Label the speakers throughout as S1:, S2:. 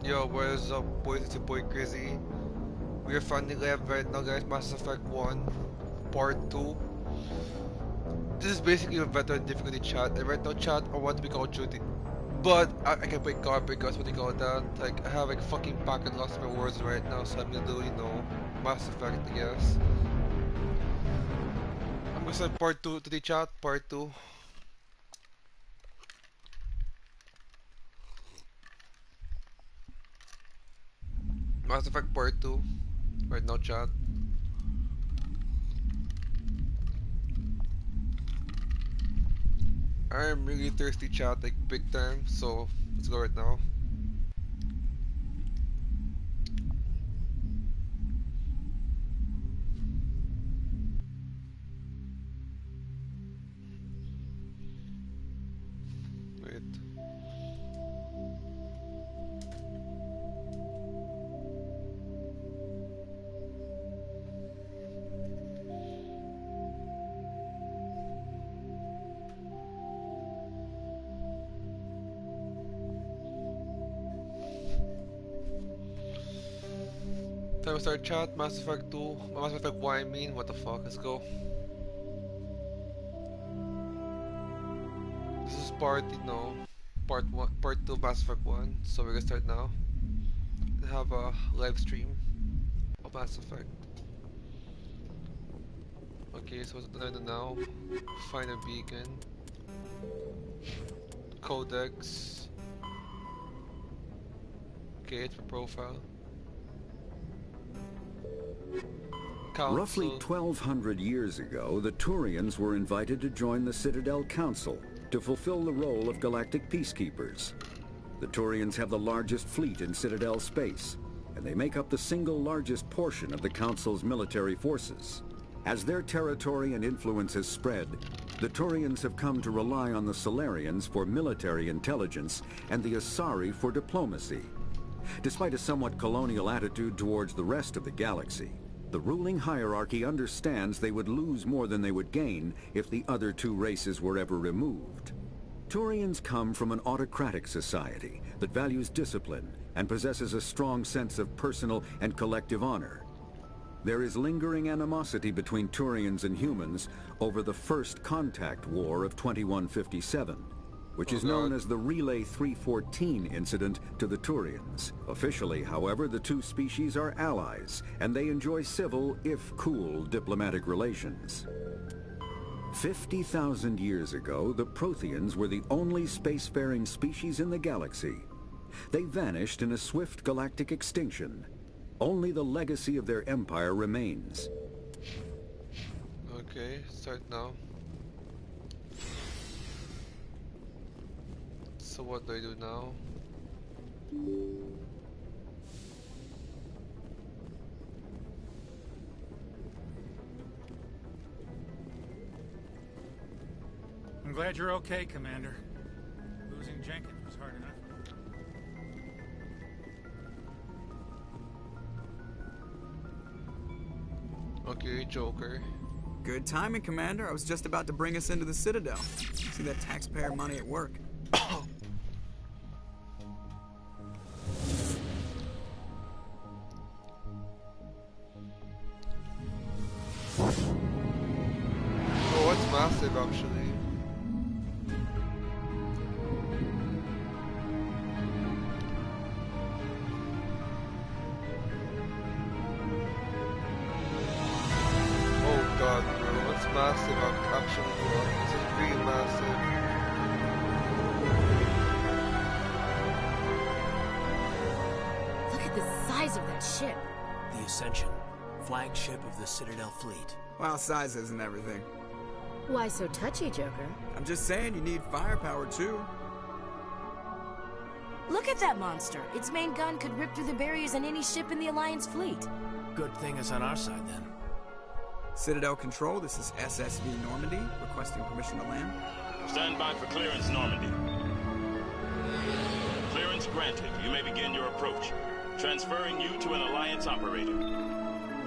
S1: Yo, what is up, boys? It's your boy Grizzy. We are finally live right now, guys. Mass Effect 1, Part 2. This is basically a veteran difficulty chat. And right now, chat, I want to be called Judy. But I can play God because what do you call that? Like, I have like fucking pocket lost my words right now, so I'm gonna do, Mass Effect, I guess. I'm gonna start Part 2 to the chat, Part 2. Mass Effect Part 2. Right now, chat. I am really thirsty, chat, like big time, so let's go right now. Wait. Time to start chat, Mass Effect 2, Mass Effect 1 I mean, what the fuck, let's go. This is part 1, part 2 Mass Effect 1, so we're gonna start now. We have a live stream of Mass Effect. Okay, so what's gonna do now? Find a beacon. Codex. Okay, it's for profile. Council.
S2: Roughly 1,200 years ago, the Turians were invited to join the Citadel Council to fulfill the role of galactic peacekeepers. The Turians have the largest fleet in Citadel space, and they make up the single largest portion of the Council's military forces. As their territory and influence has spread, the Turians have come to rely on the Solarians for military intelligence and the Asari for diplomacy. Despite a somewhat colonial attitude towards the rest of the galaxy, the ruling hierarchy understands they would lose more than they would gain if the other two races were ever removed. Turians come from an autocratic society that values discipline and possesses a strong sense of personal and collective honor. There is lingering animosity between Turians and humans over the First Contact War of 2157, which is known as the Relay 314 incident to the Turians. Officially, however, the two species are allies, and they enjoy civil, if cool, diplomatic relations. 50,000 years ago, the Protheans were the only spacefaring species in the galaxy. They vanished in a swift galactic extinction. Only the legacy of their empire remains.
S1: Okay, start now. So what do I do now?
S3: I'm glad you're okay, Commander. Losing Jenkins was hard enough.
S1: Okay, Joker.
S4: Good timing, Commander. I was just about to bring us into the Citadel. See that taxpayer money at work.
S1: Oh, it's massive actually. Oh god, bro, it's massive actually, bro. This is really massive.
S5: Look at the size of that ship.
S6: The Ascension, flagship of the Citadel fleet.
S4: Well, size isn't everything.
S5: Why so touchy, Joker?
S4: I'm just saying you need firepower, too.
S5: Look at that monster. Its main gun could rip through the barriers on any ship in the Alliance fleet.
S6: Good thing it's on our side, then.
S4: Citadel Control, this is SSV Normandy, requesting permission to land.
S7: Stand by for clearance, Normandy. Clearance granted. You may begin your approach. Transferring you to an Alliance operator.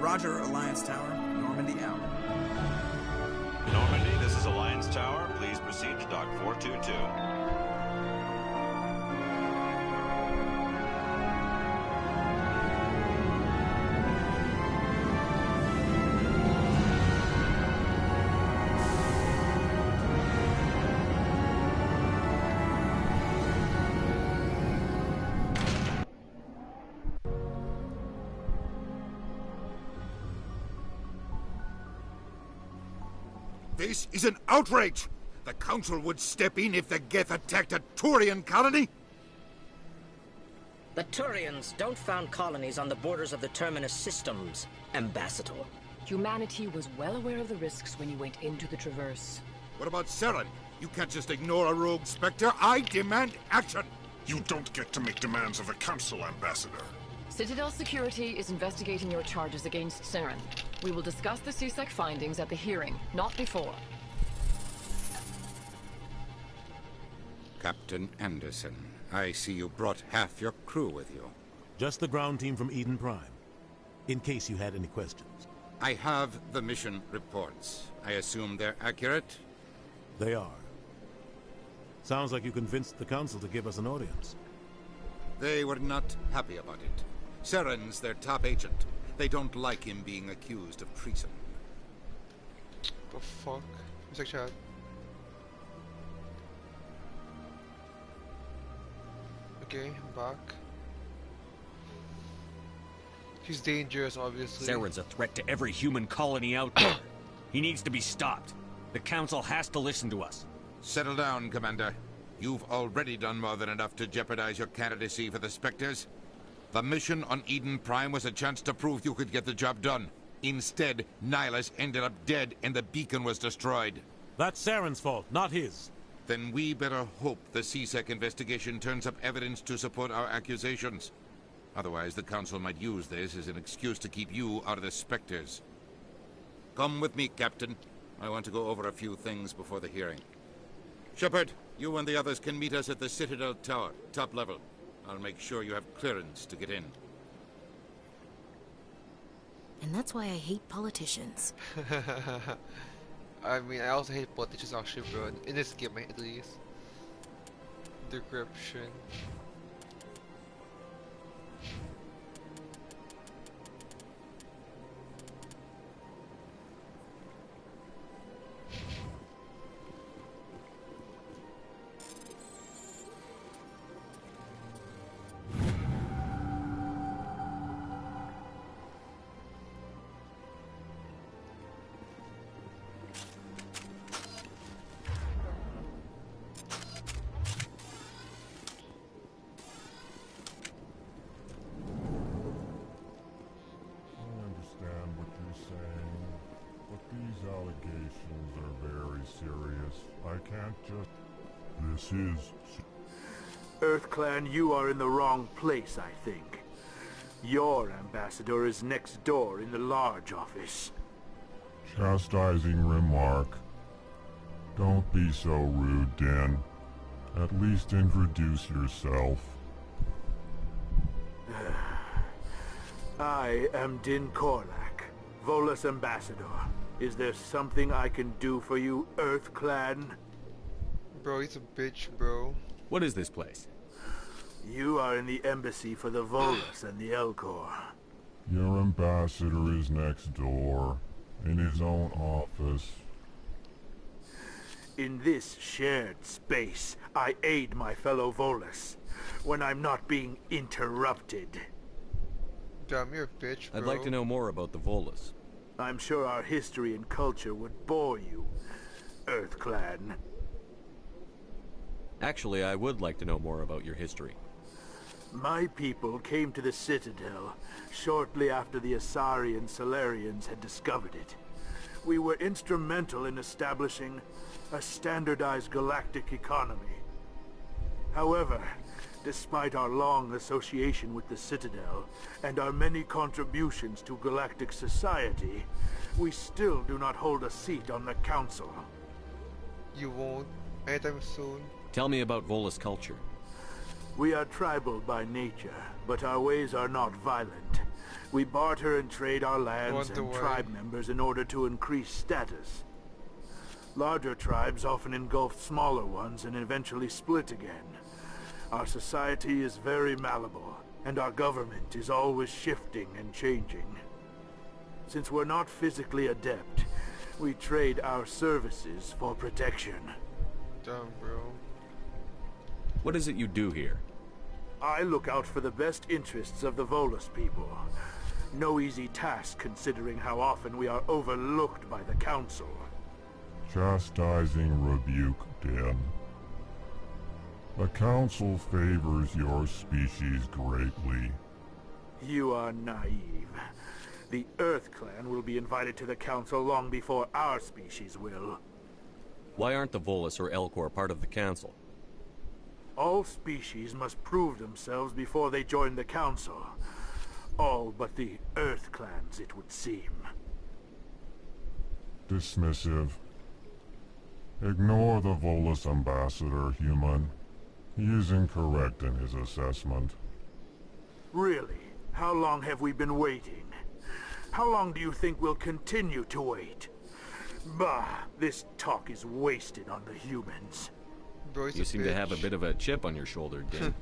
S4: Roger, Alliance Tower. Normandy out.
S8: Normandy, this is Alliance Tower. Please proceed to Dock 422.
S9: This is an outrage! The Council would step in if the Geth attacked a Turian colony?
S10: The Turians don't found colonies on the borders of the Terminus systems, Ambassador.
S11: Humanity was well aware of the risks when you went into the Traverse.
S9: What about Saren? You can't just ignore a rogue Spectre. I demand action!
S12: You don't get to make demands of the Council, Ambassador.
S11: Citadel Security is investigating your charges against Saren. We will discuss the CSEC findings at the hearing, not before.
S13: Captain Anderson, I see you brought half your crew with you.
S14: Just the ground team from Eden Prime, in case you had any questions.
S13: I have the mission reports. I assume they're accurate?
S14: They are. Sounds like you convinced the Council to give us an audience.
S13: They were not happy about it. Saren's their top agent. They don't like him being accused of treason.
S1: The fuck? What's that chat? Okay, I'm back. He's dangerous, obviously.
S15: Saren's a threat to every human colony out there. He needs to be stopped. The Council has to listen to us.
S13: Settle down, Commander. You've already done more than enough to jeopardize your candidacy for the Spectres. The mission on Eden Prime was a chance to prove you could get the job done. Instead, Nihilus ended up dead and the beacon was destroyed.
S14: That's Saren's fault, not his.
S13: Then we better hope the CSEC investigation turns up evidence to support our accusations. Otherwise, the Council might use this as an excuse to keep you out of the Spectres. Come with me, Captain. I want to go over a few things before the hearing. Shepard, you and the others can meet us at the Citadel Tower, top level. I'll make sure you have clearance to get in.
S5: And that's why I hate politicians.
S1: I mean, I also hate politicians actually, bro. In this game, at least. Decryption.
S12: This is...
S16: EarthClan, you are in the wrong place, I think. Your ambassador is next door in the large office.
S12: Chastising remark. Don't be so rude, Den. At least introduce yourself.
S16: I am Din Korlak, Volus ambassador. Is there something I can do for you, EarthClan?
S1: Bro, he's a bitch, bro.
S15: What is this place?
S16: You are in the embassy for the Volus and the Elcor.
S12: Your ambassador is next door, in his own office.
S16: In this shared space, I aid my fellow Volus, when I'm not being interrupted.
S1: Damn, you're a bitch, bro.
S15: I'd like to know more about the Volus.
S16: I'm sure our history and culture would bore you, EarthClan.
S15: Actually, I would like to know more about your history.
S16: My people came to the Citadel shortly after the Asari Solarians had discovered it. We were instrumental in establishing a standardized galactic economy. However, despite our long association with the Citadel and our many contributions to galactic society, we still do not hold a seat on the Council.
S1: You won't anytime soon.
S15: Tell me about Volus culture.
S16: We are tribal by nature, but our ways are not violent. We barter and trade our lands and tribe members in order to increase status. Larger tribes often engulf smaller ones and eventually split again. Our society is very malleable, and our government is always shifting and changing. Since we're not physically adept, we trade our services for protection.
S1: Damn, bro.
S15: What is it you do here?
S16: I look out for the best interests of the Volus people. No easy task considering how often we are overlooked by the Council.
S12: Chastising rebuke, Den. The Council favors your species greatly.
S16: You are naive. The Earth Clan will be invited to the Council long before our species will.
S15: Why aren't the Volus or Elcor part of the Council?
S16: All species must prove themselves before they join the Council. All but the Earth Clans, it would seem.
S12: Dismissive. Ignore the Volus ambassador, human. He is incorrect in his assessment.
S16: Really? How long have we been waiting? How long do you think we'll continue to wait? Bah, this talk is wasted on the humans.
S15: You seem to have a bit of a chip on your shoulder, Din.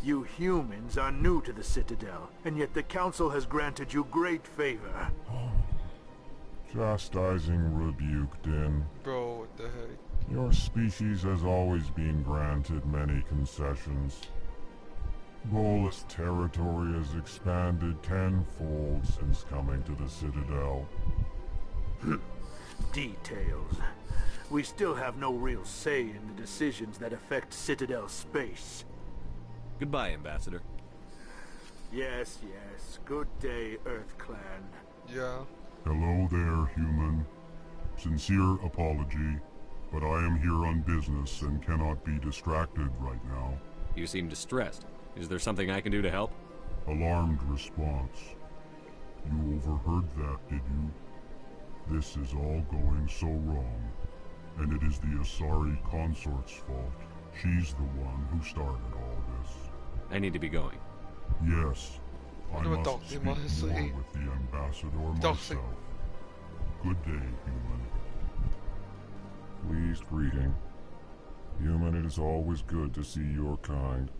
S16: You humans are new to the Citadel, and yet the Council has granted you great favor.
S12: Chastising rebuke, Din.
S1: Bro, what the heck?
S12: Your species has always been granted many concessions. Volus territory has expanded tenfold since coming to the Citadel.
S16: Details. We still have no real say in the decisions that affect Citadel space.
S15: Goodbye, Ambassador.
S16: Yes, yes. Good day, Earth Clan.
S1: Yeah.
S12: Hello there, human. Sincere apology, but I am here on business and cannot be distracted right now.
S15: You seem distressed. Is there something I can do to help?
S12: Alarmed response. You overheard that, did you? This is all going so wrong. And it is the Asari consort's fault. She's the one who started all this.
S15: I need to be going.
S12: Yes. I must speak more with the ambassador myself. Good day, human. Pleased greeting. Human, it is always good to see your kind.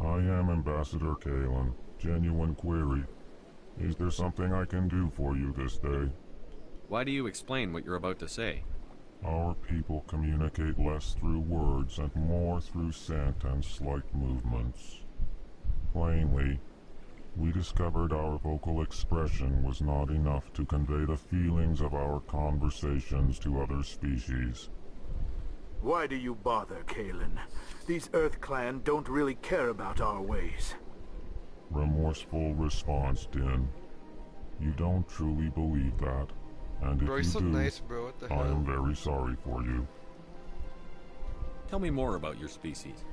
S12: I am Ambassador Kalen. Genuine query. Is there something I can do for you this day?
S15: Why do you explain what you're about to say?
S12: Our people communicate less through words and more through scent and slight movements. Plainly, we discovered our vocal expression was not enough to convey the feelings of our conversations to other species.
S16: Why do you bother, Kalen? These Earth Clan don't really care about our ways.
S12: Remorseful response, Din. You don't truly believe that. And if you do,
S1: nice, bro. What the hell?
S12: I am very sorry for you.
S15: Tell me more about your species.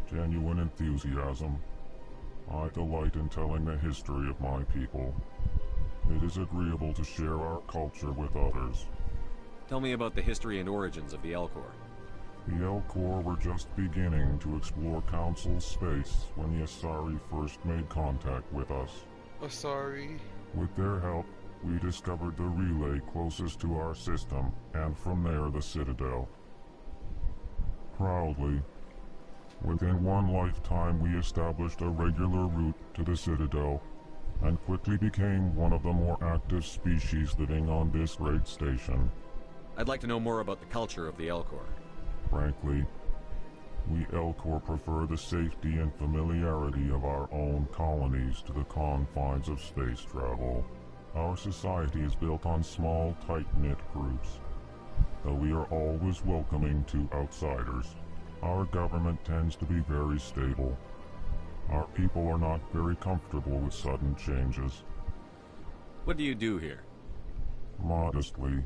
S12: Genuine enthusiasm. I delight in telling the history of my people. It is agreeable to share our culture with others.
S15: Tell me about the history and origins of the Elcor.
S12: The Elcor were just beginning to explore Council space when the Asari first made contact with us.
S1: Asari?
S12: With their help, we discovered the relay closest to our system, and from there the Citadel. Proudly, within one lifetime we established a regular route to the Citadel, and quickly became one of the more active species living on this great station.
S15: I'd like to know more about the culture of the Elcor.
S12: Frankly, we Elcor prefer the safety and familiarity of our own colonies to the confines of space travel. Our society is built on small, tight-knit groups. Though we are always welcoming to outsiders, our government tends to be very stable. Our people are not very comfortable with sudden changes.
S15: What do you do here?
S12: Modestly,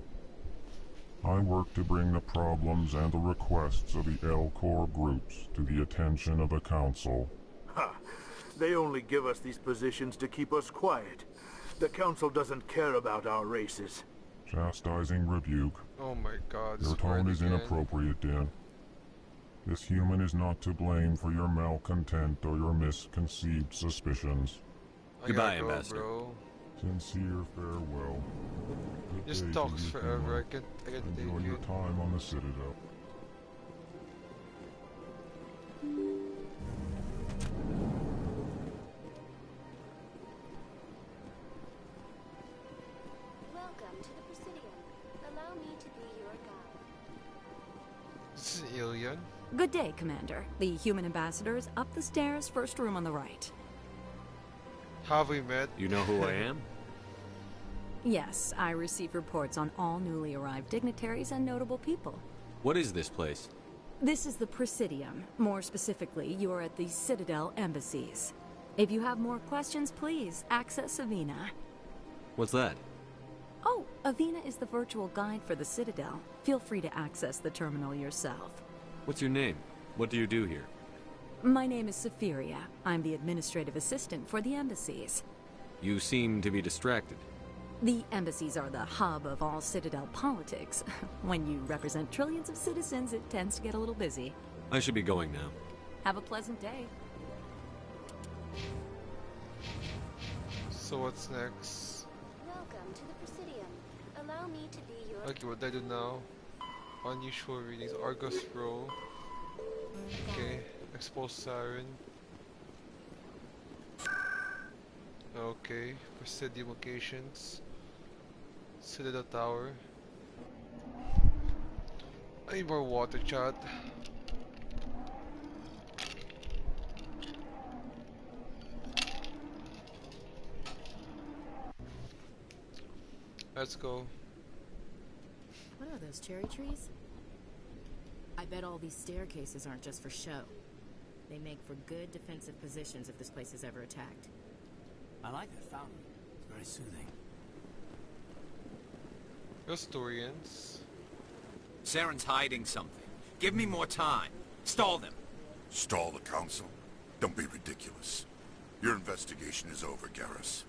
S12: I work to bring the problems and the requests of the Elcor groups to the attention of the Council.
S16: Ha! They only give us these positions to keep us quiet. The Council doesn't care about our races.
S12: Chastising rebuke.
S1: Oh my god.
S12: Your tone is inappropriate, Din. This human is not to blame for your malcontent or your misconceived suspicions.
S15: Goodbye, Ambassador.
S1: Bro.
S12: Sincere farewell.
S1: Just talks forever. I can
S12: enjoy your time on the Citadel.
S17: Welcome to the Presidium. Allow me to be your guide.
S1: This is an alien.
S18: Good day, Commander. The human ambassador is up the stairs, first room on the right.
S1: Have we met?
S15: You know who I am?
S18: Yes, I receive reports on all newly arrived dignitaries and notable people.
S15: What is this place?
S18: This is the Presidium. More specifically, you are at the Citadel embassies. If you have more questions, please access Avina.
S15: What's that?
S18: Oh, Avina is the virtual guide for the Citadel. Feel free to access the terminal yourself.
S15: What's your name? What do you do here?
S18: My name is Safiria. I'm the administrative assistant for the embassies.
S15: You seem to be distracted.
S18: The embassies are the hub of all Citadel politics. When you represent trillions of citizens, it tends to get a little busy.
S15: I should be going now.
S18: Have a pleasant day.
S1: So what's next?
S17: Welcome to the Presidium. Allow me to be your...
S1: Okay, what do I do now? Unusual readings. Argus Row. Okay. Expose Siren. Okay. Presidium locations. Citadel Tower. I need more water, chat. Let's go.
S5: What are those, cherry trees? I bet all these staircases aren't just for show. They make for good defensive positions if this place is ever attacked.
S6: I like that fountain. It's very soothing.
S1: Historians.
S19: Saren's hiding something. Give me more time. Stall them.
S9: Stall the council? Don't be ridiculous. Your investigation is over, Garrus.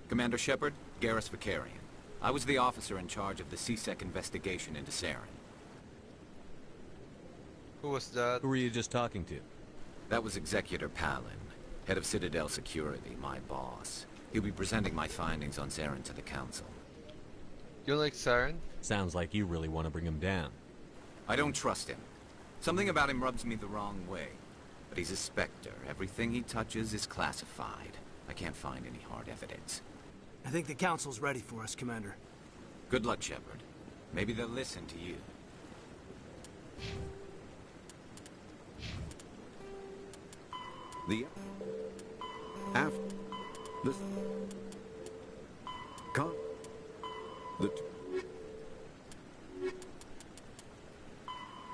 S19: Commander Shepard, Garrus Vicarian. I was the officer in charge of the C-Sec investigation into Saren.
S1: Who was that?
S15: Who were you just talking to?
S19: That was Executor Palin, head of Citadel Security, my boss. He'll be presenting my findings on Saren to the council.
S1: You like Saren?
S15: Sounds like you really want to bring him down.
S19: I don't trust him. Something about him rubs me the wrong way. But he's a Spectre. Everything he touches is classified. I can't find any hard evidence.
S6: I think the council's ready for us, Commander.
S19: Good luck, Shepard. Maybe they'll listen to you.
S2: The after the con the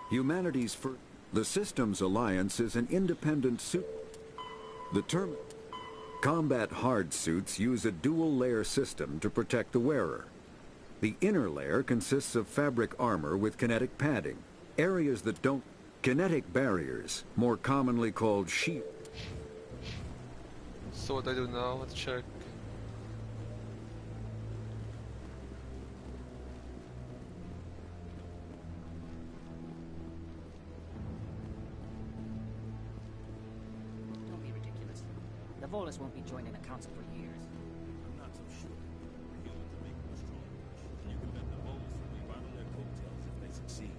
S2: humanity's first. The Systems Alliance is an independent suit. The term combat hard suits use a dual-layer system to protect the wearer. The inner layer consists of fabric armor with kinetic padding. Areas that don't... Kinetic barriers, more commonly called shield.
S1: So what do I do now? Let's check.
S10: Don't be ridiculous. The Volus won't be joining the council for years.
S14: I'm not so sure. We're human to make them a strong push. You can bet the Volus will be right on their coattails if they succeed.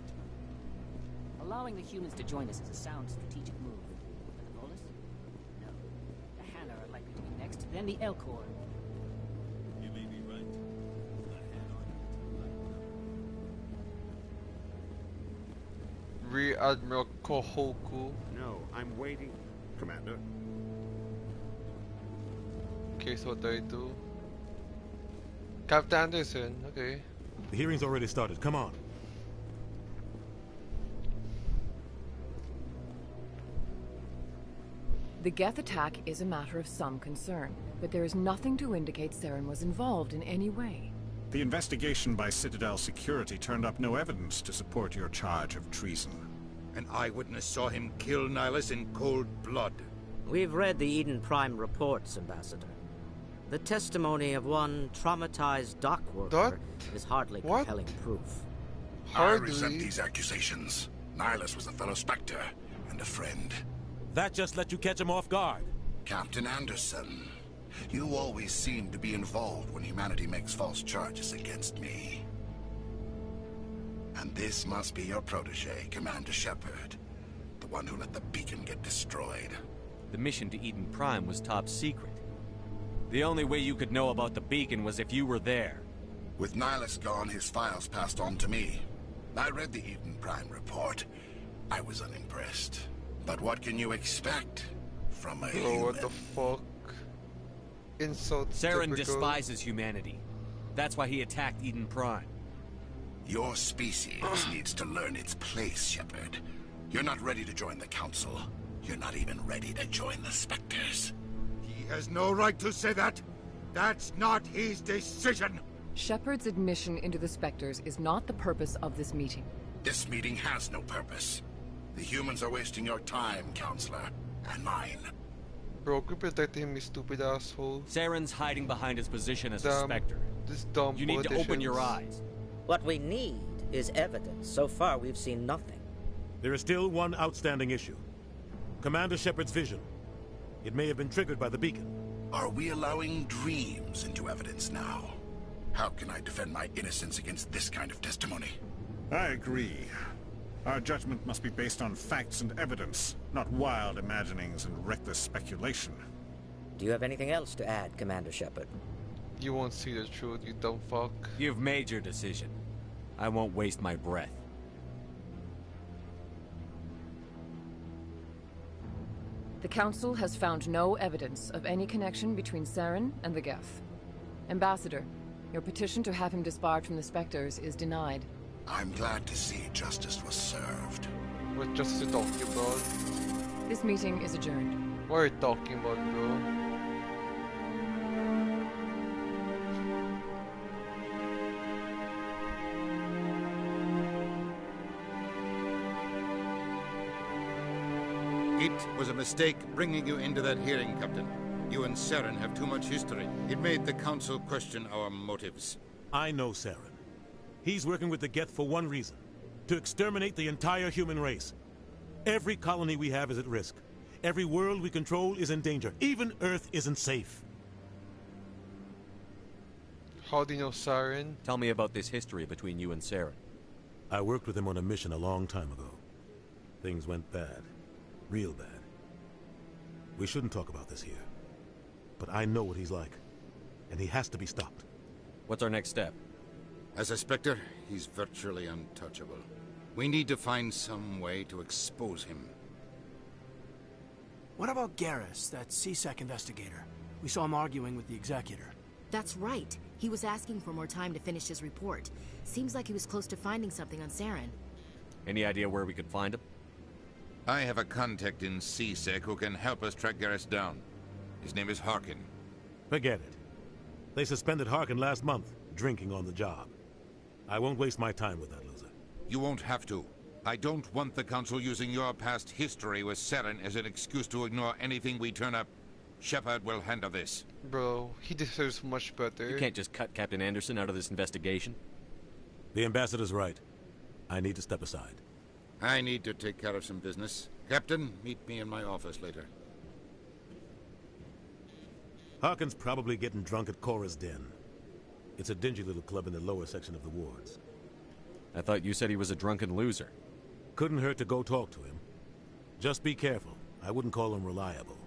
S10: Allowing the humans to join us is a sound strategic move. But the Volus? No. The Hanna are likely to be next, then the Elcor.
S14: You may be right. The Hanna
S1: Rear Admiral Kohoku.
S20: No, I'm waiting, Commander.
S1: Okay, so what do I do? Captain Anderson, okay.
S14: The hearing's already started. Come on.
S11: The Geth attack is a matter of some concern, but there is nothing to indicate Saren was involved in any way.
S21: The investigation by Citadel Security turned up no evidence to support your charge of treason.
S9: An eyewitness saw him kill Nihilus in cold blood.
S10: We've read the Eden Prime reports, Ambassador. The testimony of one traumatized dock worker is hardly compelling proof.
S9: I resent these accusations. Nihilus was a fellow Spectre and a friend.
S14: That just let you catch him off guard.
S9: Captain Anderson, you always seem to be involved when humanity makes false charges against me. And this must be your protege, Commander Shepard. The one who let the beacon get destroyed.
S15: The mission to Eden Prime was top secret. The only way you could know about the beacon was if you were there.
S9: With Nihilus gone, his files passed on to me. I read the Eden Prime report. I was unimpressed. But what can you expect from a
S1: Bro, what the fuck? Insult.
S15: Saren despises humanity. That's why he attacked Eden Prime.
S9: Your species needs to learn its place, Shepard. You're not ready to join the Council. You're not even ready to join the Spectres.
S13: He has no right to say that. That's not his decision.
S11: Shepard's admission into the Spectres is not the purpose of this meeting.
S9: This meeting has no purpose. The humans are wasting your time, Counselor, and mine.
S1: Bro, quit protecting him, you stupid asshole.
S15: Saren's hiding behind his position as a Spectre.
S1: This dumb
S15: You need to open your eyes.
S10: What we need is evidence. So far, we've seen nothing.
S3: There is still one outstanding issue. Commander Shepard's vision. It may have been triggered by the beacon.
S9: Are we allowing dreams into evidence now? How can I defend my innocence against this kind of testimony?
S21: I agree. Our judgment must be based on facts and evidence, not wild imaginings and reckless speculation.
S10: Do you have anything else to add, Commander Shepard?
S1: You won't see the truth, you dumb fuck.
S15: You've made your decision. I won't waste my breath.
S11: The Council has found no evidence of any connection between Saren and the Geth. Ambassador, your petition to have him disbarred from the Spectres is denied.
S9: I'm glad to see justice was served.
S1: What justice are you talking about?
S11: This meeting is adjourned.
S1: What are you talking about, bro?
S13: It was a mistake bringing you into that hearing, Captain. You and Saren have too much history. It made the Council question our motives.
S3: I know Saren. He's working with the Geth for one reason. To exterminate the entire human race. Every colony we have is at risk. Every world we control is in danger. Even Earth isn't safe.
S1: How do you know Saren?
S15: Tell me about this history between you and Saren.
S3: I worked with him on a mission a long time ago. Things went bad. Real bad. We shouldn't talk about this here. But I know what he's like. And he has to be stopped.
S15: What's our next step?
S13: As a Spectre, he's virtually untouchable. We need to find some way to expose him.
S6: What about Garrus, that C-Sec investigator? We saw him arguing with the Executor.
S5: That's right. He was asking for more time to finish his report. Seems like he was close to finding something on Saren.
S15: Any idea where we could find him?
S13: I have a contact in C-Sec who can help us track Garrus down. His name is Harkin.
S3: Forget it. They suspended Harkin last month, drinking on the job. I won't waste my time with that loser.
S13: You won't have to. I don't want the Council using your past history with Saren as an excuse to ignore anything we turn up. Shepard will handle this.
S1: Bro, he deserves much better.
S15: You can't just cut Captain Anderson out of this investigation.
S3: The Ambassador's right. I need to step aside.
S13: I need to take care of some business. Captain, meet me in my office later.
S3: Harkin's probably getting drunk at Cora's Den. It's a dingy little club in the lower section of the wards.
S15: I thought you said he was a drunken loser.
S3: Couldn't hurt to go talk to him. Just be careful. I wouldn't call him reliable.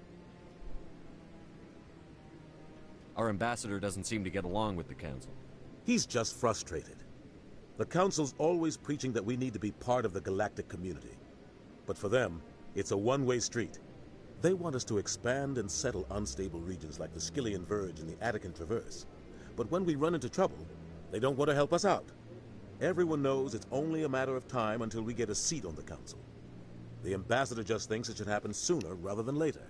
S15: Our ambassador doesn't seem to get along with the Council.
S3: He's just frustrated. The Council's always preaching that we need to be part of the galactic community. But for them, it's a one-way street. They want us to expand and settle unstable regions like the Skillian Verge and the Attican Traverse. But when we run into trouble, they don't want to help us out. Everyone knows it's only a matter of time until we get a seat on the Council. The Ambassador just thinks it should happen sooner rather than later.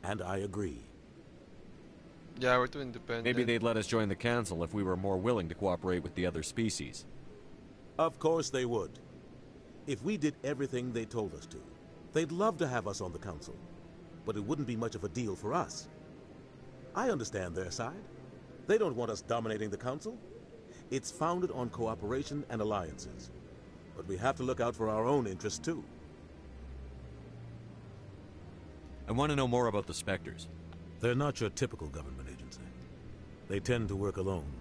S3: And I agree.
S1: Yeah, we're too independent.
S15: Maybe they'd let us join the Council if we were more willing to cooperate with the other species.
S3: Of course they would. If we did everything they told us to, they'd love to have us on the Council. But it wouldn't be much of a deal for us. I understand their side. They don't want us dominating the Council. It's founded on cooperation and alliances. But we have to look out for our own interests, too.
S15: I want to know more about the Spectres.
S3: They're not your typical government agency. They tend to work alone,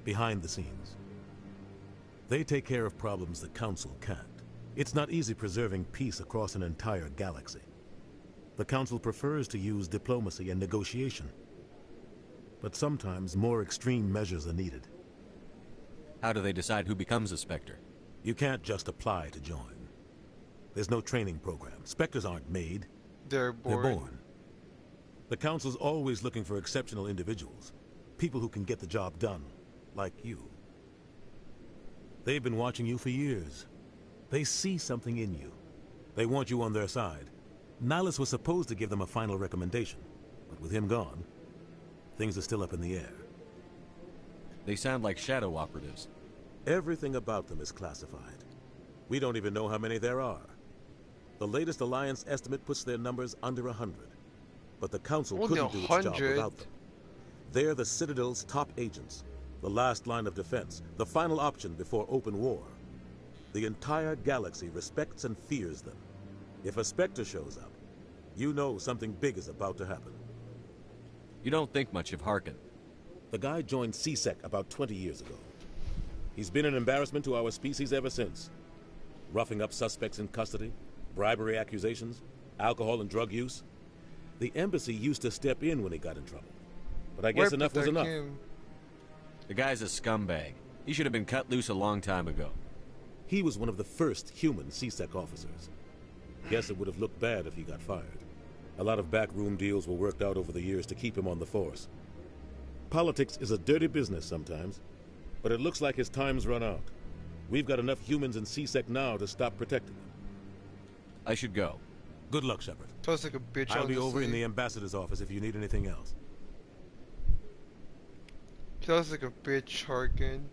S3: behind the scenes. They take care of problems the Council can't. It's not easy preserving peace across an entire galaxy. The Council prefers to use diplomacy and negotiation. But sometimes more extreme measures are needed.
S15: How do they decide who becomes a Spectre?
S3: You can't just apply to join. There's no training program. Spectres aren't made.
S1: They're
S3: born. The Council's always looking for exceptional individuals. People who can get the job done. Like you. They've been watching you for years. They see something in you. They want you on their side. Nihilus was supposed to give them a final recommendation. But with him gone, things are still up in the air.
S15: They sound like shadow operatives.
S3: Everything about them is classified. We don't even know how many there are. The latest Alliance estimate puts their numbers under 100. But the Council
S1: Only
S3: couldn't do its job without them. They're the Citadel's top agents. The last line of defense. The final option before open war. The entire galaxy respects and fears them. If a Spectre shows up, you know something big is about to happen.
S15: You don't think much of Harkin.
S3: The guy joined CSEC about 20 years ago. He's been an embarrassment to our species ever since. Roughing up suspects in custody, bribery accusations, alcohol and drug use. The embassy used to step in when he got in trouble. But I guess enough was enough.
S15: The guy's a scumbag. He should have been cut loose a long time ago.
S3: He was one of the first human CSEC officers. Guess it would have looked bad if he got fired. A lot of backroom deals were worked out over the years to keep him on the force. Politics is a dirty business sometimes, but it looks like his time's run out. We've got enough humans in CSEC now to stop protecting him.
S15: I should go.
S3: Good luck, Shepard.
S1: Sounds like a bitch.
S3: I'll be over in the ambassador's office if you need anything else.
S1: Sounds like a bitch, Harkin.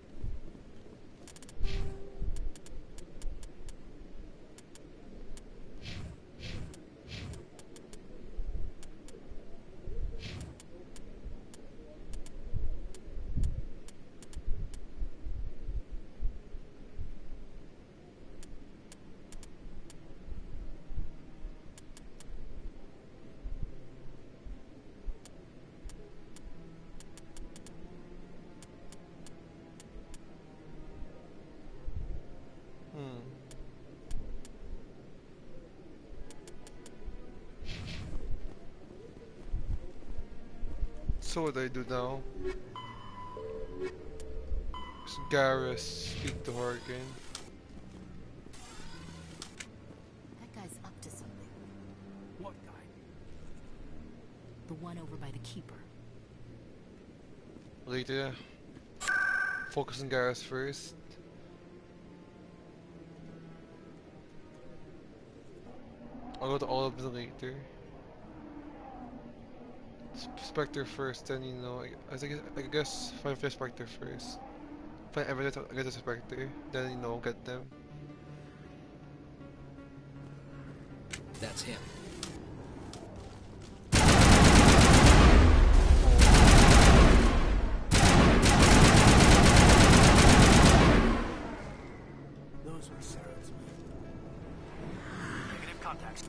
S1: So what do I do now? Garrus, speak to Harkin.
S5: That guy's up to something.
S6: What guy?
S5: The one over by the Keeper.
S1: Later. Focus on Garrus first. I'll go to all of them later. Spectre first, then you know. I guess find the Spectre first. Find evidence, I get the Spectre, then you know, get them.
S6: That's him. Those were Sarah's men. Negative contacts.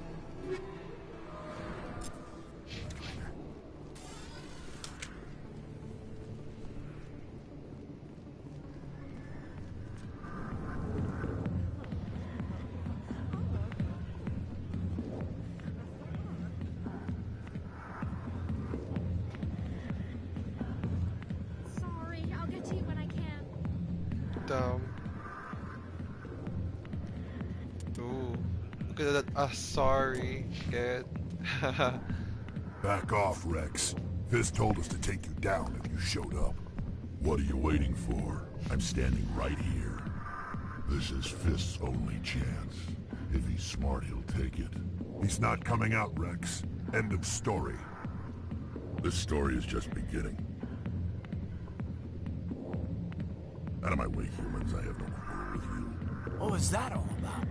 S1: Ooh, look at that. Sorry, kid.
S9: Back off, Rex. Fist told us to take you down if you showed up. What are you waiting for? I'm standing right here. This is Fist's only chance. If he's smart, he'll take it. He's not coming out, Rex. End of story. This story is just beginning. Out of my way, humans. I have no quarrel with you.
S6: What was that all about?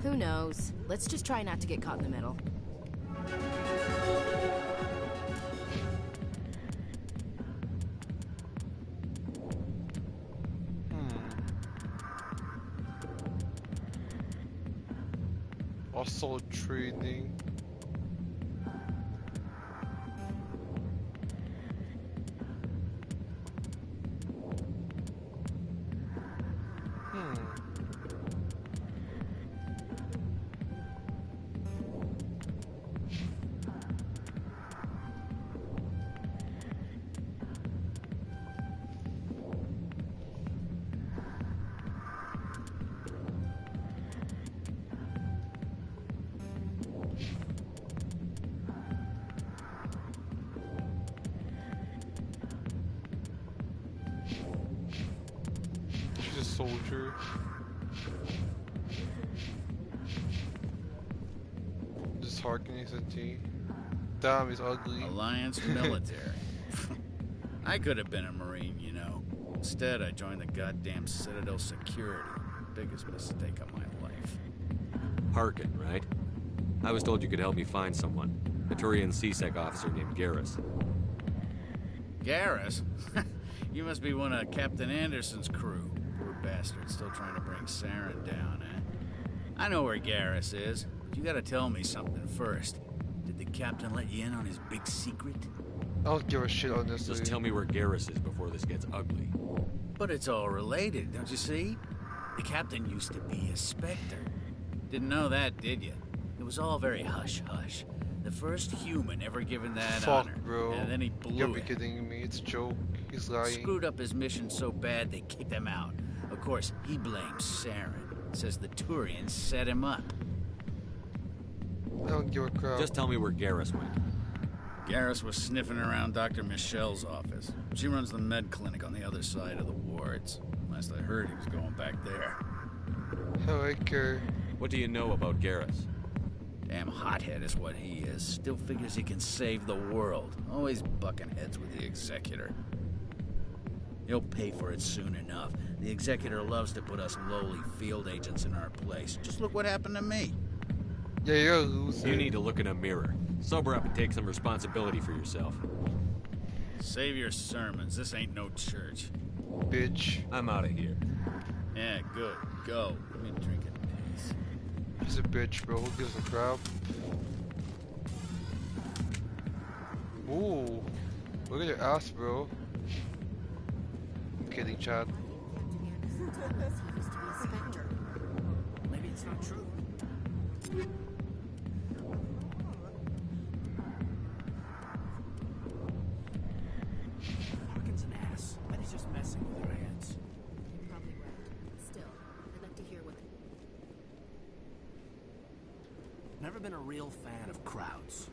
S5: Who knows? Let's just try not to get caught in the middle.
S1: Also trading. true. Just Harkness and T. Damn, he's ugly.
S7: Alliance military. I could have been a Marine, you know. Instead, I joined the goddamn Citadel security. Biggest mistake of my life.
S15: Harkin, right? I was told you could help me find someone. A Turian CSEC officer named Garrus.
S7: Garrus? You must be one of Captain Anderson's crew. Poor bastard, still trying to bring Saren down, eh? I know where Garrus is, but you gotta tell me something first. Did the captain let you in on his big secret?
S1: I don't give a shit, honestly.
S15: Just tell me where Garrus is before this gets ugly.
S7: But it's all related, don't you see? The captain used to be a Spectre. Didn't know that, did you? It was all very hush-hush. The first human ever given that honor.
S1: Bro.
S7: And then he blew
S1: You gotta be
S7: it.
S1: kidding me. It's a joke. He's lying.
S7: Screwed up his mission so bad they kicked him out. Of course, he blames Saren. Says the Turians set him up.
S1: I don't give a crap.
S15: Just tell me where Garrus went.
S7: Garrus was sniffing around Dr. Michelle's office. She runs the med clinic on the other side of the wards. Last I heard, he was going back there.
S1: Oh, I care.
S15: What do you know about Garrus?
S7: Damn hothead is what he is. Still figures he can save the world. Always bucking heads with the Executor. He'll pay for it soon enough. The Executor loves to put us lowly field agents in our place. Just look what happened to me.
S1: Yeah, you're a loser.
S15: You need to look in a mirror. Sober up and take some responsibility for yourself.
S7: Save your sermons. This ain't no church.
S1: Bitch.
S15: I'm out of here.
S7: Yeah, good. Go. Let me drink in peace.
S1: He's a bitch, bro. Who gives a crap? Ooh. Look at your ass, bro. I'm kidding, Chad.
S6: Maybe it's not true. Harkin's an ass. Bet he's just messing with her heads.
S5: You're probably right. Still, I'd like to hear what...
S6: Never been a real fan of crowds.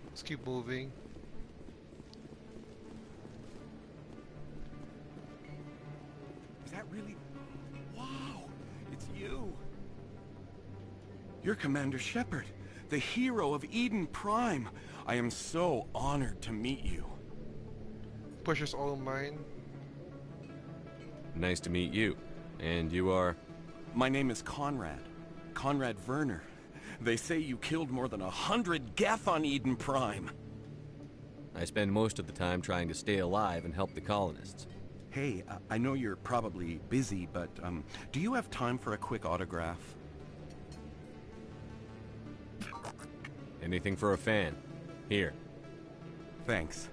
S1: Let's keep moving.
S22: Is that really... Wow! It's you! You're Commander Shepard, the hero of Eden Prime. I am so honored to meet you.
S1: Pleasure's all mine.
S15: Nice to meet you. And you are?
S22: My name is Conrad. Conrad Werner. They say you killed more than 100 Geth on Eden Prime.
S15: I spend most of the time trying to stay alive and help the colonists.
S22: Hey, I know you're probably busy, but do you have time for a quick autograph?
S15: Anything for a fan. Here.
S22: Thanks.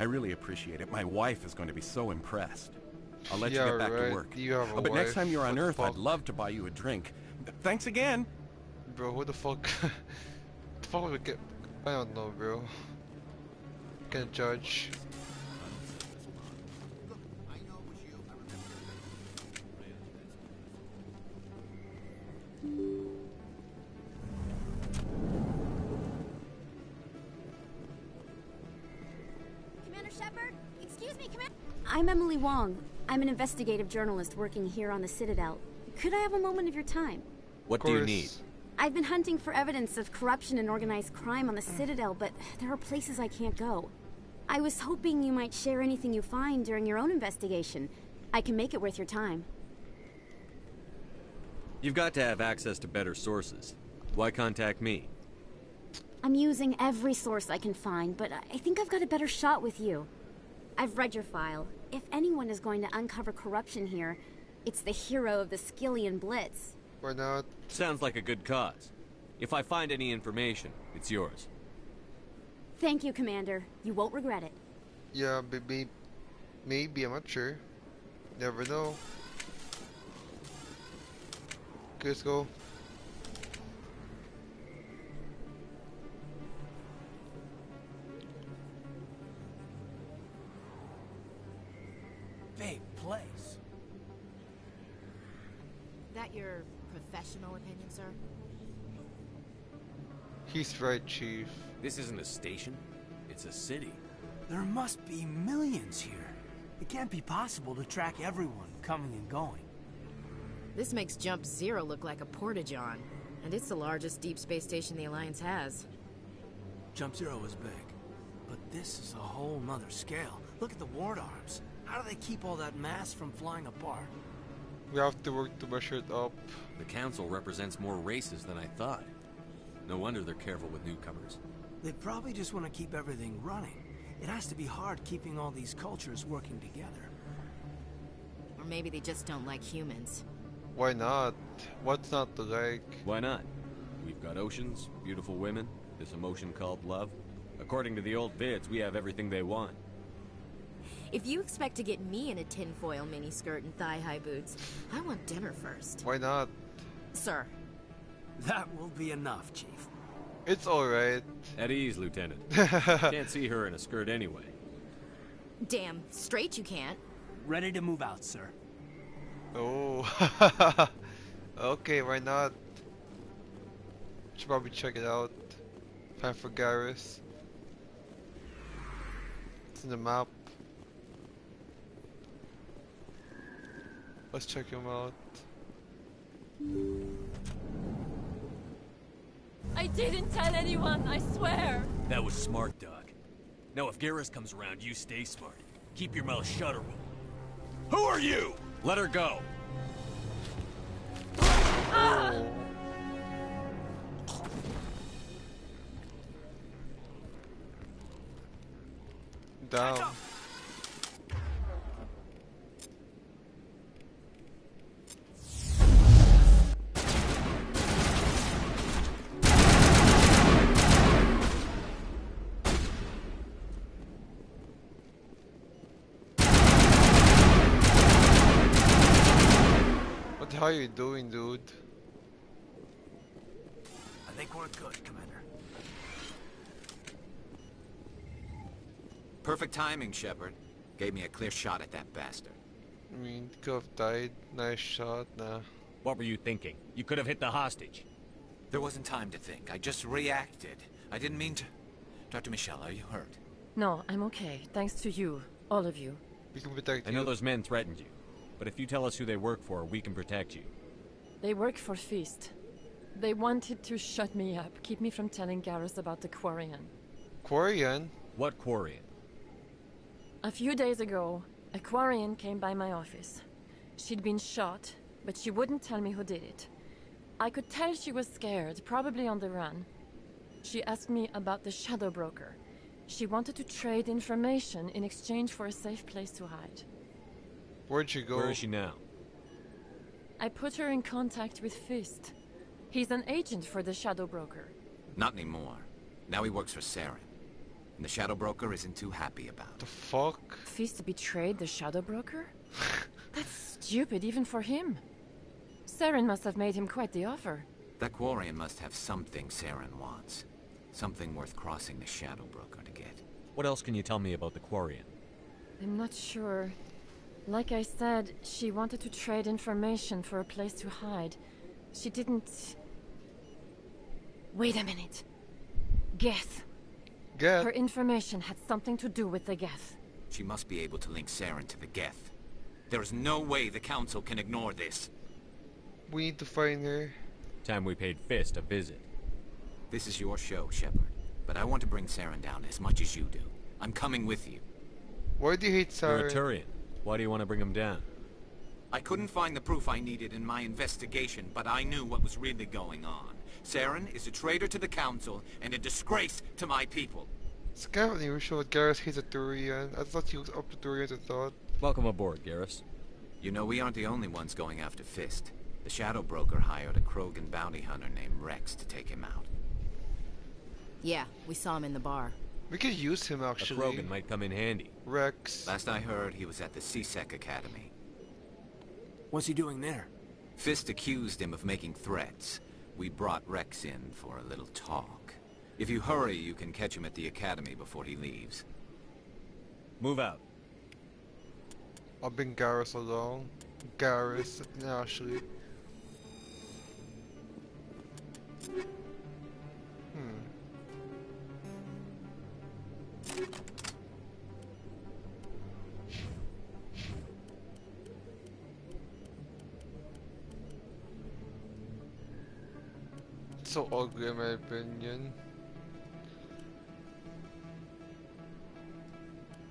S22: I really appreciate it. My wife is going to be so impressed. I'll let you
S1: Yeah,
S22: get back
S1: right.
S22: to work.
S1: You have a
S22: But next
S1: wife.
S22: time you're on
S1: What the
S22: Earth,
S1: fuck?
S22: I'd love to buy you a drink. Thanks again.
S1: Bro, what the fuck? The fuck would we get? I don't know, bro. Can't judge.
S17: Commander Shepard? Excuse me, Commander. I'm Emily Wong. I'm an investigative journalist working here on the Citadel. Could I have a moment of your time?
S15: What do you need?
S17: I've been hunting for evidence of corruption and organized crime on the Citadel, but there are places I can't go. I was hoping you might share anything you find during your own investigation. I can make it worth your time.
S15: You've got to have access to better sources. Why contact me?
S17: I'm using every source I can find, but I think I've got a better shot with you. I've read your file. If anyone is going to uncover corruption here, it's the hero of the Skillian Blitz.
S1: Why not?
S15: Sounds like a good cause. If I find any information, it's yours.
S17: Thank you, Commander. You won't regret it.
S1: Yeah, maybe, I'm not sure. Never know. Okay, let's go.
S6: Big place.
S5: That your professional opinion, sir?
S1: He's right, Chief.
S15: This isn't a station. It's a city.
S6: There must be millions here. It can't be possible to track everyone coming and going.
S5: This makes Jump Zero look like a porta-john, and it's the largest deep space station the Alliance has.
S6: Jump Zero is big, but this is a whole nother scale. Look at the ward arms. How do they keep all that mass from flying apart?
S1: We have to work to measure it up.
S15: The Council represents more races than I thought. No wonder they're careful with newcomers.
S6: They probably just want to keep everything running. It has to be hard keeping all these cultures working together.
S5: Or maybe they just don't like humans.
S1: Why not? What's not to like?
S15: Why not? We've got oceans, beautiful women, this emotion called love. According to the old vids, we have everything they want.
S5: If you expect to get me in a tinfoil miniskirt and thigh-high boots, I want dinner first.
S1: Why not?
S5: Sir.
S6: That will be enough, Chief.
S1: It's alright.
S15: At ease, Lieutenant. Can't see her in a skirt anyway.
S5: Damn straight you can't.
S6: Ready to move out, sir.
S1: Oh. Okay, why not? Should probably check it out. Time for Garrus. It's in the map. Let's check him out.
S11: I didn't tell anyone, I swear!
S15: That was smart, Doc. Now if Garrus comes around, you stay smart. Keep your mouth shut or we'll... Who are you? Let her go.
S1: Oh. Down. What the hell are you doing, dude?
S6: I think we're good, Commander.
S19: Perfect timing, Shepard. Gave me a clear shot at that bastard.
S1: I mean, could have died. Nice shot, nah.
S15: What were you thinking? You could have hit the hostage.
S19: There wasn't time to think. I just reacted. I didn't mean to... Dr. Michelle, are you hurt?
S11: No, I'm okay. Thanks to you. All of you.
S1: We can protect you.
S15: I know those men threatened you. But if you tell us who they work for, we can protect you.
S11: They work for Feast. They wanted to shut me up, keep me from telling Garrus about the Quarian.
S1: Quarian?
S15: What Quarian?
S11: A few days ago, a Quarian came by my office. She'd been shot, but she wouldn't tell me who did it. I could tell she was scared, probably on the run. She asked me about the Shadow Broker. She wanted to trade information in exchange for a safe place to hide.
S1: Where'd she go?
S15: Where is she now?
S11: I put her in contact with Fist. He's an agent for the Shadow Broker.
S19: Not anymore. Now he works for Saren. And the Shadow Broker isn't too happy about it.
S1: The fuck?
S11: Fist betrayed the Shadow Broker? That's stupid even for him. Saren must have made him quite the offer.
S19: That Quarian must have something Saren wants. Something worth crossing the Shadow Broker to get.
S15: What else can you tell me about the Quarian?
S11: I'm not sure. Like I said, she wanted to trade information for a place to hide. She didn't... Wait a minute. Geth.
S1: Geth?
S11: Her information had something to do with the Geth.
S19: She must be able to link Saren to the Geth. There is no way the Council can ignore this.
S1: We need to find her.
S15: Time we paid Fist a visit.
S19: This is your show, Shepard. But I want to bring Saren down as much as you do. I'm coming with you.
S1: Why do you hate Saren?
S15: You're a Turian. Why do you want to bring him down?
S19: I couldn't find the proof I needed in my investigation, but I knew what was really going on. Saren is a traitor to the Council and a disgrace to my people.
S1: It's kind of unusual that Garrus hates a Turian. I thought he was up to Turians, I thought.
S15: Welcome aboard, Garrus.
S19: You know, we aren't the only ones going after Fist. The Shadow Broker hired a Krogan bounty hunter named Rex to take him out.
S5: Yeah, we saw him in the bar.
S1: We could use him, actually.
S15: A Krogan might come in handy.
S1: Rex.
S19: Last I heard, he was at the C-Sec Academy.
S6: What's he doing there?
S19: Fist accused him of making threats. We brought Rex in for a little talk. If you hurry, you can catch him at the Academy before he leaves.
S15: Move out.
S1: I'll bring Garrus along. Garrus, actually. So ugly in my opinion.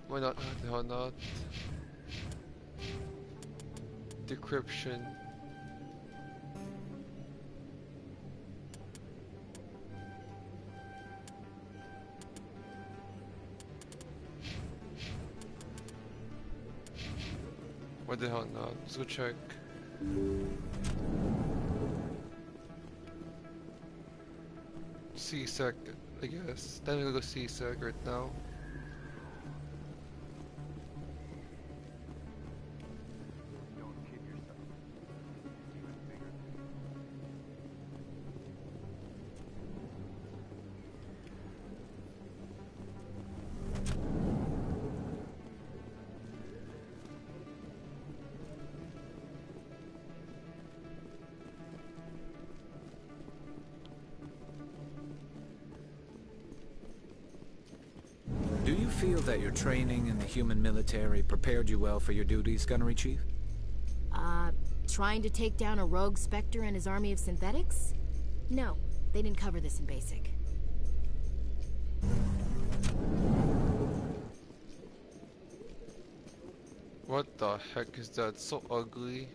S1: Why not? The hell not? Decryption. Why the hell not? Let's go check. C-sec, I guess. Then we'll go C-sec right now.
S19: Do you feel that your training in the human military prepared you well for your duties, Gunnery Chief?
S5: Trying to take down a rogue Spectre and his army of synthetics? No, they didn't cover this in basic.
S1: What the heck is that? So ugly.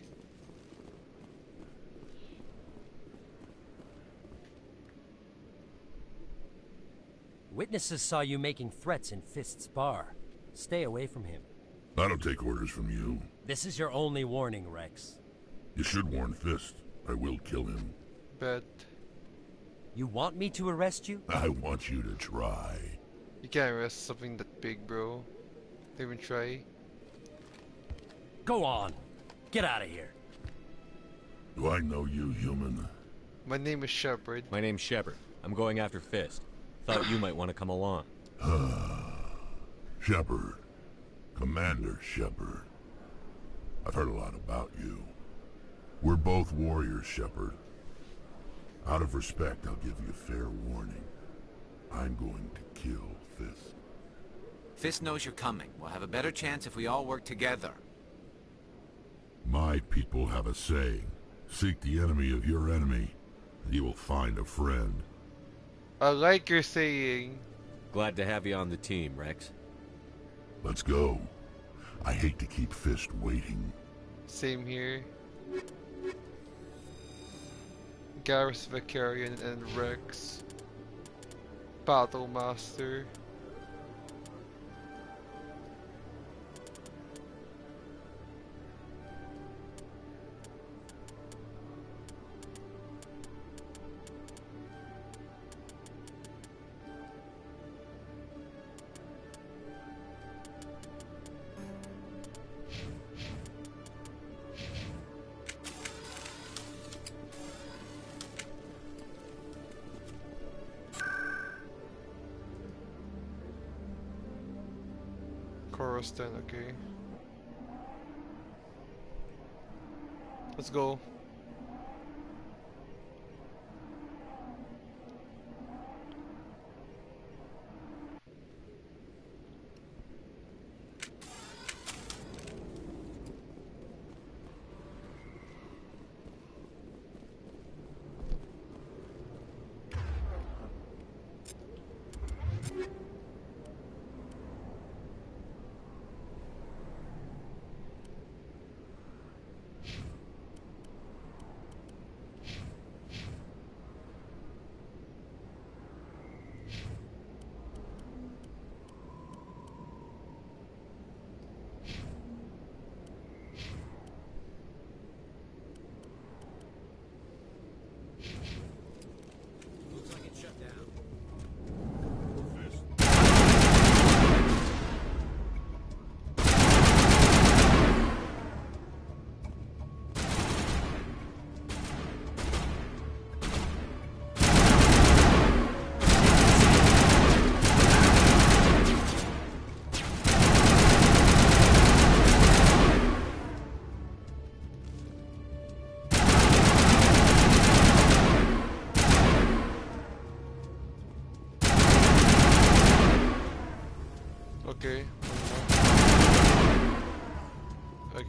S4: Witnesses saw you making threats in Fist's bar. Stay away from him.
S9: I don't take orders from you.
S4: This is your only warning, Rex.
S9: You should warn Fist. I will kill him.
S1: Bet.
S4: You want me to arrest you?
S9: I want you to try.
S1: You can't arrest something that big, bro. Don't even try.
S4: Go on. Get out of here.
S9: Do I know you, human?
S1: My name is Shepard.
S15: My name's Shepard. I'm going after Fist. Thought you might want to come along.
S9: Shepard. Commander Shepard. I've heard a lot about you. We're both warriors, Shepard. Out of respect, I'll give you fair warning. I'm going to kill Fist.
S19: Fist knows you're coming. We'll have a better chance if we all work together.
S9: My people have a saying. Seek the enemy of your enemy, and you will find a friend.
S1: I like your saying.
S15: Glad to have you on the team, Rex.
S9: Let's go. I hate to keep Fist waiting.
S1: Same here. Garrus Vicarian and Rex. Battlemaster. Coruscant, okay. Let's go.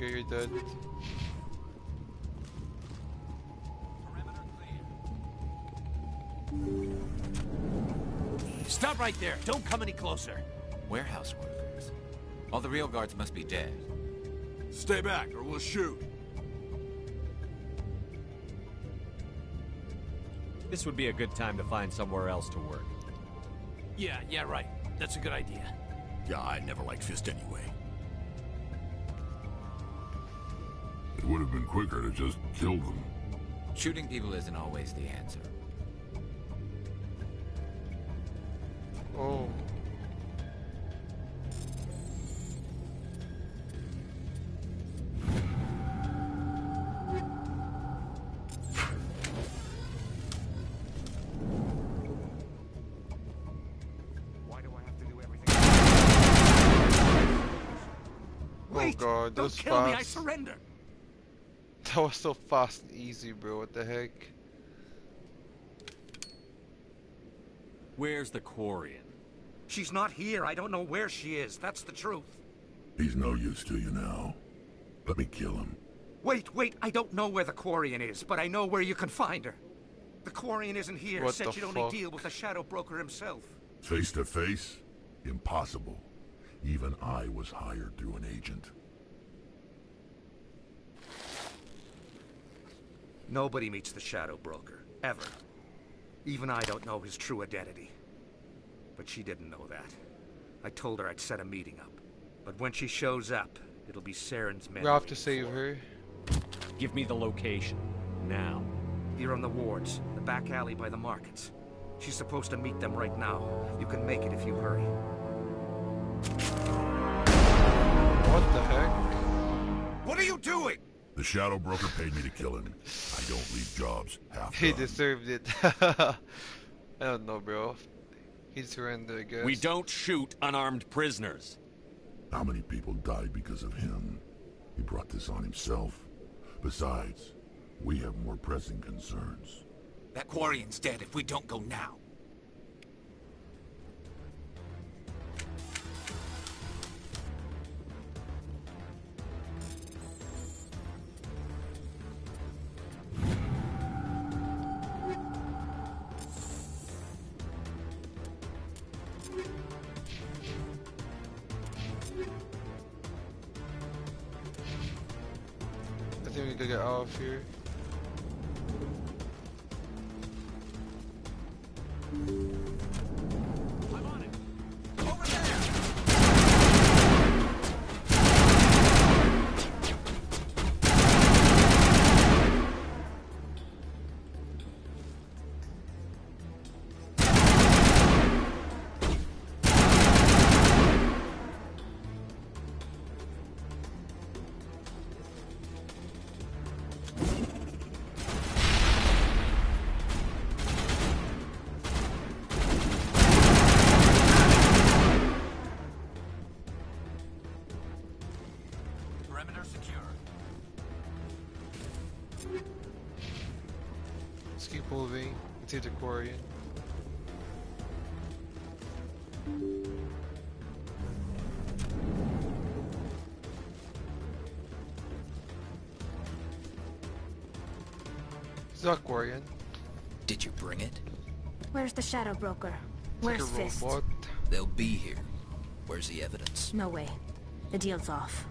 S1: Okay, you're dead.
S15: Stop right there. Don't come any closer.
S19: Warehouse workers. All the real guards must be dead.
S22: Stay back or we'll shoot.
S15: This would be a good time to find somewhere else to work. Yeah, right. That's a good idea.
S9: Yeah, I never liked Fist anyway. It would have been quicker to just kill them.
S19: Shooting people isn't always the answer.
S1: Oh.
S6: Wait,
S1: oh god, that
S6: don't
S1: was
S6: kill me, I
S1: fast.
S6: surrender.
S1: That was so fast and easy, bro. What the heck?
S15: Where's the Quarian?
S6: She's not here. I don't know where she is. That's the truth.
S9: He's no use to you now. Let me kill him.
S6: Wait. I don't know where the Quarian is, but I know where you can find her. The Quarian isn't here.
S1: What
S6: Said
S1: the
S6: she'd
S1: fuck?
S6: only deal with the Shadow Broker himself.
S9: Face to face? Impossible. Even I was hired through an agent.
S6: Nobody meets the Shadow Broker. Ever. Even I don't know his true identity. But she didn't know that. I told her I'd set a meeting up. But when she shows up, it'll be Saren's men.
S1: We have to save her.
S15: Give me the location. Now.
S6: Here on the wards, the back alley by the markets. She's supposed to meet them right now. You can make it if you hurry.
S1: What the heck?
S6: What are you doing?
S9: The Shadow Broker paid me to kill him. I don't leave jobs half
S1: He
S9: done.
S1: deserved it. I don't know, bro. He surrendered, I guess.
S15: We don't shoot unarmed prisoners.
S9: How many people died because of him? He brought this on himself. Besides, we have more pressing concerns.
S19: That Quarian's dead if we don't go now.
S1: I think we gotta get out of here.
S15: I'm on it. Over there! Perimeter secure.
S1: Let's keep moving. Let's see the Quarian. It's not Quarian.
S8: Did you bring it?
S17: Where's the Shadow Broker?
S1: It's like
S17: Where's
S1: a
S17: Fist?
S1: robot.
S8: They'll be here. Where's the evidence?
S17: No way. The deal's off.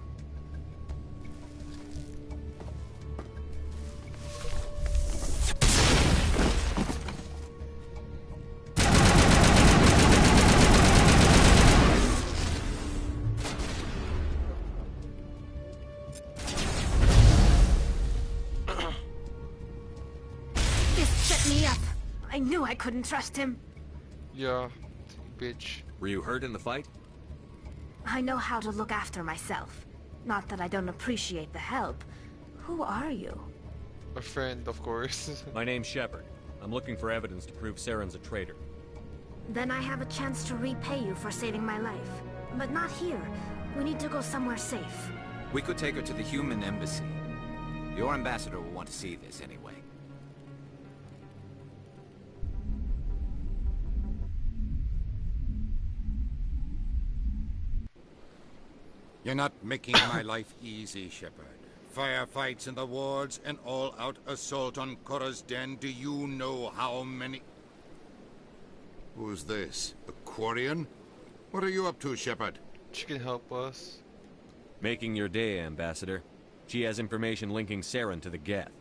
S17: Fist set me up. I knew I couldn't trust him.
S1: Yeah, bitch.
S15: Were you hurt in the fight?
S17: I know how to look after myself. Not that I don't appreciate the help. Who are you?
S1: A friend, of course.
S15: My name's Shepard. I'm looking for evidence to prove Saren's a traitor.
S17: Then I have a chance to repay you for saving my life. But not here. We need to go somewhere safe.
S19: We could take her to the human embassy. Your ambassador will want to see this anyway.
S13: You're not making my life easy, Shepard. Firefights in the wards, an all-out assault on Korra's den. Do you know how many... Who's this? A Quarian? What are you up to, Shepard?
S1: She can help us.
S15: Making your day, Ambassador. She has information linking Saren to the Geth.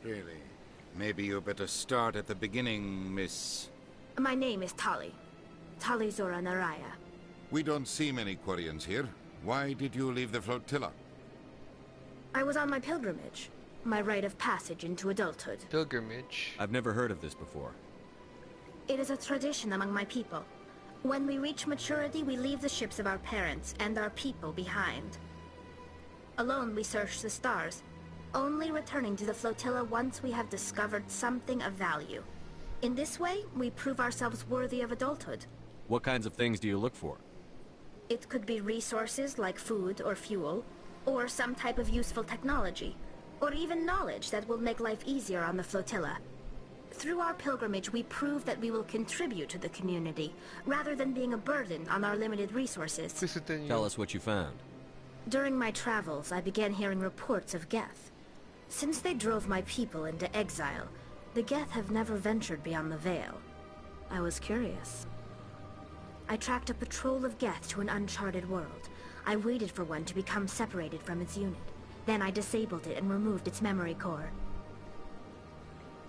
S13: Really? Maybe you better start at the beginning, Miss...
S12: My name is Tali. Tali Zora Naraya.
S13: We don't see many Quarians here. Why did you leave the flotilla?
S12: I was on my pilgrimage. My rite of passage into adulthood.
S1: Pilgrimage?
S15: I've never heard of this before.
S12: It is a tradition among my people. When we reach maturity, we leave the ships of our parents and our people behind. Alone, we search the stars, only returning to the flotilla once we have discovered something of value. In this way, we prove ourselves worthy of adulthood.
S15: What kinds of things do you look for?
S12: It could be resources like food or fuel, or some type of useful technology, or even knowledge that will make life easier on the flotilla. Through our pilgrimage, we prove that we will contribute to the community, rather than being a burden on our limited resources.
S15: Tell us what you found.
S12: During my travels, I began hearing reports of Geth. Since they drove my people into exile, the Geth have never ventured beyond the Veil. I was curious. I tracked a patrol of Geth to an uncharted world. I waited for one to become separated from its unit. Then I disabled it and removed its memory core.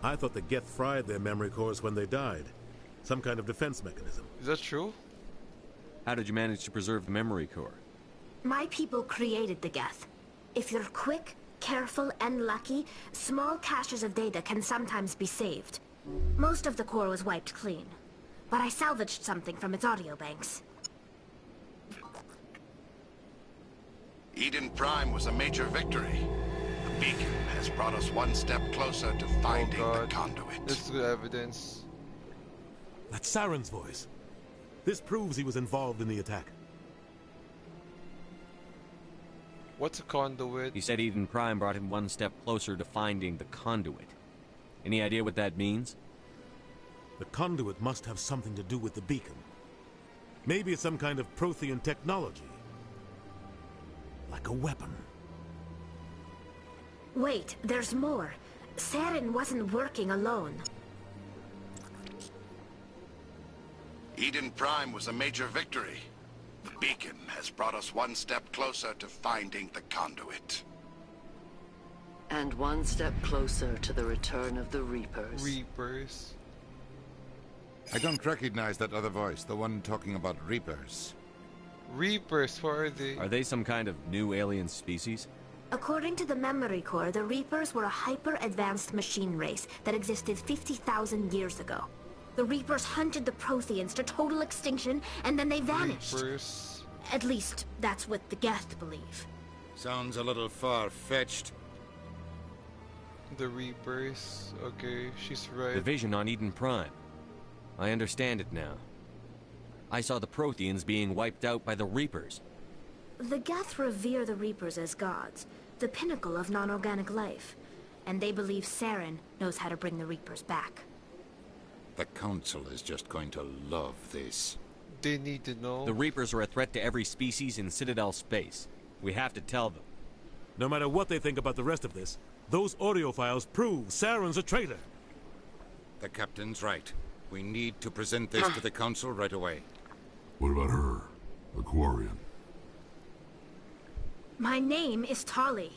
S3: I thought the Geth fried their memory cores when they died. Some kind of defense mechanism.
S1: Is that true?
S15: How did you manage to preserve the memory core?
S12: My people created the Geth. If you're quick, careful, and lucky, small caches of data can sometimes be saved. Most of the core was wiped clean, but I salvaged something from its audio banks.
S16: Eden Prime was a major victory. The beacon has brought us one step closer to finding the conduit.
S1: This is good evidence.
S3: That's Saren's voice. This proves he was involved in the attack.
S1: What's a conduit?
S15: He said Eden Prime brought him one step closer to finding the conduit. Any idea what that means?
S3: The conduit must have something to do with the beacon. Maybe it's some kind of Prothean technology. Like a weapon.
S12: Wait, there's more. Saren wasn't working alone.
S16: Eden Prime was a major victory. The beacon has brought us one step closer to finding the conduit.
S23: And one step closer to the return of the Reapers.
S1: Reapers?
S13: I don't recognize that other voice, the one talking about Reapers.
S1: Reapers, what are they?
S15: Are they some kind of new alien species?
S12: According to the memory core, the Reapers were a hyper-advanced machine race that existed 50,000 years ago. The Reapers hunted the Protheans to total extinction, and then they vanished.
S1: Reapers.
S12: At least, that's what the Geth believe.
S13: Sounds a little far-fetched.
S1: The Reapers. Okay, she's right.
S15: The vision on Eden Prime. I understand it now. I saw the Protheans being wiped out by the Reapers.
S12: The Geth revere the Reapers as gods, the pinnacle of non-organic life. And they believe Saren knows how to bring the Reapers back.
S13: The Council is just going to love this.
S1: They need to know.
S15: The Reapers are a threat to every species in Citadel space. We have to tell them.
S3: No matter what they think about the rest of this, those audio files prove Saren's a traitor.
S13: The Captain's right. We need to present this to the Council right away.
S9: What about her? The Quarian?
S12: My name is Tali.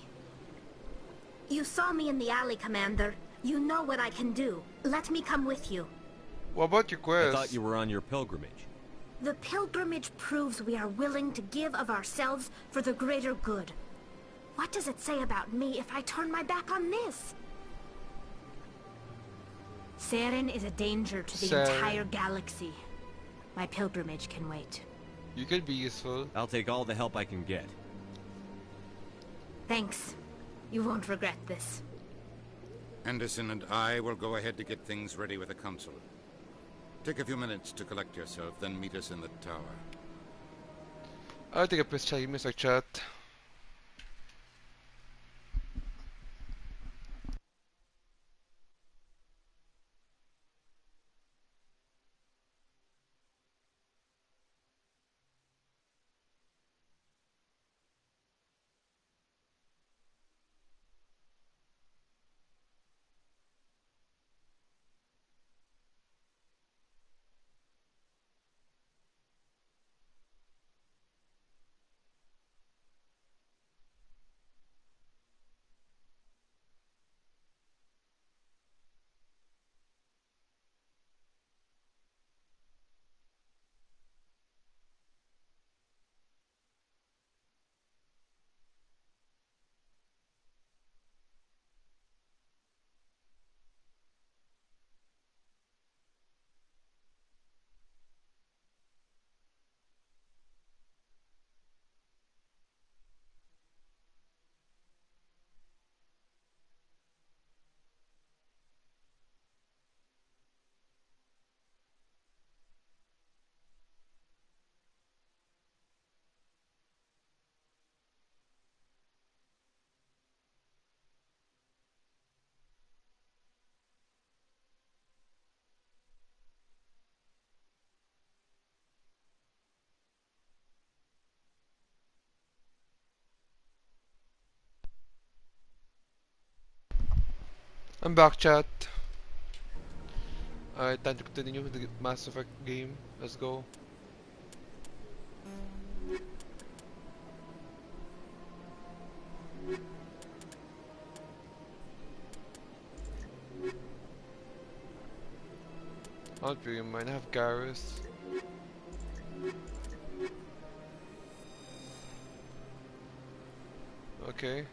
S12: You saw me in the alley, Commander. You know what I can do. Let me come with you.
S1: What about your quest?
S15: I thought you were on your pilgrimage.
S12: The pilgrimage proves we are willing to give of ourselves for the greater good. What does it say about me if I turn my back on this? Saren is a danger to the entire galaxy. My pilgrimage can wait.
S1: You can be useful.
S15: I'll take all the help I can get.
S12: Thanks. You won't regret this.
S13: Anderson and I will go ahead to get things ready with the Council. Take a few minutes to collect yourself, then meet us in the tower.
S1: I'll take a piss chat, Mr. Chat. I'm back, chat. Alright, time to continue with the Mass Effect game. Let's go. I don't really mind. I have Garrus. Okay.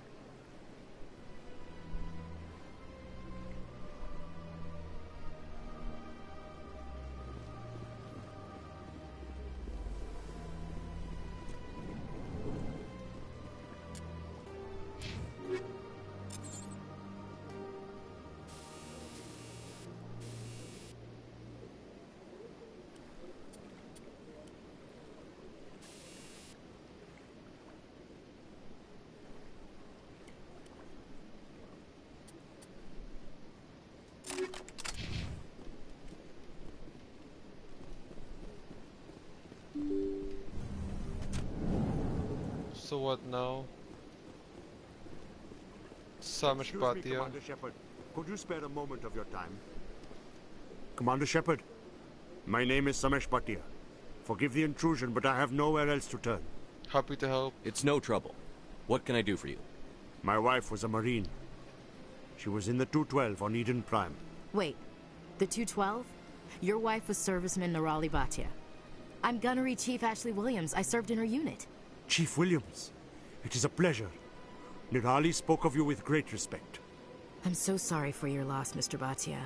S1: So what now? Samish
S2: Excuse me,
S1: Bhatia.
S2: Commander Shepard. Could you spare a moment of your time? Commander Shepard, my name is Samesh Bhatia. Forgive the intrusion, but I have nowhere else to turn.
S1: Happy to help.
S15: It's no trouble. What can I do for you?
S2: My wife was a Marine. She was in the 212 on Eden Prime.
S5: Wait, the 212? Your wife was serviceman Nirali Bhatia. I'm Gunnery Chief Ashley Williams. I served in her unit.
S2: Chief Williams, it is a pleasure. Nirali spoke of you with great respect.
S5: I'm so sorry for your loss, Mr. Bhatia.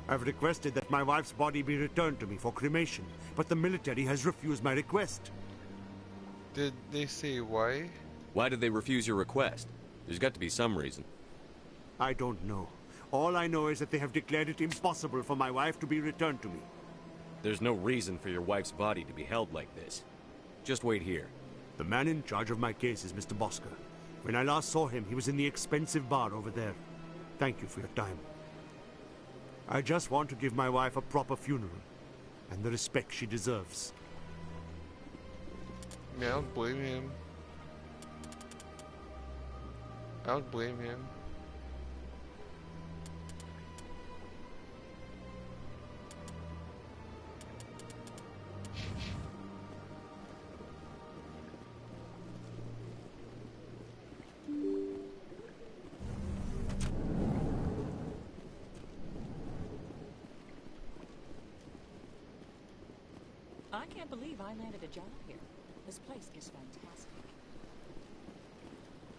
S2: I've requested that my wife's body be returned to me for cremation, but the military has refused my request.
S1: Did they say why?
S15: Why did they refuse your request? There's got to be some reason.
S2: I don't know. All I know is that they have declared it impossible for my wife to be returned to me.
S15: There's no reason for your wife's body to be held like this. Just wait here.
S2: The man in charge of my case is Mr. Bosker. When I last saw him, he was in the expensive bar over there. Thank you for your time. I just want to give my wife a proper funeral, and the respect she deserves.
S1: Yeah, I don't blame him. I don't blame him.
S18: I can't believe I landed a job here. This place is fantastic.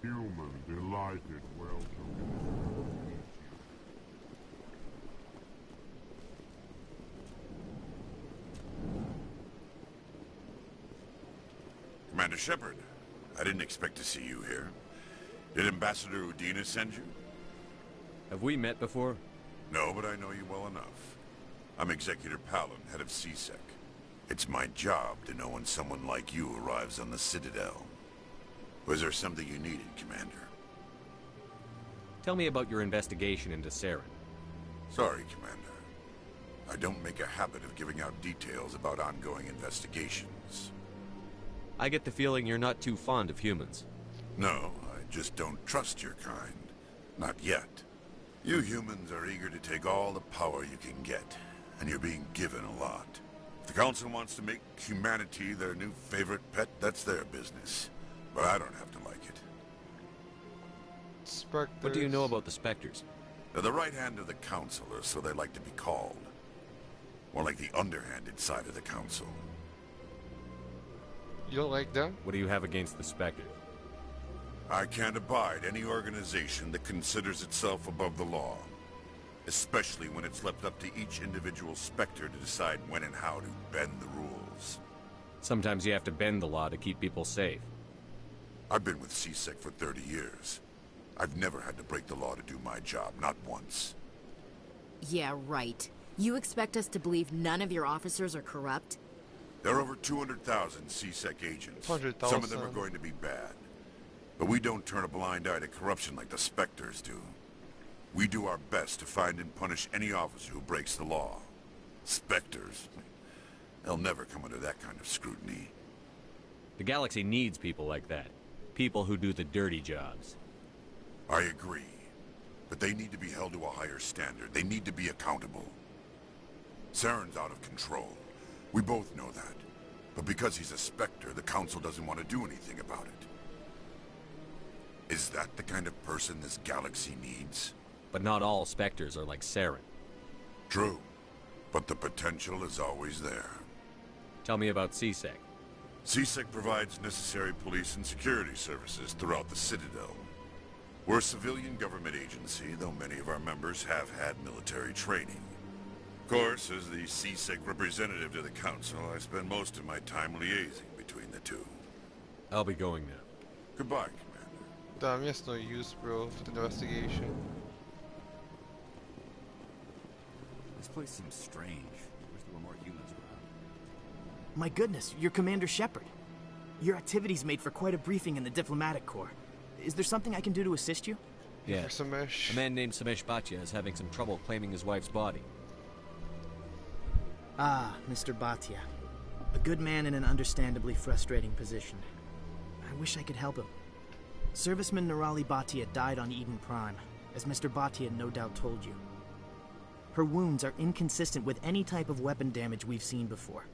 S9: Human delighted welcome.
S16: Commander Shepard, I didn't expect to see you here. Did Ambassador Udina send you?
S15: Have we met before?
S16: No, but I know you well enough. I'm Executor Palin, head of CSEC. It's my job to know when someone like you arrives on the Citadel. Was there something you needed, Commander?
S15: Tell me about your investigation into Saren.
S16: Sorry, Commander. I don't make a habit of giving out details about ongoing investigations.
S15: I get the feeling you're not too fond of humans.
S16: No, I just don't trust your kind. Not yet. You humans are eager to take all the power you can get, and you're being given a lot. If the Council wants to make humanity their new favorite pet, that's their business. But I don't have to like it.
S1: Spectres.
S15: What do you know about the Spectres?
S16: They're the right hand of the Council, or so they like to be called. More like the underhanded side of the Council.
S1: You don't like them?
S15: What do you have against the Spectres?
S16: I can't abide any organization that considers itself above the law. Especially when it's left up to each individual Spectre to decide when and how to bend the rules.
S15: Sometimes you have to bend the law to keep people safe.
S16: I've been with CSEC for 30 years. I've never had to break the law to do my job, not once.
S5: Yeah, right. You expect us to believe none of your officers are corrupt?
S16: There are over 200,000 CSEC agents.
S1: 100,000.
S16: Some of them are going to be bad. But we don't turn a blind eye to corruption like the Spectres do. We do our best to find and punish any officer who breaks the law. Spectres, they'll never come under that kind of scrutiny.
S15: The galaxy needs people like that. People who do the dirty jobs.
S16: I agree. But they need to be held to a higher standard. They need to be accountable. Saren's out of control. We both know that. But because he's a Spectre, the Council doesn't want to do anything about it. Is that the kind of person this galaxy needs?
S15: But not all Spectres are like Saren.
S16: True. But the potential is always there.
S15: Tell me about CSEC.
S16: CSEC provides necessary police and security services throughout the Citadel. We're a civilian government agency, though many of our members have had military training. Of course, as the CSEC representative to the Council, I spend most of my time liaising between the two.
S15: I'll be going now.
S16: Goodbye, Commander.
S1: Damn, he has no use, bro, for the investigation.
S19: This place seems strange. I wish there were more humans around.
S14: My goodness, you're Commander Shepard. Your activities made for quite a briefing in the Diplomatic Corps. Is there something I can do to assist you?
S15: Yes. A man named Samesh Bhatia is having some trouble claiming his wife's body.
S14: Ah, Mr. Bhatia. A good man in an understandably frustrating position. I wish I could help him. Serviceman Nirali Bhatia died on Eden Prime, as Mr. Bhatia no doubt told you. Her wounds are inconsistent with any type of weapon damage we've seen before.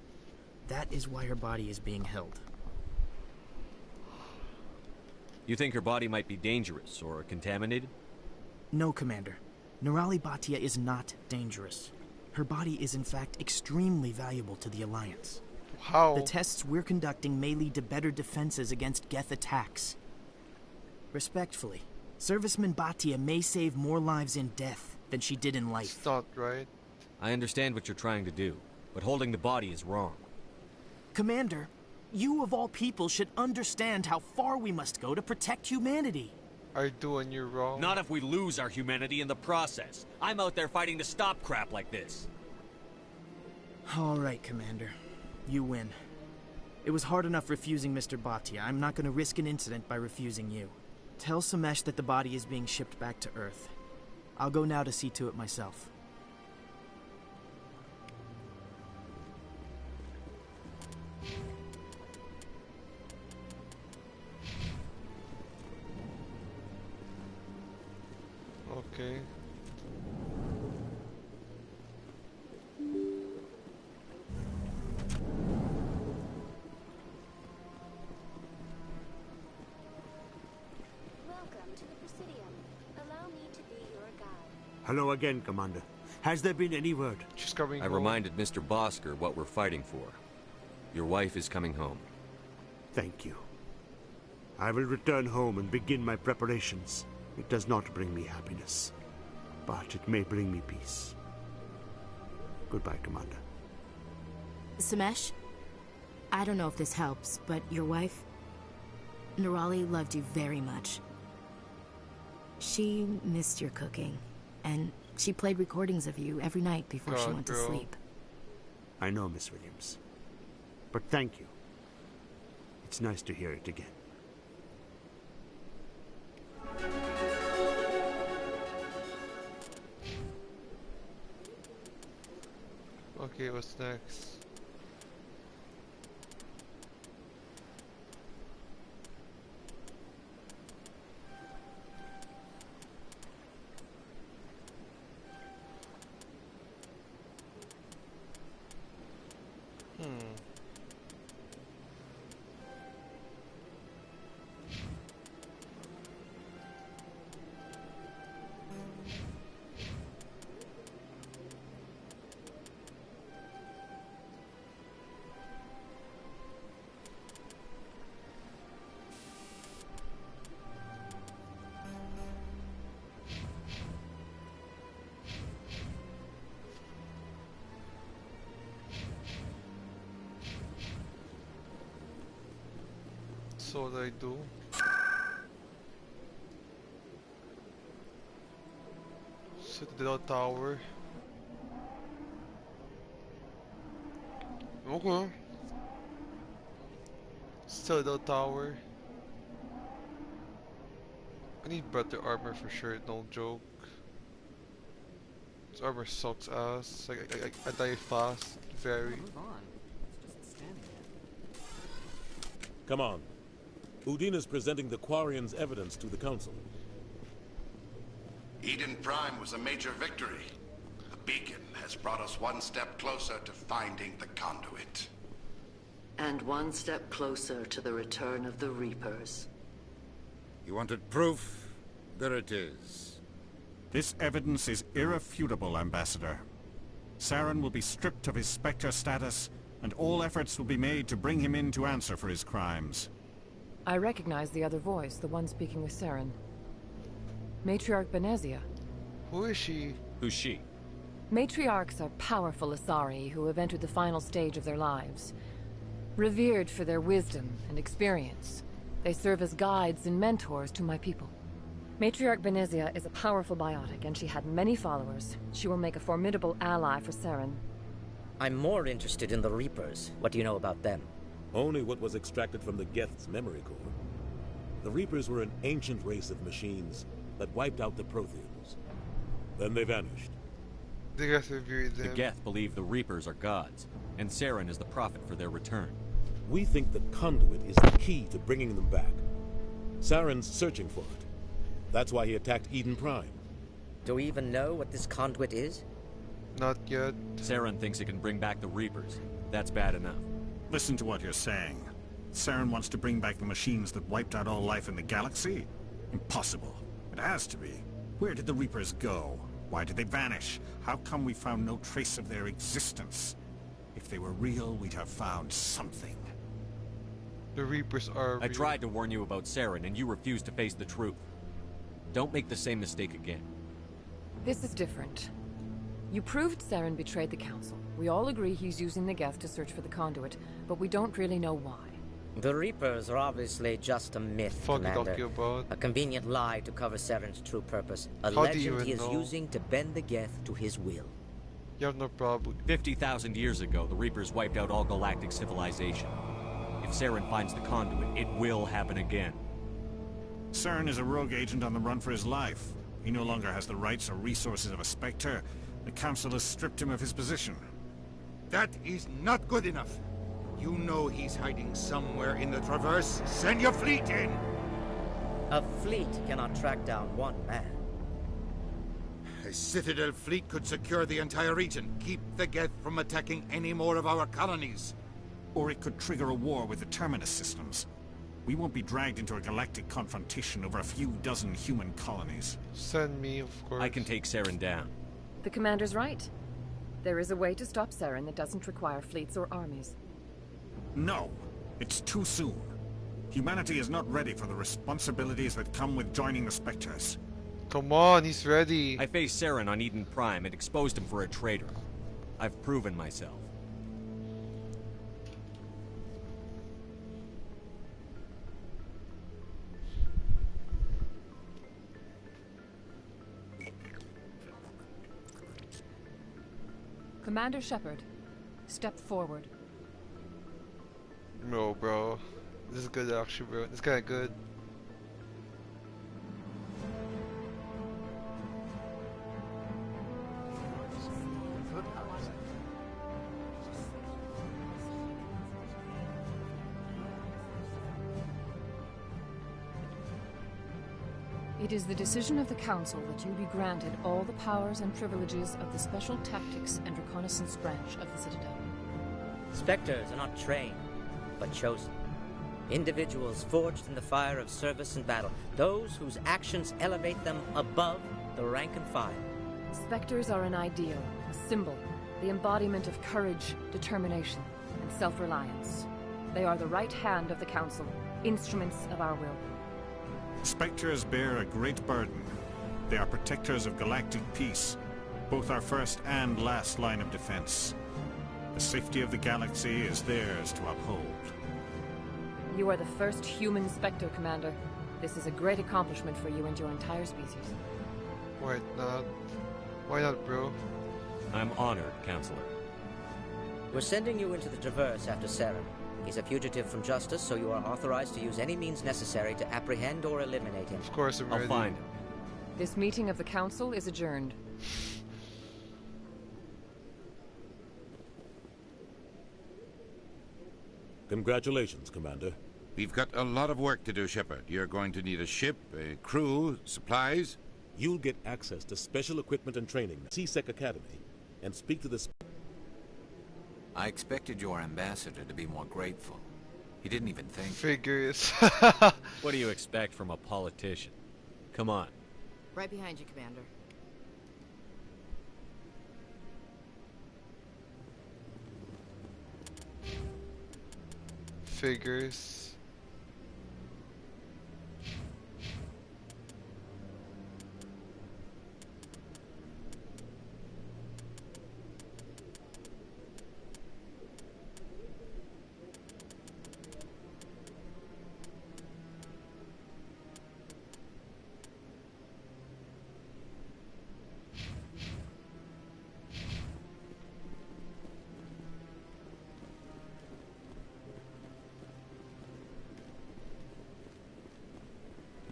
S14: That is why her body is being held.
S15: You think her body might be dangerous or contaminated?
S14: No, Commander. Nirali Bhatia is not dangerous. Her body is in fact extremely valuable to the Alliance.
S1: How?
S14: The tests we're conducting may lead to better defenses against Geth attacks. Respectfully, Serviceman Bhatia may save more lives in death than she did in life.
S1: It's not right.
S15: I understand what you're trying to do, but holding the body is wrong.
S14: Commander, you of all people should understand how far we must go to protect humanity.
S1: I do and you're wrong.
S15: Not if we lose our humanity in the process. I'm out there fighting to stop crap like this.
S14: All right, Commander. You win. It was hard enough refusing Mr. Bhatia. I'm not going to risk an incident by refusing you. Tell Samesh that the body is being shipped back to Earth. I'll go now to see to it myself.
S1: Okay.
S17: Welcome to the Presidium. Allow me to be your guide.
S2: Hello again, Commander. Has there been any word?
S1: She's coming
S15: I
S1: home.
S15: reminded Mr. Bosker what we're fighting for. Your wife is coming home.
S2: Thank you. I will return home and begin my preparations. It does not bring me happiness, but it may bring me peace. Goodbye, Commander.
S5: Samesh, I don't know if this helps, but your wife, Nirali, loved you very much. She missed your cooking, and she played recordings of you every night before she went to sleep.
S2: I know, Miss Williams. But thank you. It's nice to hear it again.
S1: Okay, what's next? So what do I do? Citadel Tower. Okay. Citadel Tower. I need better armor for sure, no joke. This armor sucks ass. I die fast, very.
S3: Come on. Udina's presenting the Quarians' evidence to the Council.
S10: Eden Prime was a major victory. The beacon has brought us one step closer to finding the conduit.
S23: And one step closer to the return of the Reapers.
S13: You wanted proof? There it is.
S20: This evidence is irrefutable, Ambassador. Saren will be stripped of his Spectre status, and all efforts will be made to bring him in to answer for his crimes.
S21: I recognize the other voice, the one speaking with Saren. Matriarch Benezia.
S1: Who is she?
S15: Who's she?
S21: Matriarchs are powerful Asari who have entered the final stage of their lives. Revered for their wisdom and experience, they serve as guides and mentors to my people. Matriarch Benezia is a powerful biotic, and she had many followers. She will make a formidable ally for Saren.
S24: I'm more interested in the Reapers. What do you know about them?
S3: Only what was extracted from the Geth's memory core. The Reapers were an ancient race of machines that wiped out the Protheans. Then they vanished.
S1: The Geth revered them.
S15: The Geth believe the Reapers are gods, and Saren is the prophet for their return.
S3: We think the conduit is the key to bringing them back. Saren's searching for it. That's why he attacked Eden Prime.
S24: Do we even know what this conduit is?
S1: Not yet.
S15: Saren thinks it can bring back the Reapers. That's bad enough.
S20: Listen to what you're saying. Saren wants to bring back the machines that wiped out all life in the galaxy? Impossible. It has to be. Where did the Reapers go? Why did they vanish? How come we found no trace of their existence? If they were real, we'd have found something.
S1: The Reapers are real.
S15: I tried to warn you about Saren, and you refused to face the truth. Don't make the same mistake again.
S21: This is different. You proved Saren betrayed the Council. We all agree he's using the Geth to search for the conduit, but we don't really know why.
S24: The Reapers are obviously just a myth, Commander. A convenient lie to cover Saren's true purpose. A legend he is using to bend the Geth to his will.
S1: You have no problem.
S15: 50,000 years ago, the Reapers wiped out all galactic civilization. If Saren finds the conduit, it will happen again.
S20: Saren is a rogue agent on the run for his life. He no longer has the rights or resources of a Spectre. The Council has stripped him of his position.
S13: That is not good enough. You know he's hiding somewhere in the Traverse. Send your fleet in!
S24: A fleet cannot track down one man.
S13: A Citadel fleet could secure the entire region. Keep the Geth from attacking any more of our colonies.
S20: Or it could trigger a war with the Terminus systems. We won't be dragged into a galactic confrontation over a few dozen human colonies.
S1: Send me, of course.
S15: I can take Saren down.
S21: The Commander's right. There is a way to stop Saren that doesn't require fleets or armies.
S20: No, it's too soon. Humanity is not ready for the responsibilities that come with joining the Spectres.
S1: Come on, he's ready.
S15: I faced Saren on Eden Prime and exposed him for a traitor. I've proven myself.
S21: Commander Shepard, step forward.
S1: No, bro. This is good, actually, bro. This guy good.
S21: It is the decision of the Council that you be granted all the powers and privileges of the Special Tactics and Reconnaissance branch of the Citadel.
S24: Spectres are not trained, but chosen. Individuals forged in the fire of service and battle. Those whose actions elevate them above the rank and file.
S21: Spectres are an ideal, a symbol, the embodiment of courage, determination, and self-reliance. They are the right hand of the Council, instruments of our will.
S20: Spectres bear a great burden. They are protectors of galactic peace, both our first and last line of defense. The safety of the galaxy is theirs to uphold.
S21: You are the first human Spectre, Commander. This is a great accomplishment for you and your entire species.
S1: Why not? Why not, bro?
S15: I'm honored, Counselor.
S24: We're sending you into the Traverse after Saren. He's a fugitive from justice, so you are authorized to use any means necessary to apprehend or eliminate him.
S1: Of course, I'm ready.
S15: I'll find him.
S21: This meeting of the Council is adjourned.
S3: Congratulations, Commander.
S13: We've got a lot of work to do, Shepard. You're going to need a ship, a crew, supplies.
S3: You'll get access to special equipment and training at C-Sec Academy, and speak to the...
S19: I expected your ambassador to be more grateful. He didn't even thank you.
S1: Figures.
S15: What do you expect from a politician? Come on.
S5: Right behind you, Commander.
S1: Figures.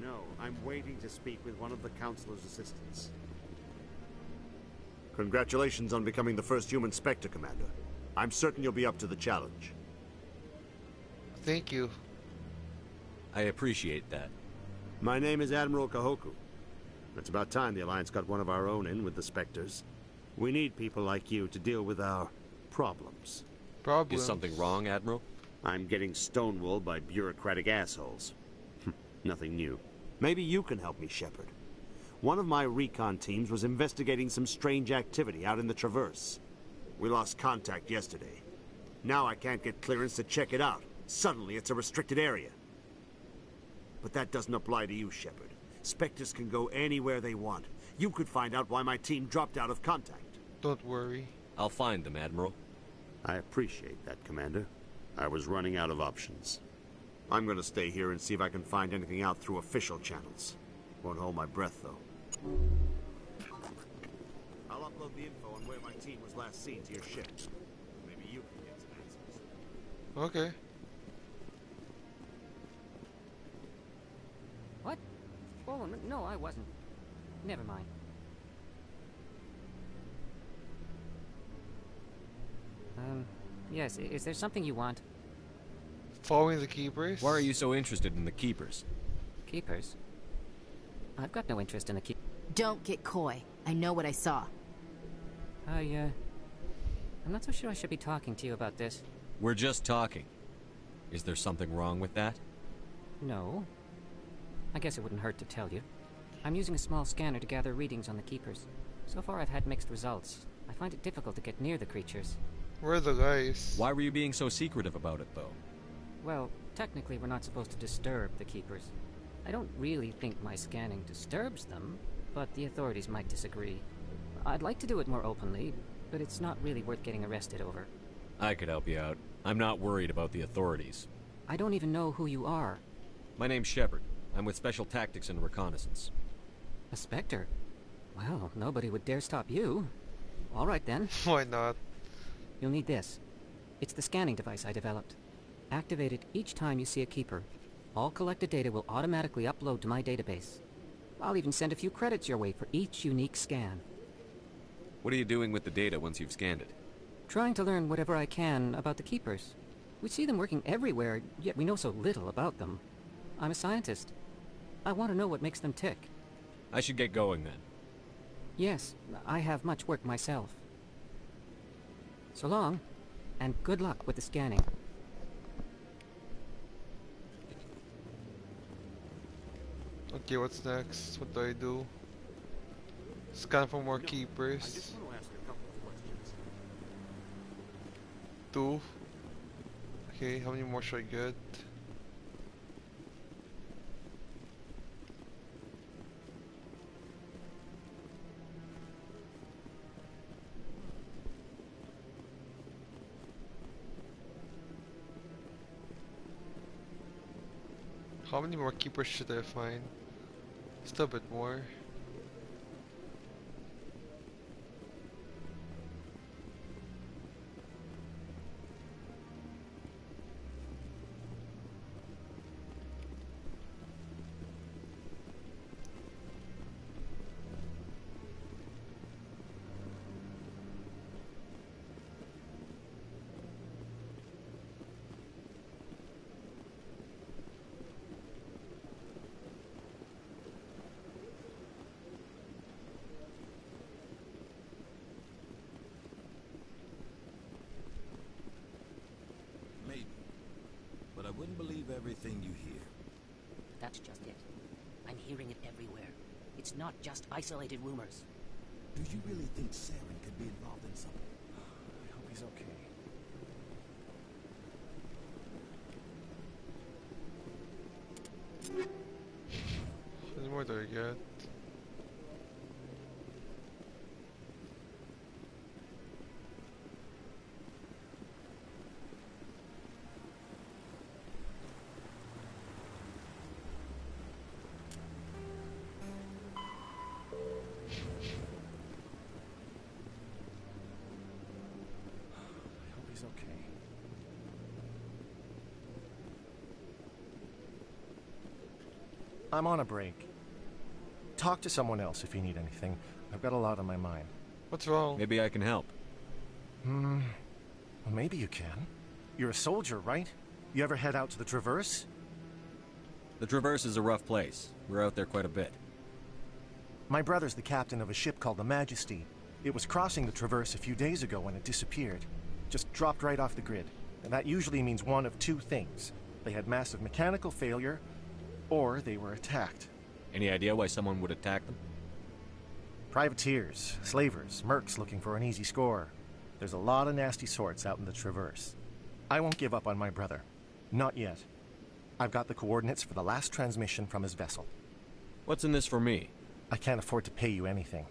S2: No, I'm waiting to speak with one of the Councilor's assistants. Congratulations on becoming the first human Spectre, Commander. I'm certain you'll be up to the challenge.
S1: Thank you.
S15: I appreciate that.
S2: My name is Admiral Kahoku. It's about time the Alliance got one of our own in with the Spectres. We need people like you to deal with our problems.
S15: Is something wrong, Admiral?
S2: I'm getting stonewalled by bureaucratic assholes. Nothing new. Maybe you can help me, Shepard. One of my recon teams was investigating some strange activity out in the Traverse. We lost contact yesterday. Now I can't get clearance to check it out. Suddenly it's a restricted area. But that doesn't apply to you, Shepard. Spectres can go anywhere they want. You could find out why my team dropped out of contact.
S1: Don't worry.
S15: I'll find them, Admiral.
S2: I appreciate that, Commander. I was running out of options. I'm gonna stay here and see if I can find anything out through official channels. Won't hold my breath, though. I'll upload the info on where my team was last seen to your ship. Maybe you can get some answers.
S1: Okay.
S4: What? Oh, no, I wasn't. Never mind. Yes, is there something you want?
S1: Following the Keepers?
S15: Why are you so interested in the Keepers?
S4: Keepers? I've got no interest in the Keepers.
S5: Don't get coy. I know what I saw.
S4: I'm not so sure I should be talking to you about this.
S15: We're just talking. Is there something wrong with that?
S4: No. I guess it wouldn't hurt to tell you. I'm using a small scanner to gather readings on the Keepers. So far I've had mixed results. I find it difficult to get near the creatures.
S1: Where are the guys?
S15: Why were you being so secretive about it, though?
S4: Well, technically we're not supposed to disturb the Keepers. I don't really think my scanning disturbs them, but the authorities might disagree. I'd like to do it more openly, but it's not really worth getting arrested over.
S15: I could help you out. I'm not worried about the authorities.
S4: I don't even know who you are.
S15: My name's Shepard. I'm with Special Tactics and Reconnaissance.
S4: A Spectre? Well, nobody would dare stop you. All right, then.
S1: Why not?
S4: You'll need this. It's the scanning device I developed. Activate it each time you see a Keeper. All collected data will automatically upload to my database. I'll even send a few credits your way for each unique scan.
S15: What are you doing with the data once you've scanned it?
S4: Trying to learn whatever I can about the Keepers. We see them working everywhere, yet we know so little about them. I'm a scientist. I want to know what makes them tick.
S15: I should get going then.
S4: Yes, I have much work myself. So long, and good luck with the scanning.
S1: Okay, what's next? What do I do? Scan for more
S2: I
S1: Keepers.
S2: just want to ask a couple of questions.
S1: 2. Okay, how many more should I get? How many more Keepers should I find? Still a bit more.
S6: Don't believe everything you hear.
S24: That's just it. I'm hearing it everywhere. It's not just isolated rumors.
S6: Do you really think Saren could be involved in something? I hope he's okay.
S1: Any more there yet?
S6: I hope he's okay.
S7: I'm on a break. Talk to someone else if you need anything. I've got a lot on my mind.
S1: What's wrong?
S15: Maybe I can help.
S7: Well, maybe you can. You're a soldier, right? You ever head out to the Traverse?
S15: The Traverse is a rough place. We're out there quite a bit.
S7: My brother's the captain of a ship called the Majesty. It was crossing the Traverse a few days ago when it disappeared. Just dropped right off the grid. And that usually means one of two things. They had massive mechanical failure, or they were attacked.
S15: Any idea why someone would attack them?
S7: Privateers, slavers, mercs looking for an easy score. There's a lot of nasty sorts out in the Traverse. I won't give up on my brother. Not yet. I've got the coordinates for the last transmission from his vessel.
S15: What's in this for me?
S7: I can't afford to pay you anything.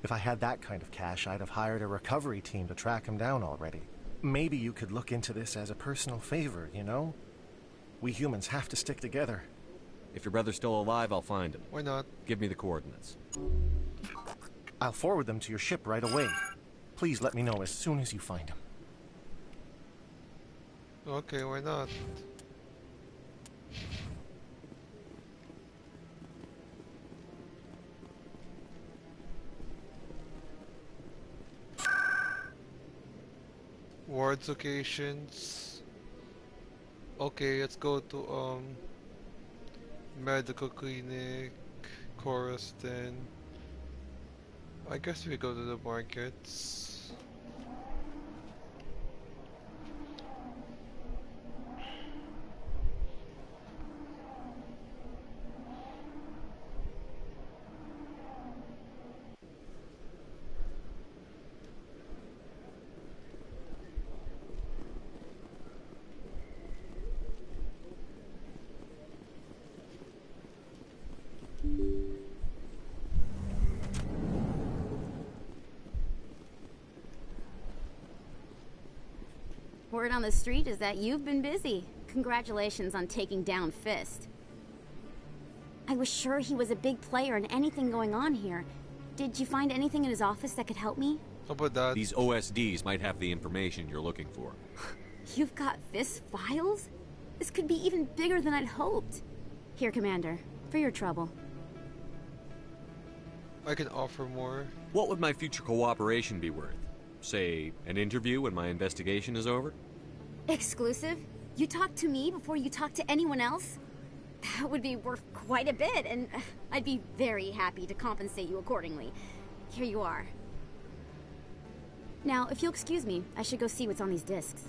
S7: If I had that kind of cash, I'd have hired a recovery team to track him down already. Maybe you could look into this as a personal favor, you know? We humans have to stick together.
S15: If your brother's still alive, I'll find him.
S1: Why not?
S15: Give me the coordinates.
S7: I'll forward them to your ship right away. Please let me know as soon as you find him.
S1: Okay, why not? Wards locations. Okay, let's go to medical clinic, chorus then. I guess we go to the markets.
S17: Word on the street is that you've been busy. Congratulations on taking down Fist. I was sure he was a big player in anything going on here. Did you find anything in his office that could help me?
S1: How about that?
S15: These OSDs might have the information you're looking for.
S17: You've got Fist files? This could be even bigger than I'd hoped. Here, Commander, for your trouble.
S1: I can offer more.
S15: What would my future cooperation be worth? Say, an interview when my investigation is over?
S17: Exclusive? You talk to me before you talk to anyone else? That would be worth quite a bit, and I'd be very happy to compensate you accordingly. Here you are. Now, if you'll excuse me, I should go see what's on these discs.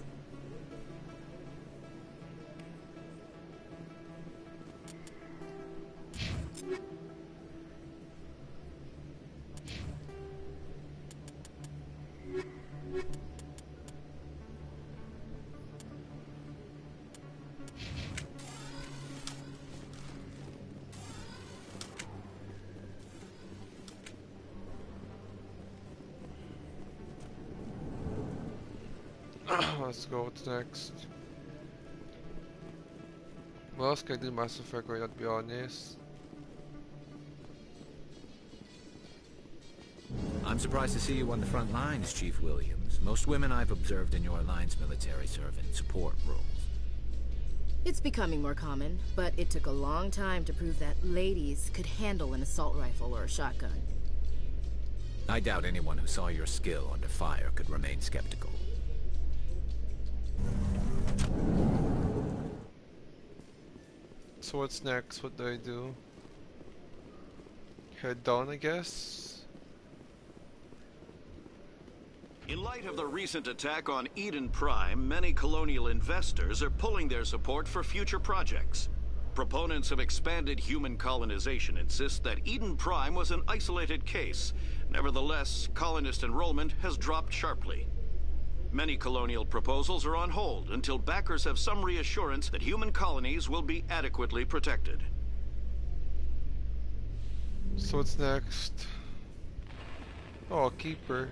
S1: Let's go what's next. What else can I do Mass Effect right now, to be honest?
S19: I'm surprised to see you on the front lines, Chief Williams. Most women I've observed in your Alliance military serve in support roles.
S5: It's becoming more common, but it took a long time to prove that ladies could handle an assault rifle or a shotgun.
S19: I doubt anyone who saw your skill under fire could remain skeptical.
S1: So what's next? What do I do? Head down, I guess?
S11: In
S8: light of the recent attack on Eden Prime, many colonial investors are pulling their support for future projects. Proponents of expanded human colonization insist that Eden Prime was an isolated case. Nevertheless, colonist enrollment has dropped sharply. Many colonial proposals are on hold until backers have some reassurance that human colonies will be adequately protected.
S1: So what's next? Oh, a keeper.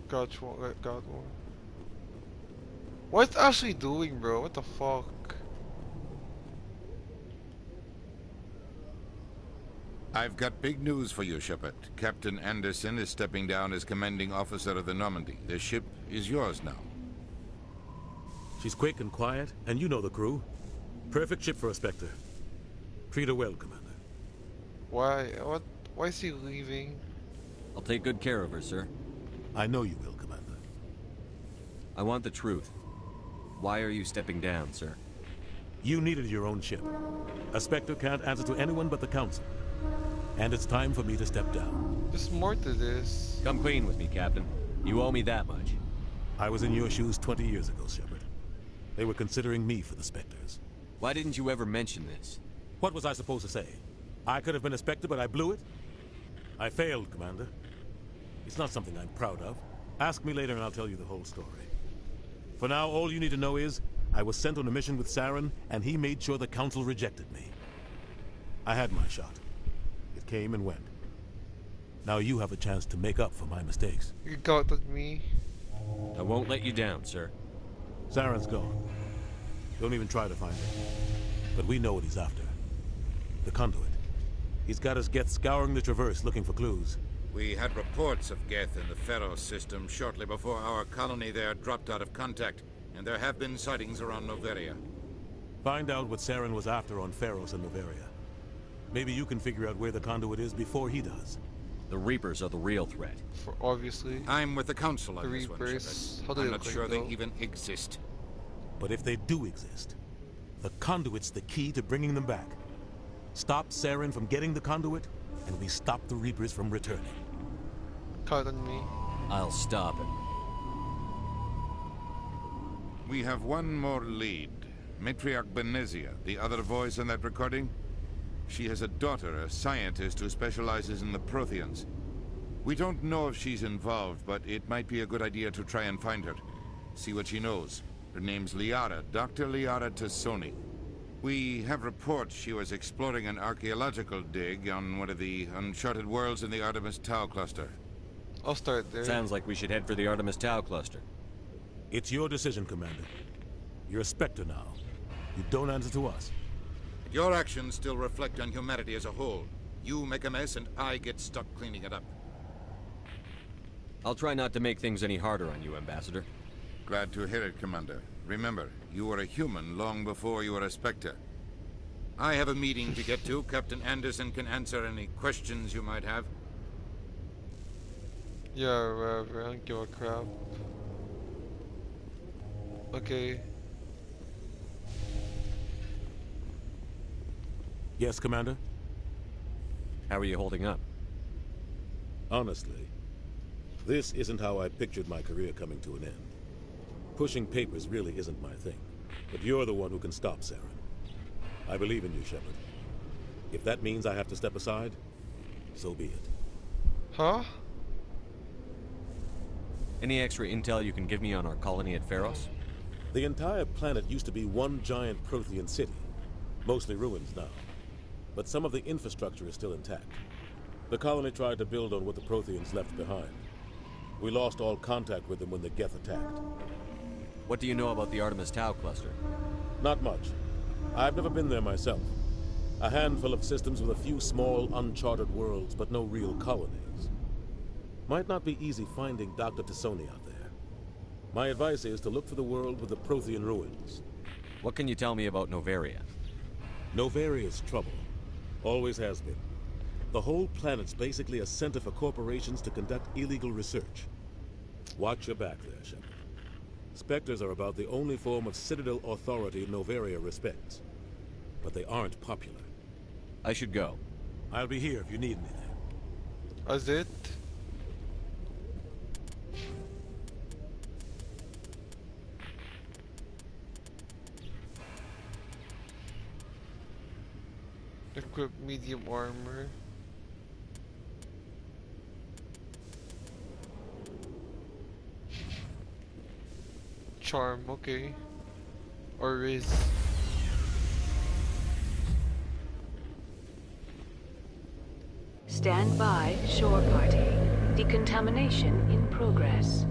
S1: God won't let God won't. What's Ashley doing, bro? What the fuck?
S13: I've got big news for you, Shepard. Captain Anderson is stepping down as commanding officer of the Normandy. The ship is yours now.
S3: She's quick and quiet, and you know the crew. Perfect ship for a Spectre. Treat her well, Commander.
S1: Why? What? Why is he leaving?
S15: I'll take good care of her, sir.
S3: I know you will, Commander.
S15: I want the truth. Why are you stepping down, sir?
S3: You needed your own ship. A Spectre can't answer to anyone but the Council. And it's time for me to step down.
S1: There's more to this.
S15: Come clean with me, Captain. You owe me that much.
S3: I was in your shoes 20 years ago, Shepard. They were considering me for the Spectres.
S15: Why didn't you ever mention this?
S3: What was I supposed to say? I could have been a Spectre, but I blew it? I failed, Commander. It's not something I'm proud of. Ask me later and I'll tell you the whole story. For now, all you need to know is, I was sent on a mission with Saren, and he made sure the Council rejected me. I had my shot. It came and went. Now you have a chance to make up for my mistakes.
S1: You got at me.
S15: I won't let you down, sir.
S3: Saren's gone. Don't even try to find him. But we know what he's after. The conduit. He's got us Geth scouring the Traverse looking for clues.
S13: We had reports of Geth in the Pharos system shortly before our colony there dropped out of contact, and there have been sightings around Noveria.
S3: Find out what Saren was after on Pharos and Noveria. Maybe you can figure out where the conduit is before he does.
S15: The Reapers are the real threat.
S1: For obviously.
S13: I'm with the Council on
S1: the
S13: this
S1: Reapers.
S13: one, I'm not sure they even exist.
S3: But if they do exist, the conduit's the key to bringing them back. Stop Saren from getting the conduit, and we stop the Reapers from returning.
S1: Count on me.
S15: I'll stop it.
S13: We have one more lead. Matriarch Benezia, the other voice in that recording. She has a daughter, a scientist who specializes in the Protheans. We don't know if she's involved, but it might be a good idea to try and find her. See what she knows. Her name's Liara, Dr. Liara Tassoni. We have reports she was exploring an archaeological dig on one of the uncharted worlds in the Artemis Tau cluster.
S1: I'll start there.
S15: Sounds like we should head for the Artemis Tau cluster.
S3: It's your decision, Commander. You're a Spectre now. You don't answer to us.
S13: Your actions still reflect on humanity as a whole. You make a mess and I get stuck cleaning it up.
S15: I'll try not to make things any harder on you, Ambassador.
S13: Glad to hear it, Commander. Remember, you were a human long before you were a Spectre. I have a meeting to get to. Captain Anderson can answer any questions you might have.
S1: Yeah, whatever. I don't give a crap. Okay.
S3: Yes, Commander?
S15: How are you holding up?
S3: Honestly, this isn't how I pictured my career coming to an end. Pushing papers really isn't my thing. But you're the one who can stop Saren. I believe in you, Shepard. If that means I have to step aside, so be it.
S1: Huh?
S15: Any extra intel you can give me on our colony at Pharos?
S3: The entire planet used to be one giant Prothean city. Mostly ruins now. But some of the infrastructure is still intact. The colony tried to build on what the Protheans left behind. We lost all contact with them when the Geth attacked.
S15: What do you know about the Artemis Tau cluster?
S3: Not much. I've never been there myself. A handful of systems with a few small, uncharted worlds, but no real colonies. Might not be easy finding Dr. Tassoni out there. My advice is to look for the world with the Prothean ruins.
S15: What can you tell me about Noveria?
S3: Noveria's trouble. Always has been. The whole planet's basically a center for corporations to conduct illegal research. Watch your back there, Shepard. Spectres are about the only form of Citadel authority Noveria respects. but they aren't popular.
S15: I should go.
S3: I'll be here if you need anything.
S1: That's it? Equip medium armor. Charm, okay. Or Riz.
S21: Stand by, shore party. Decontamination in progress.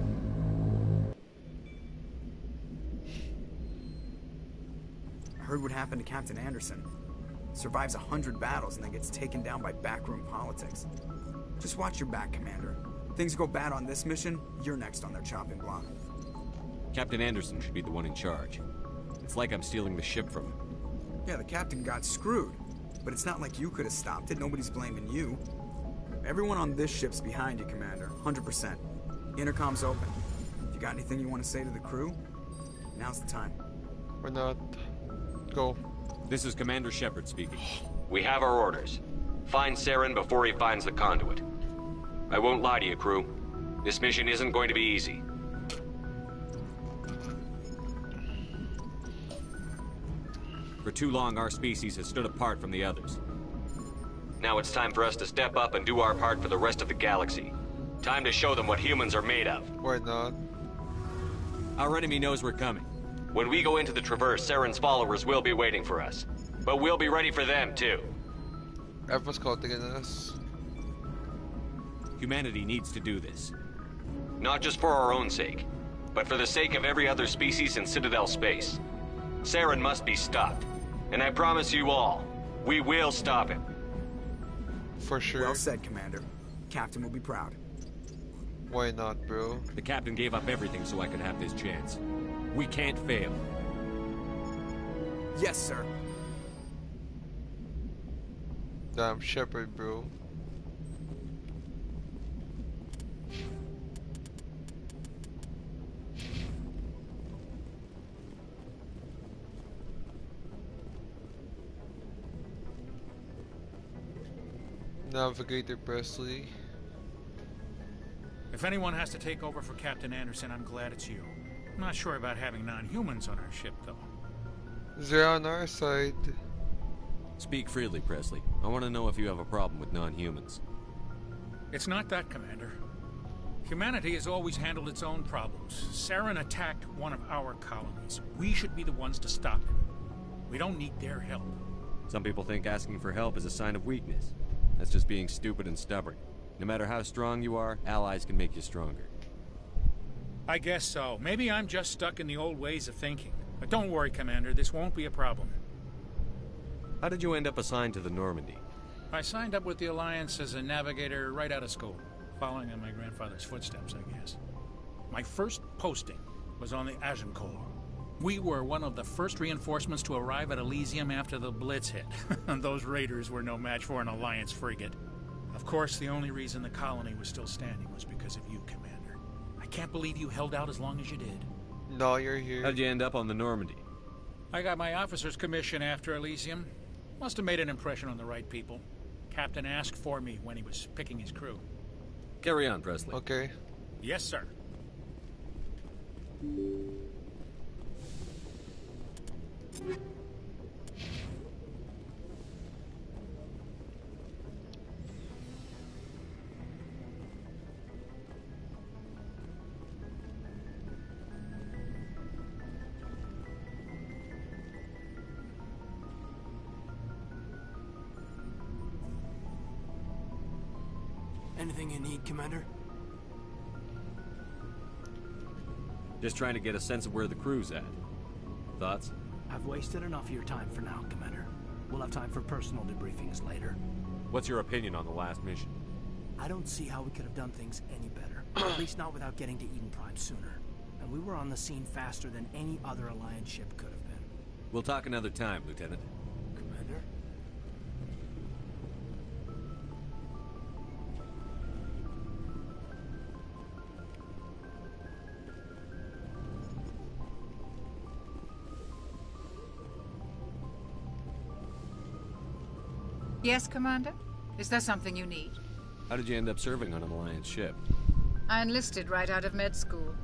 S11: I heard what happened to Captain Anderson. Survives 100 battles and then gets taken down by backroom politics. Just watch your back, Commander. Things go bad on this mission, you're next on their chopping block.
S15: Captain Anderson should be the one in charge. It's like I'm stealing the ship from him.
S11: Yeah, the captain got screwed. But it's not like you could have stopped it. Nobody's blaming you. Everyone on this ship's behind you, Commander. 100%. Intercom's open. If you got anything you want to say to the crew, now's the time.
S1: Or not. Go.
S15: This is Commander Shepard speaking.
S12: We have our orders. Find Saren before he finds the conduit. I won't lie to you, crew. This mission isn't going to be easy.
S15: For too long, our species has stood apart from the others.
S12: Now it's time for us to step up and do our part for the rest of the galaxy. Time to show them what humans are made of.
S1: Why not?
S15: Our enemy knows we're coming.
S12: When we go into the Traverse, Saren's followers will be waiting for us. But we'll be ready for them, too.
S1: Everyone's counting on us.
S15: Humanity needs to do this.
S12: Not just for our own sake, but for the sake of every other species in Citadel space. Saren must be stopped. And I promise you all, we will stop him.
S1: For sure.
S11: Well said, Commander. Captain will be proud.
S1: Why not, bro?
S15: The captain gave up everything so I could have this chance. We can't fail.
S11: Yes, sir.
S1: Damn Shepard, bro. Navigator Presley.
S18: If anyone has to take over for Captain Anderson, I'm glad it's you. I'm not sure about having non-humans on our ship, though.
S1: They're on our side.
S15: Speak freely, Presley. I want to know if you have a problem with non-humans.
S18: It's not that, Commander. Humanity has always handled its own problems. Saren attacked one of our colonies. We should be the ones to stop him. We don't need their help.
S15: Some people think asking for help is a sign of weakness. That's just being stupid and stubborn. No matter how strong you are, allies can make you stronger.
S18: I guess so. Maybe I'm just stuck in the old ways of thinking. But don't worry, Commander. This won't be a problem.
S15: How did you end up assigned to the Normandy?
S18: I signed up with the Alliance as a navigator right out of school, following in my grandfather's footsteps, I guess. My first posting was on the Agincourt. We were one of the first reinforcements to arrive at Elysium after the Blitz hit. Those raiders were no match for an Alliance frigate. Of course, the only reason the colony was still standing was because of you, Commander. I can't believe you held out as long as you did.
S1: No, you're here.
S15: How'd you end up on the Normandy?
S18: I got my officer's commission after Elysium. Must have made an impression on the right people. Captain asked for me when he was picking his crew.
S15: Carry on, Presley.
S1: Okay.
S18: Yes, sir.
S22: Anything you need, Commander?
S15: Just trying to get a sense of where the crew's at. Thoughts?
S14: I've wasted enough of your time for now, Commander. We'll have time for personal debriefings later.
S15: What's your opinion on the last mission?
S14: I don't see how we could have done things any better. At least not without getting to Eden Prime sooner. And we were on the scene faster than any other Alliance ship could have been.
S15: We'll talk another time, Lieutenant.
S14: Commander?
S9: Yes, Commander? Is there something you need?
S15: How did you end up serving on an Alliance ship?
S9: I enlisted right out of med school.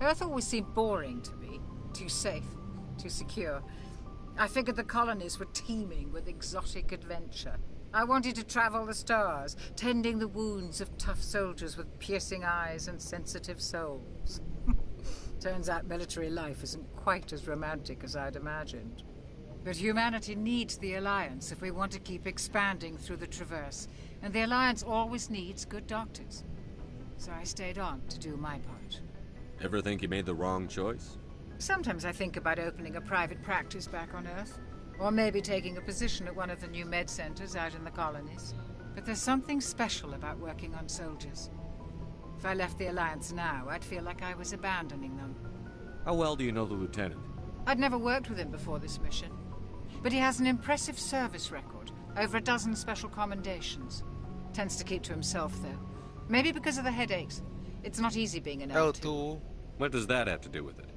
S9: Earth always seemed boring to me. Too safe, too secure. I figured the colonies were teeming with exotic adventure. I wanted to travel the stars, tending the wounds of tough soldiers with piercing eyes and sensitive souls. Turns out military life isn't quite as romantic as I'd imagined. But humanity needs the Alliance if we want to keep expanding through the Traverse, and the Alliance always needs good doctors. So I stayed on to do my part.
S15: Ever think you made the wrong choice?
S9: Sometimes I think about opening a private practice back on Earth, or maybe taking a position at one of the new med centers out in the colonies. But there's something special about working on soldiers. If I left the Alliance now, I'd feel like I was abandoning them.
S15: How well do you know the Lieutenant?
S9: I'd never worked with him before this mission, but he has an impressive service record, over a dozen special commendations. Tends to keep to himself, though. Maybe because of the headaches. It's not easy being an L2.
S15: What does that have to do with it?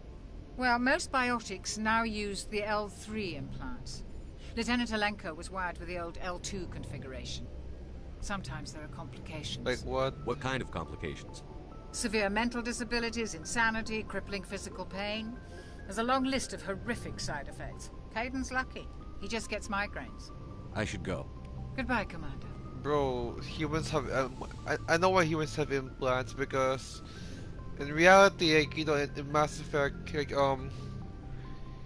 S9: Well, most biotics now use the L3 implants. Lieutenant Alenko was wired with the old L2 configuration. Sometimes there are complications.
S1: Like what?
S15: What kind of complications?
S9: Severe mental disabilities, insanity, crippling physical pain. There's a long list of horrific side effects. Caden's lucky. He just gets migraines.
S15: I should go.
S9: Goodbye, Commander.
S1: Bro, humans have... I know why humans have implants, because... in reality, like, you know, in Mass Effect, like,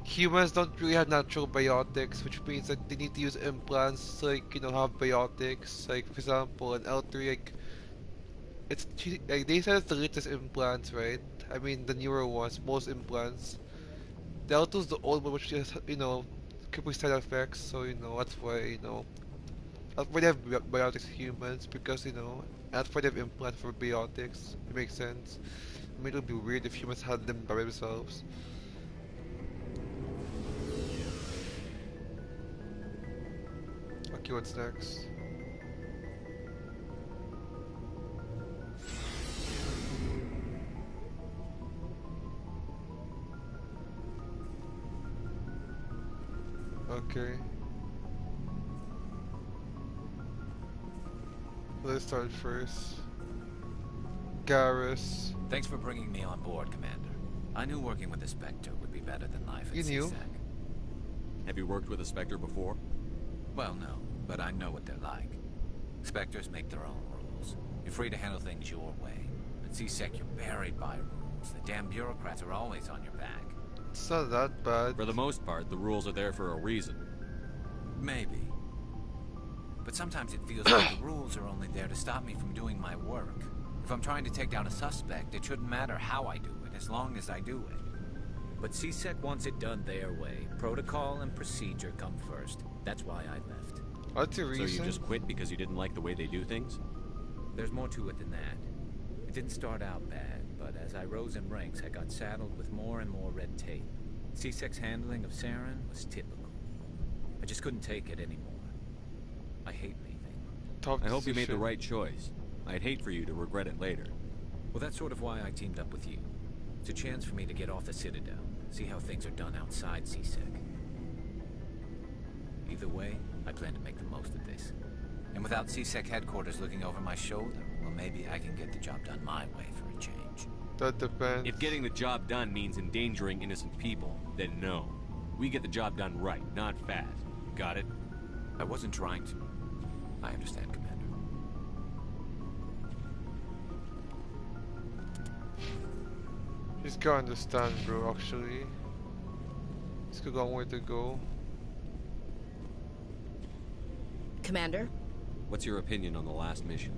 S1: humans don't really have natural biotics, which means that they need to use implants to, like, you know, have biotics. Like, for example, in L3, like, it's, like, they said it's the latest implants, right? I mean, the newer ones, most implants. The L2 is the old one, which just, you know, crippling side effects, so, you know, that's why, you know, that's why they have biotics humans, because, you know, that's why they have implants for biotics. It makes sense. I mean, it would be weird if humans had them by themselves. Okay, what's next? Okay. Let's start first. Garrus.
S19: Thanks for bringing me on board, Commander. I knew working with the Spectre would be better than life at
S1: You knew?
S19: CSEC.
S15: Have you worked with a Spectre before?
S19: Well, no, but I know what they're like. Spectres make their own rules. You're free to handle things your way. At CSEC, you're buried by rules. The damn bureaucrats are always on your back.
S1: It's not that bad.
S15: For the most part, the rules are there for a reason.
S19: Maybe. But sometimes it feels like the rules are only there to stop me from doing my work. If I'm trying to take down a suspect, it shouldn't matter how I do it, as long as I do it. But CSEC wants it done their way. Protocol and procedure come first. That's why I left.
S1: What's your reason?
S15: So you just quit because you didn't like the way they do things?
S19: There's more to it than that. It didn't start out bad, but as I rose in ranks, I got saddled with more and more red tape. CSEC's handling of Saren was typical. I just couldn't take it anymore. I hate leaving.
S15: I hope you made the right choice. I'd hate for you to regret it later.
S19: Well, that's sort of why I teamed up with you. It's a chance for me to get off the Citadel, see how things are done outside CSEC. Either way, I plan to make the most of this. And without CSEC headquarters looking over my shoulder, well, maybe I can get the job done my way for a change.
S1: That depends.
S15: If getting the job done means endangering innocent people, then no. We get the job done right, not fast. Got it?
S19: I wasn't trying to. I understand, Commander.
S1: Just gotta understand, bro, actually. It's got a long way to go.
S5: Commander?
S15: What's your opinion on the last mission?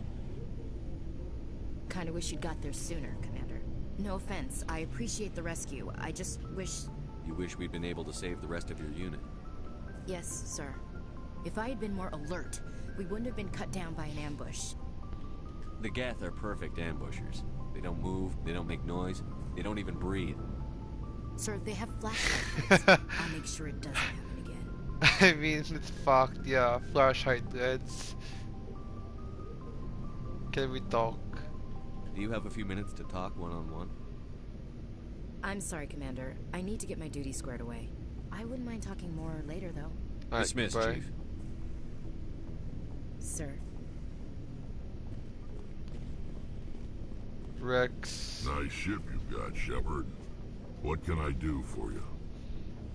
S5: Kinda wish you'd got there sooner, Commander. No offense, I appreciate the rescue. I just wish...
S15: You wish we'd been able to save the rest of your unit?
S5: Yes, sir. If I had been more alert, we wouldn't have been cut down by an ambush.
S15: The Geth are perfect ambushers. They don't move, they don't make noise, they don't even breathe.
S5: Sir, they have flashlights. I'll make sure it doesn't happen again.
S1: I mean, it's fucked, yeah. Flashlight heads. Can we talk?
S15: Do you have a few minutes to talk one-on-one?
S5: I'm sorry, Commander. I need to get my duty squared away. I wouldn't mind talking more later, though.
S15: Dismissed, Chief.
S5: Sir.
S1: Rex.
S10: Nice ship you've got, Shepard. What can I do for you?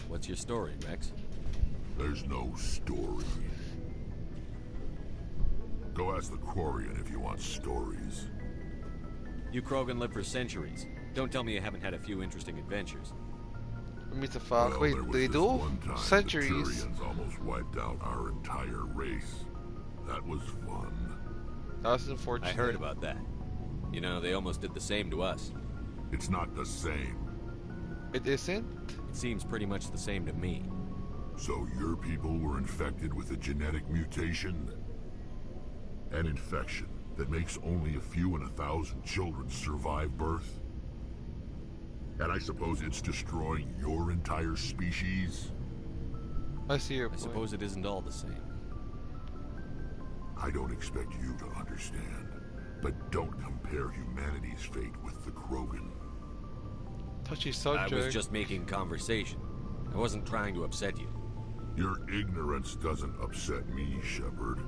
S15: What's your story, Rex?
S10: There's no story. Go ask the Quarian if you want stories.
S15: You Krogan live for centuries. Don't tell me you haven't had a few interesting adventures.
S1: Meet the fuck.
S10: Well,
S1: Wait,
S10: there was
S1: they
S10: this
S1: do?
S10: one time
S1: Centuries.
S10: The Turians almost wiped out our entire race. That was fun.
S1: That was unfortunate.
S15: I heard about that. You know, they almost did the same to us.
S10: It's not the same.
S1: It isn't?
S15: It seems pretty much the same to me.
S10: So your people were infected with a genetic mutation? An infection that makes only a few in 1,000 children survive birth? And I suppose it's destroying your entire species?
S1: I see your point.
S15: I suppose it isn't all the same.
S10: I don't expect you to understand, but don't compare humanity's fate with the Krogan.
S1: Touchy subject.
S15: I was just making conversation. I wasn't trying to upset you.
S10: Your ignorance doesn't upset me, Shepard.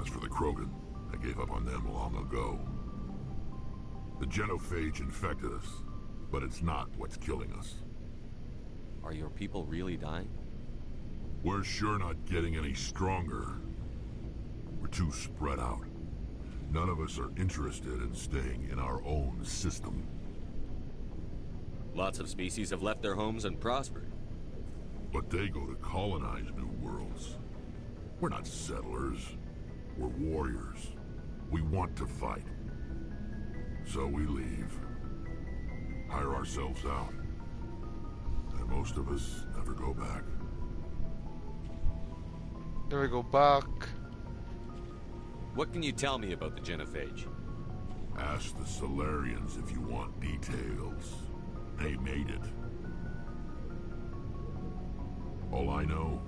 S10: As for the Krogan, I gave up on them long ago. The genophage infected us, but it's not what's killing us.
S15: Are your people really dying?
S10: We're sure not getting any stronger. We're too spread out. None of us are interested in staying in our own system.
S15: Lots of species have left their homes and prospered.
S10: But they go to colonize new worlds. We're not settlers. We're warriors. We want to fight. So we leave. Hire ourselves out. And most of us never go back.
S1: Never go back.
S15: What can you tell me about the genophage?
S10: Ask the Solarians if you want details. They made it. All I know,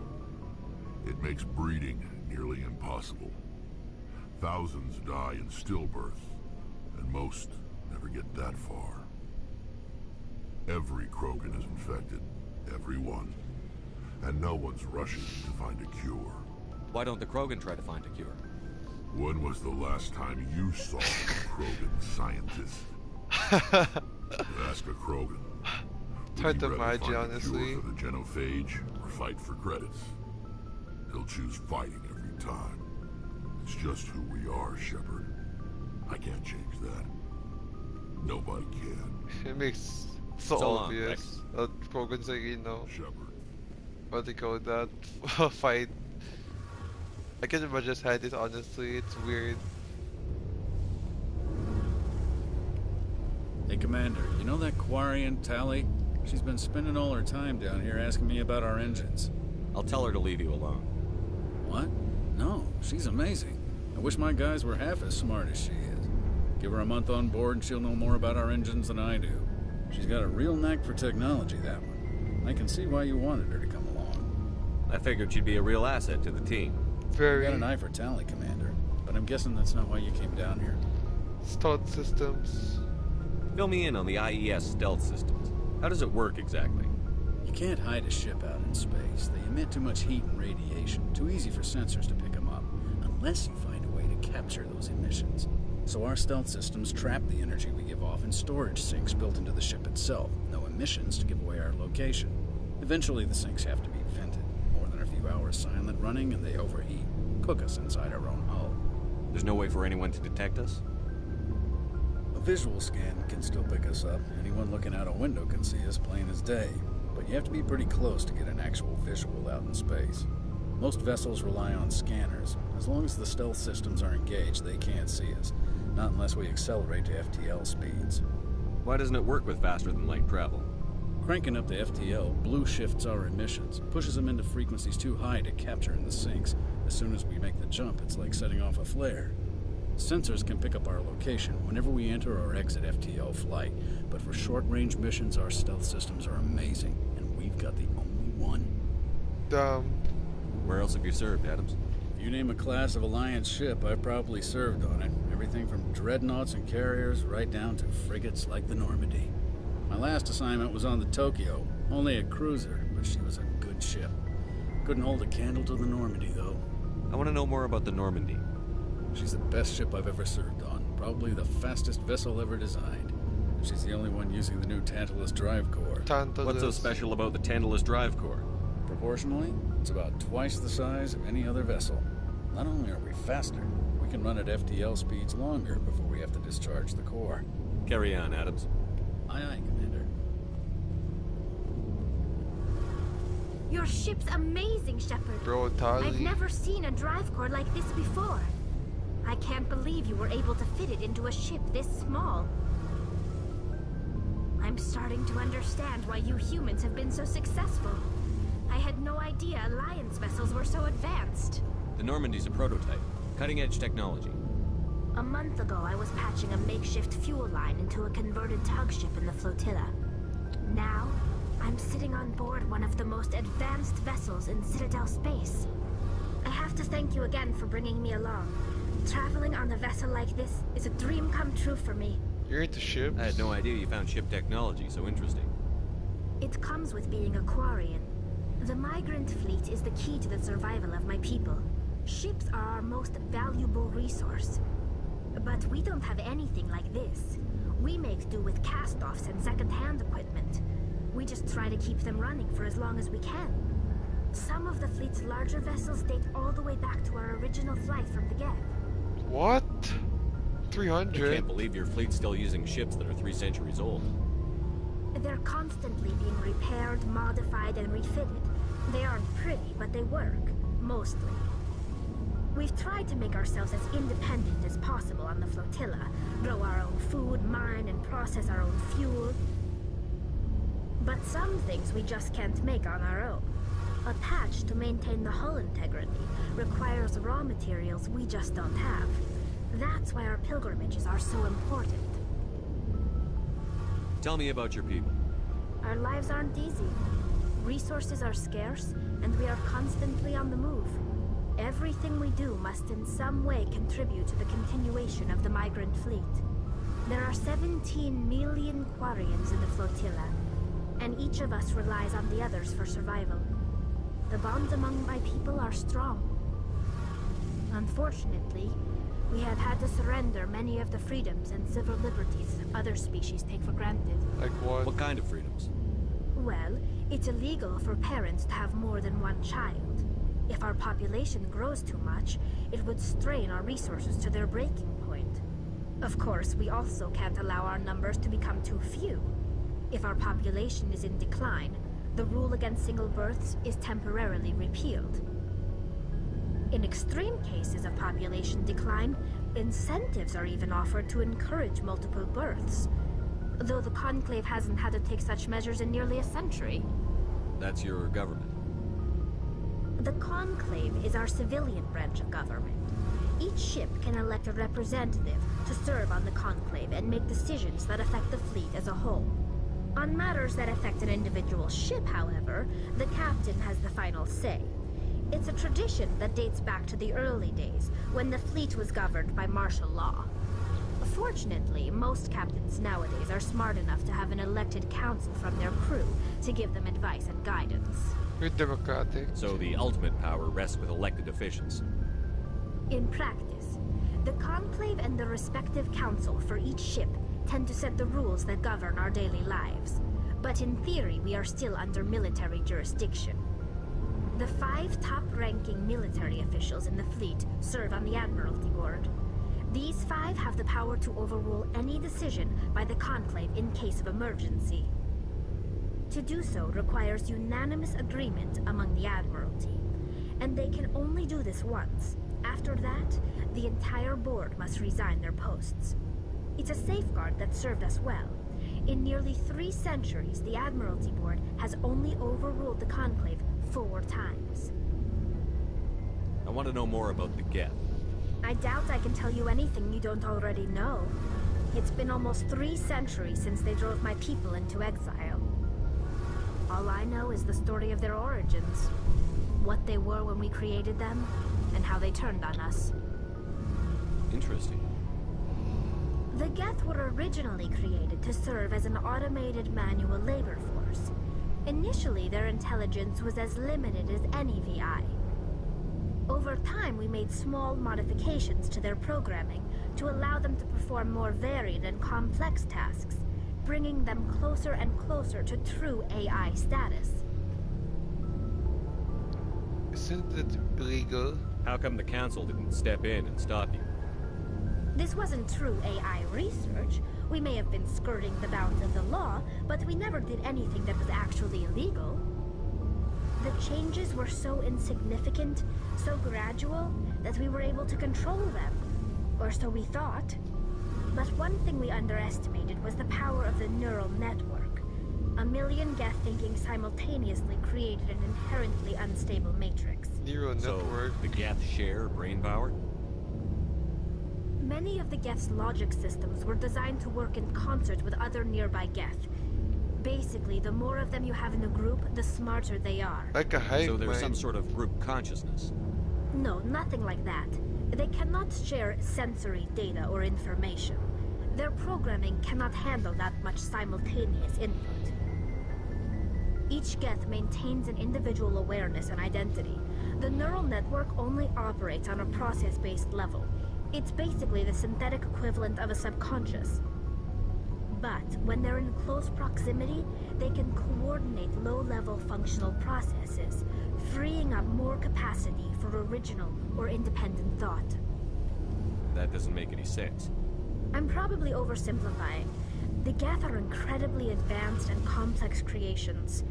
S10: it makes breeding nearly impossible. Thousands die in stillbirth, and most never get that far. Every Krogan is infected, every one. And no one's rushing to find a cure.
S15: Why don't the Krogan try to find a cure?
S10: When was the last time you saw a Krogan scientist? Ask a Krogan.
S1: It's hard to imagine, honestly.
S10: For the genophage or fight for credits. He'll choose fighting every time. It's just who we are, Shepard. I can't change that. Nobody can.
S1: It makes so obvious. Krogan's like, you know,
S10: Shepard.
S1: what they call that fight. I can imagine just had it, honestly. It's weird.
S18: Hey, Commander, you know that Quarian Tally? She's been spending all her time down here asking me about our engines.
S15: I'll tell her to leave you alone.
S18: What? No, she's amazing. I wish my guys were half as smart as she is. Give her a month on board and she'll know more about our engines than I do. She's got a real knack for technology, that one. I can see why you wanted her to come along.
S15: I figured she'd be a real asset to the team.
S1: Very.
S18: I got an eye for Tally, Commander, but I'm guessing that's not why you came down here.
S1: Stealth systems.
S15: Fill me in on the IES stealth systems. How does it work exactly?
S18: You can't hide a ship out in space. They emit too much heat and radiation. Too easy for sensors to pick them up, unless you find a way to capture those emissions. So our stealth systems trap the energy we give off in storage sinks built into the ship itself. No emissions to give away our location. Eventually the sinks have to be vented. More than a few hours silent running and they overheat. Cook us inside our own hull.
S15: There's no way for anyone to detect us?
S18: A visual scan can still pick us up. Anyone looking out a window can see us plain as day. But you have to be pretty close to get an actual visual out in space. Most vessels rely on scanners. As long as the stealth systems are engaged, they can't see us. Not unless we accelerate to FTL speeds.
S15: Why doesn't it work with faster than light travel?
S18: Cranking up the FTL blue shifts our emissions, pushes them into frequencies too high to capture in the sinks. As soon as we make the jump, it's like setting off a flare. Sensors can pick up our location whenever we enter or exit FTL flight, but for short-range missions, our stealth systems are amazing, and we've got the only one.
S15: Where else have you served, Adams?
S18: If you name a class of Alliance ship, I've probably served on it. Everything from dreadnoughts and carriers right down to frigates like the Normandy. My last assignment was on the Tokyo, only a cruiser, but she was a good ship.
S4: Couldn't hold a candle to the Normandy, though.
S15: I want to know more about the Normandy.
S4: She's the best ship I've ever served on. Probably the fastest vessel ever designed. She's the only one using the new Tantalus drive core.
S15: What's so special about the Tantalus drive core?
S4: Proportionally, it's about twice the size of any other vessel. Not only are we faster, we can run at FTL speeds longer before we have to discharge the core.
S15: Carry on, Adams.
S4: Aye, aye, Commander.
S16: Your ship's amazing, Shepard.
S1: Bro, Tali.
S16: I've never seen a drive core like this before. I can't believe you were able to fit it into a ship this small. I'm starting to understand why you humans have been so successful. I had no idea Alliance vessels were so advanced.
S15: The Normandy's a prototype. Cutting-edge technology.
S16: A month ago, I was patching a makeshift fuel line into a converted tug ship in the flotilla. Now, I'm sitting on board one of the most advanced vessels in Citadel space. I have to thank you again for bringing me along. Traveling on a vessel like this is a dream come true for me.
S1: You're into ships?
S15: I had no idea you found ship technology so interesting.
S16: It comes with being a Quarian. The migrant fleet is the key to the survival of my people. Ships are our most valuable resource. But we don't have anything like this. We make do with cast-offs and second-hand equipment. We just try to keep them running for as long as we can. Some of the fleet's larger vessels date all the way back to our original flight from the Geth.
S1: What? 300?
S15: I can't believe your fleet's still using ships that are 3 centuries old.
S16: They're constantly being repaired, modified, and refitted. They aren't pretty, but they work. Mostly. We've tried to make ourselves as independent as possible on the flotilla. Grow our own food, mine, and process our own fuel. But some things we just can't make on our own. A patch to maintain the hull integrity requires raw materials we just don't have. That's why our pilgrimages are so important.
S15: Tell me about your people.
S16: Our lives aren't easy. Resources are scarce, and we are constantly on the move. Everything we do must in some way contribute to the continuation of the migrant fleet. There are 17 million Quarians in the flotilla, and each of us relies on the others for survival. The bonds among my people are strong. Unfortunately, we have had to surrender many of the freedoms and civil liberties other species take for granted.
S1: Like what?
S15: What kind of freedoms?
S16: Well, it's illegal for parents to have more than one child. If our population grows too much, it would strain our resources to their breaking point. Of course, we also can't allow our numbers to become too few. If our population is in decline, the rule against single births is temporarily repealed. In extreme cases of population decline, incentives are even offered to encourage multiple births, though the Conclave hasn't had to take such measures in nearly a century.
S15: That's your government.
S16: The Conclave is our civilian branch of government. Each ship can elect a representative to serve on the Conclave and make decisions that affect the fleet as a whole. On matters that affect an individual ship, however, the captain has the final say. It's a tradition that dates back to the early days, when the fleet was governed by martial law. Fortunately, most captains nowadays are smart enough to have an elected council from their crew to give them advice and guidance.
S1: You're democratic.
S15: So the ultimate power rests with elected officials.
S16: In practice, the Conclave and the respective council for each ship tend to set the rules that govern our daily lives. But in theory, we are still under military jurisdiction. The 5 top-ranking military officials in the fleet serve on the Admiralty Board. These 5 have the power to overrule any decision by the Conclave in case of emergency. To do so requires unanimous agreement among the Admiralty, and they can only do this once. After that, the entire board must resign their posts. It's a safeguard that served us well. In nearly 3 centuries, the Admiralty Board has only overruled the Conclave 4 times.
S15: I want to know more about the Geth.
S16: I doubt I can tell you anything you don't already know. It's been almost 3 centuries since they drove my people into exile. All I know is the story of their origins. What they were when we created them, and how they turned on us.
S15: Interesting.
S16: The Geth were originally created to serve as an automated manual labor force. Initially, their intelligence was as limited as any VI. Over time, we made small modifications to their programming to allow them to perform more varied and complex tasks, bringing them closer and closer to true AI status.
S1: Isn't it illegal?
S15: How come the Council didn't step in and stop you?
S16: This wasn't true AI research. We may have been skirting the bounds of the law, but we never did anything that was actually illegal. The changes were so insignificant, so gradual, that we were able to control them. Or so we thought. But one thing we underestimated was the power of the neural network. A million Geth thinking simultaneously created an inherently unstable matrix.
S1: Neural network.
S15: So, the Geth share brain power?
S16: Many of the Geth's logic systems were designed to work in concert with other nearby Geth. Basically, the more of them you have in a group, the smarter they are.
S1: Like a hive
S15: So there's
S1: mind.
S15: some sort of group consciousness?
S16: No, nothing like that. They cannot share sensory data or information. Their programming cannot handle that much simultaneous input. Each Geth maintains an individual awareness and identity. The neural network only operates on a process-based level. It's basically the synthetic equivalent of a subconscious. But when they're in close proximity, they can coordinate low-level functional processes, freeing up more capacity for original or independent thought.
S15: That doesn't make any sense.
S16: I'm probably oversimplifying. The Geth are incredibly advanced and complex creations.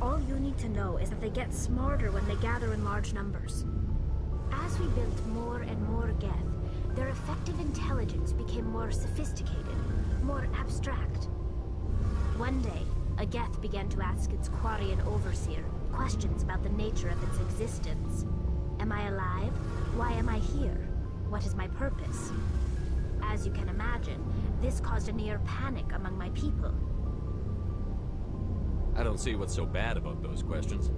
S16: All you need to know is that they get smarter when they gather in large numbers. As we built more and more Geth, their effective intelligence became more sophisticated, more abstract. One day, a Geth began to ask its Quarian overseer questions about the nature of its existence. Am I alive? Why am I here? What is my purpose? As you can imagine, this caused a near panic among my people.
S15: I don't see what's so bad about those questions.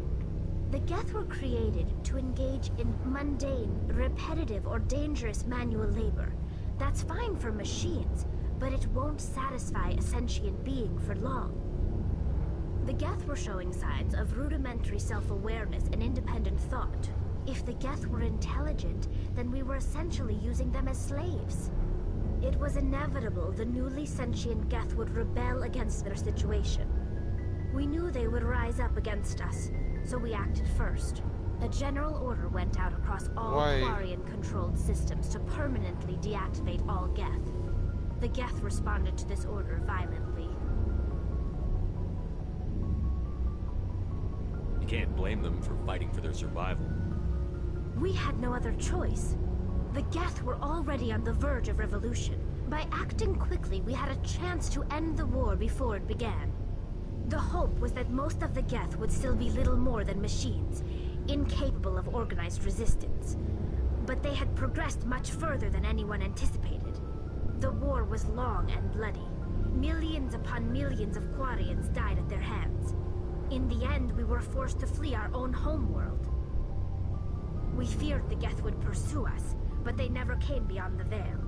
S16: The Geth were created to engage in mundane, repetitive, or dangerous manual labor. That's fine for machines, but it won't satisfy a sentient being for long. The Geth were showing signs of rudimentary self-awareness and independent thought. If the Geth were intelligent, then we were essentially using them as slaves. It was inevitable the newly sentient Geth would rebel against their situation. We knew they would rise up against us, so we acted first. A general order went out across all Quarian-controlled systems to permanently deactivate all Geth. The Geth responded to this order violently.
S15: You can't blame them for fighting for their survival.
S16: We had no other choice. The Geth were already on the verge of revolution. By acting quickly, we had a chance to end the war before it began. The hope was that most of the Geth would still be little more than machines, incapable of organized resistance. But they had progressed much further than anyone anticipated. The war was long and bloody. Millions upon millions of Quarians died at their hands. In the end, we were forced to flee our own homeworld. We feared the Geth would pursue us, but they never came beyond the veil.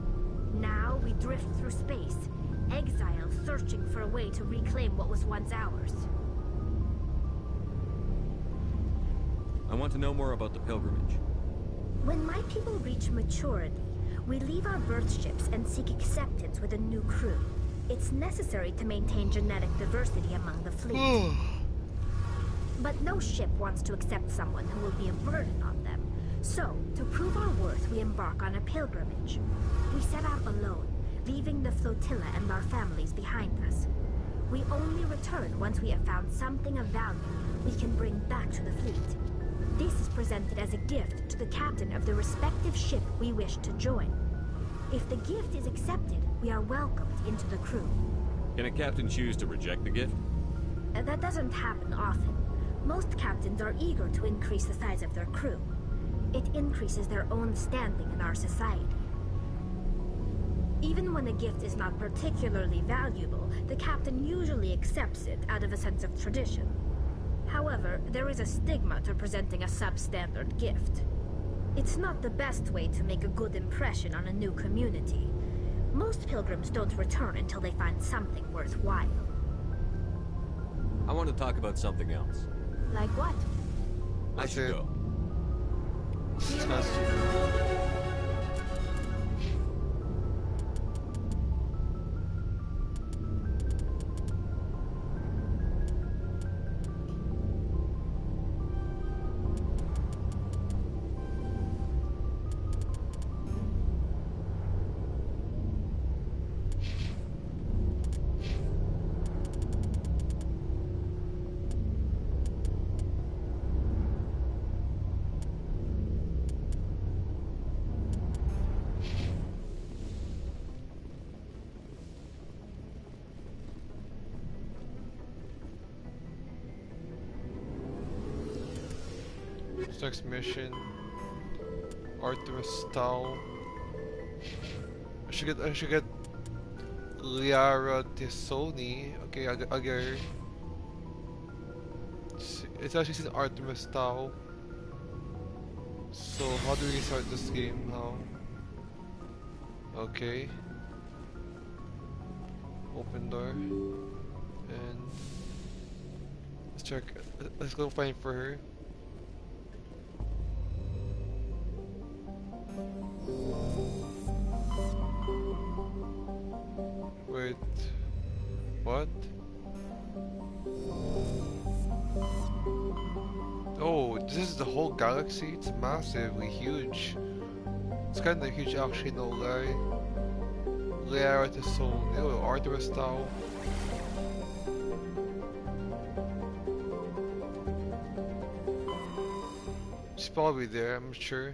S16: Now we drift through space, exile searching for a way to reclaim what was once ours.
S15: I want to know more about the pilgrimage.
S16: When my people reach maturity, we leave our birth ships and seek acceptance with a new crew. It's necessary to maintain genetic diversity among the fleet. But no ship wants to accept someone who will be a burden on them. So, to prove our worth, we embark on a pilgrimage. We set out alone, leaving the flotilla and our families behind us. We only return once we have found something of value we can bring back to the fleet. This is presented as a gift to the captain of the respective ship we wish to join. If the gift is accepted, we are welcomed into the crew.
S15: Can a captain choose to reject the gift?
S16: That doesn't happen often. Most captains are eager to increase the size of their crew. It increases their own standing in our society. Even when a gift is not particularly valuable, the captain usually accepts it out of a sense of tradition. However, there is a stigma to presenting a substandard gift. It's not the best way to make a good impression on a new community. Most pilgrims don't return until they find something worthwhile.
S15: I want to talk about something else.
S16: Like what?
S15: I should go.
S1: Next mission, Artemis Tau. I should get Liara Tisoni. Okay, I'll get her. It's actually says Artemis Tau. So how do we start this game? How? Okay. Open door. And let's check. Let's go find for her. Wait, what? Oh, this is the whole galaxy? It's massively huge. It's kind of huge actually, no lie. Liara Tisoni, oh, Artemis Tau. She's probably there, I'm sure.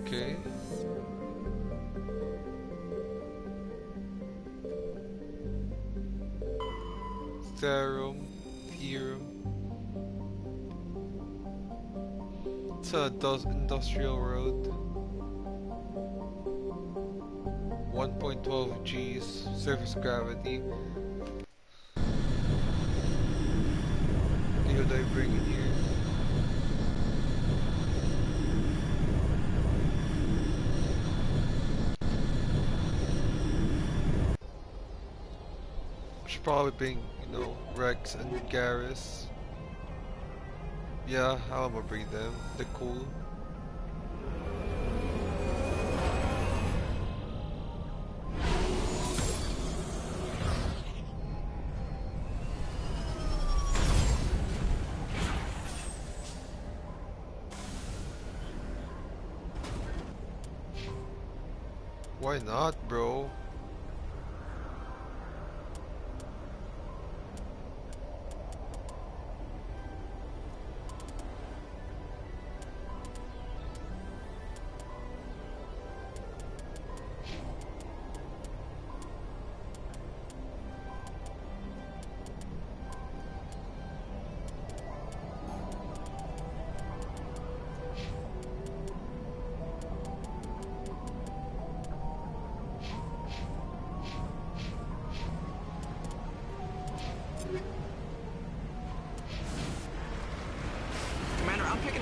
S1: Okay. Theorem. It's a industrial road. 1.12 G's surface gravity. Okay, what do I bring in here? Should probably bring, you know, Rex and Garrus. Yeah, I'm gonna bring them. They're cool. Why not, bro?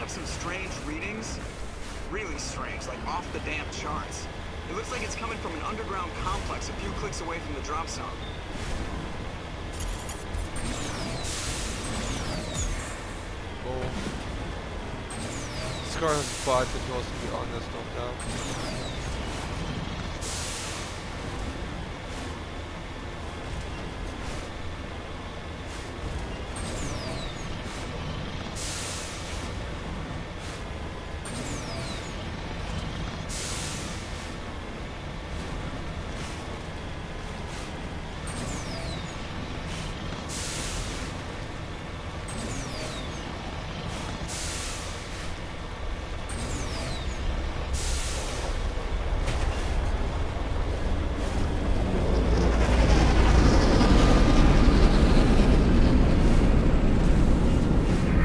S11: Some strange readings. Really strange, like off the damn charts. It looks like it's coming from an underground complex a few clicks away from the drop zone.
S1: car has bad controls, to be honest, no cap.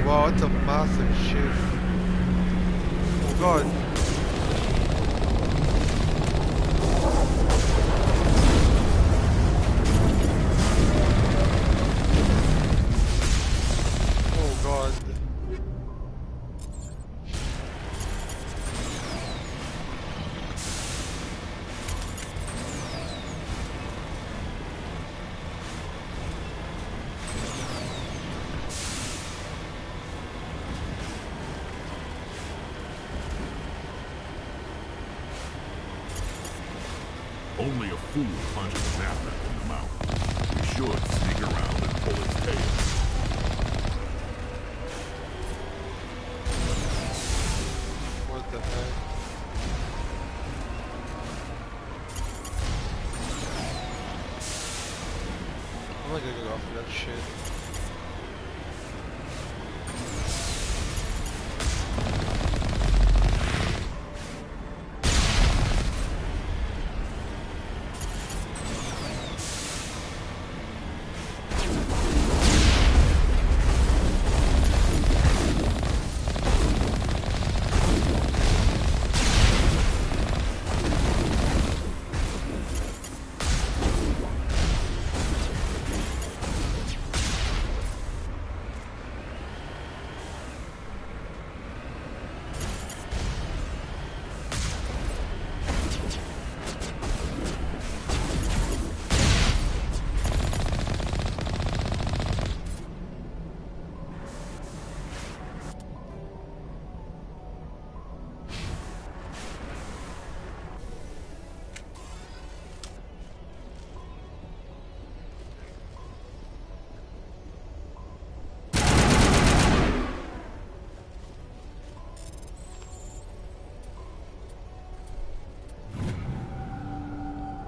S1: Wow, it's a massive ship. Oh god. Oh god.
S10: Only a fool punches an affect in the mouth. We should sneak around and pull its tail.
S1: What the heck? I'm not gonna go off of that shit.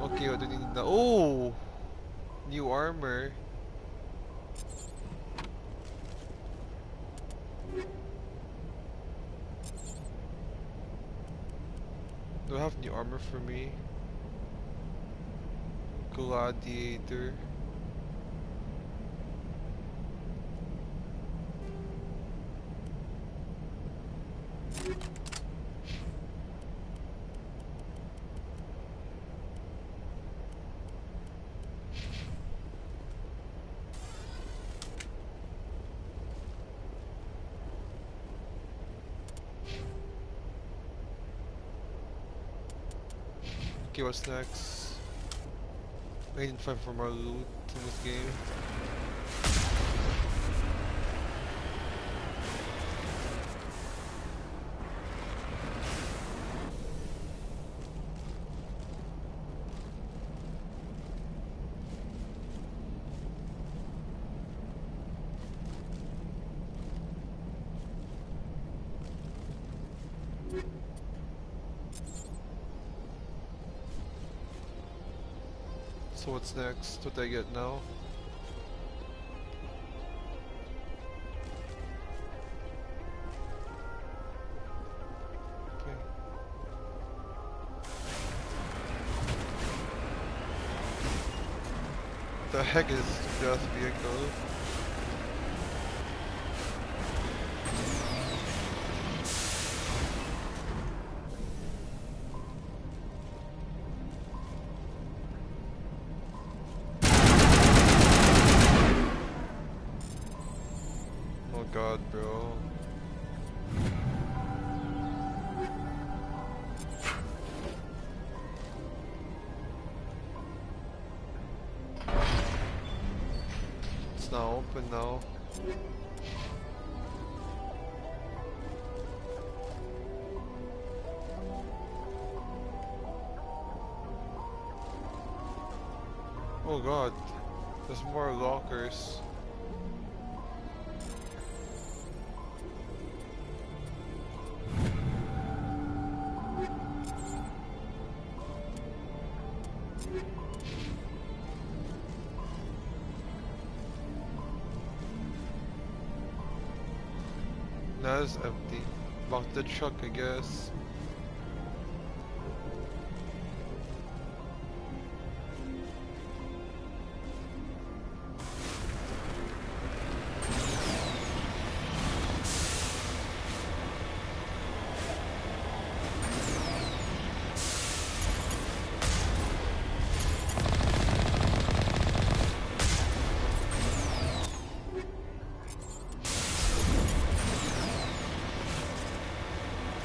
S1: Okay, what do we need now? Oh! New armor. Do I have new armor for me? Gladiator. Okay, what's next? I need to find for more loot in this game. So what's next? What do I get now? Okay. The heck is just vehicle? Oh god, bro. It's not open now. Oh god, there's more lockers. Now it's empty. Back to the truck, I guess.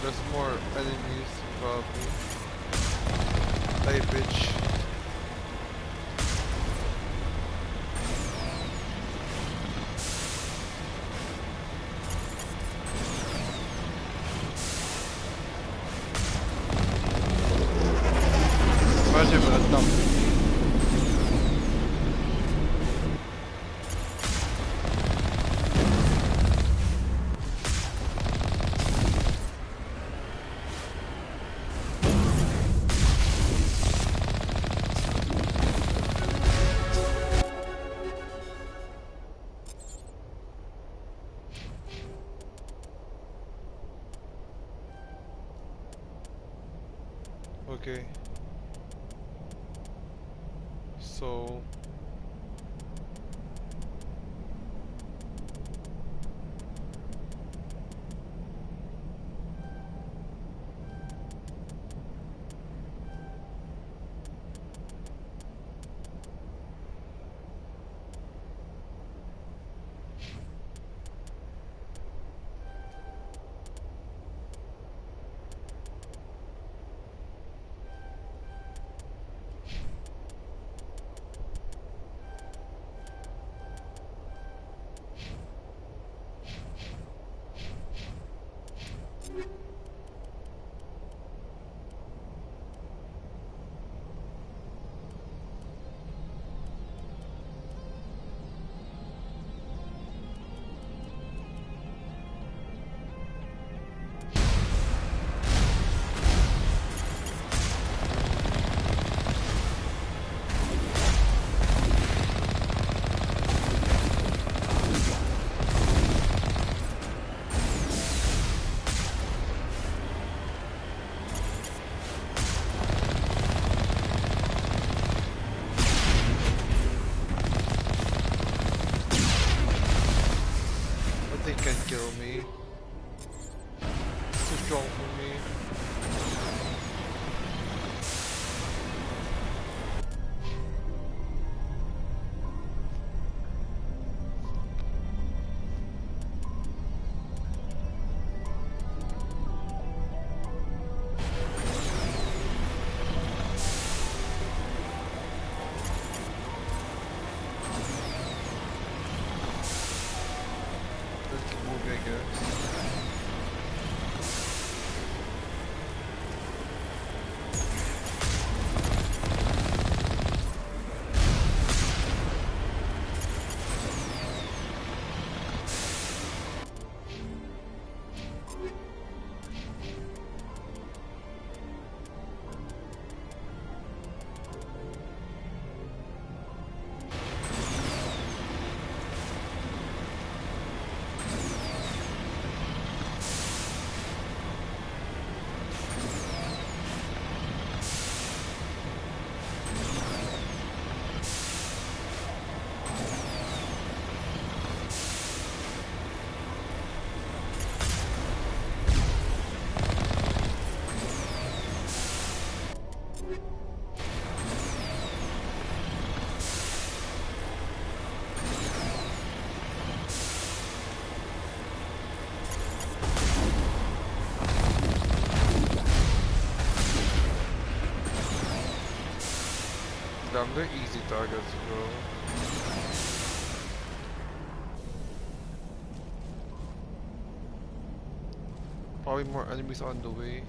S1: There's more enemies, probably. Hey, bitch. Imagine if I dump. Okay. So nothing can kill me. Too strong for me. Let's keep moving, I guess. Damn, they're easy targets, bro. Probably more enemies on the way.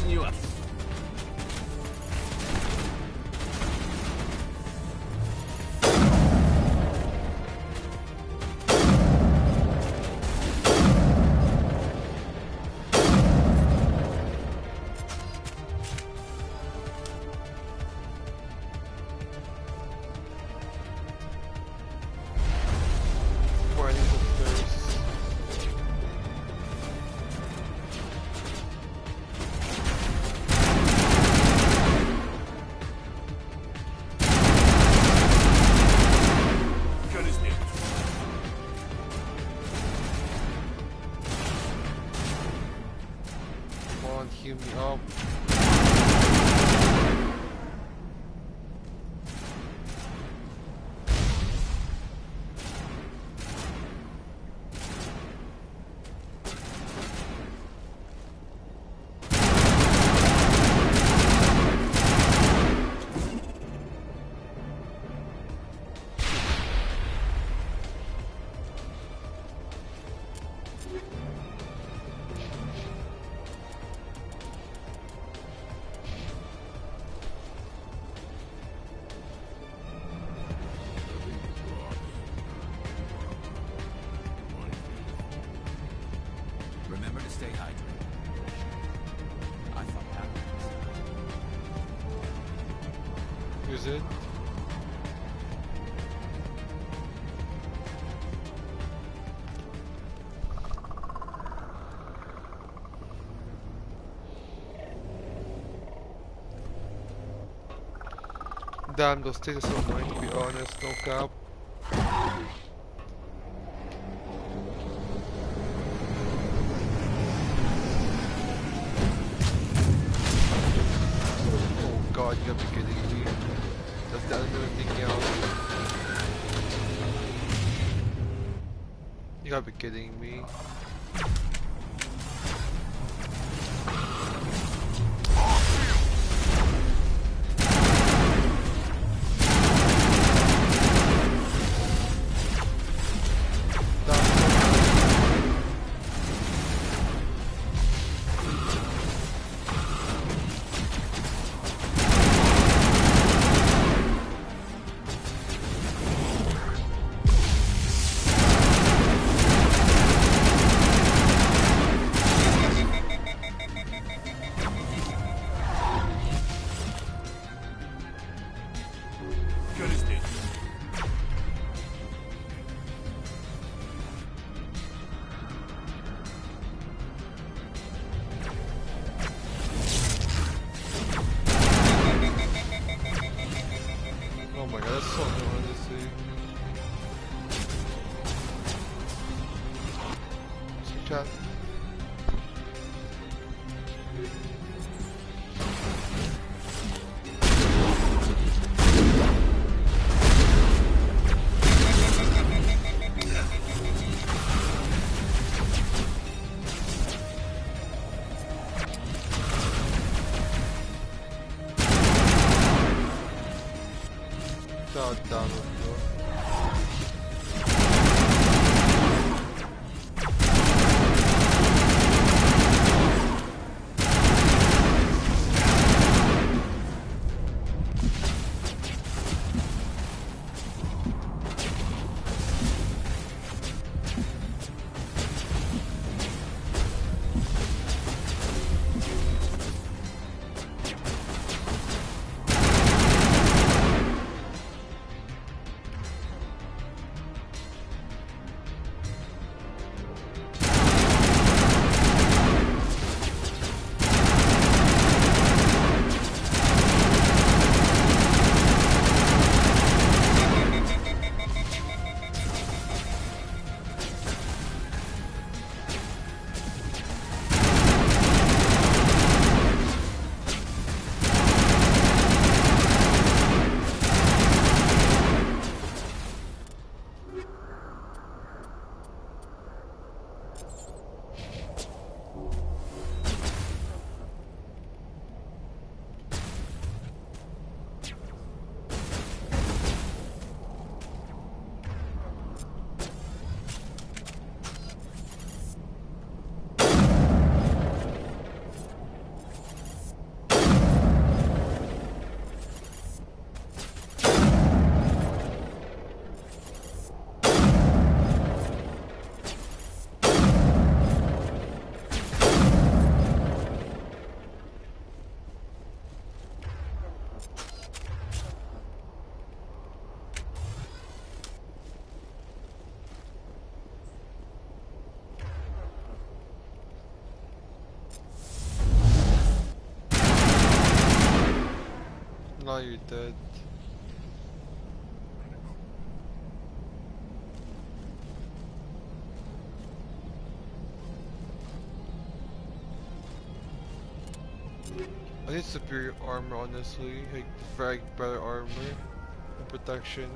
S15: lifting you up.
S1: Heal me up.
S19: Remember to stay hydrated. I thought that
S1: Is it? Damn, those things are so annoying to be honest, no cap. Oh god, you gotta be kidding me. That's the other thing else. You gotta be kidding me. Oh my god, that's so annoying to see. Chat. Down with you. Now you're dead. I need superior armor, honestly. Like, frag better armor and protection.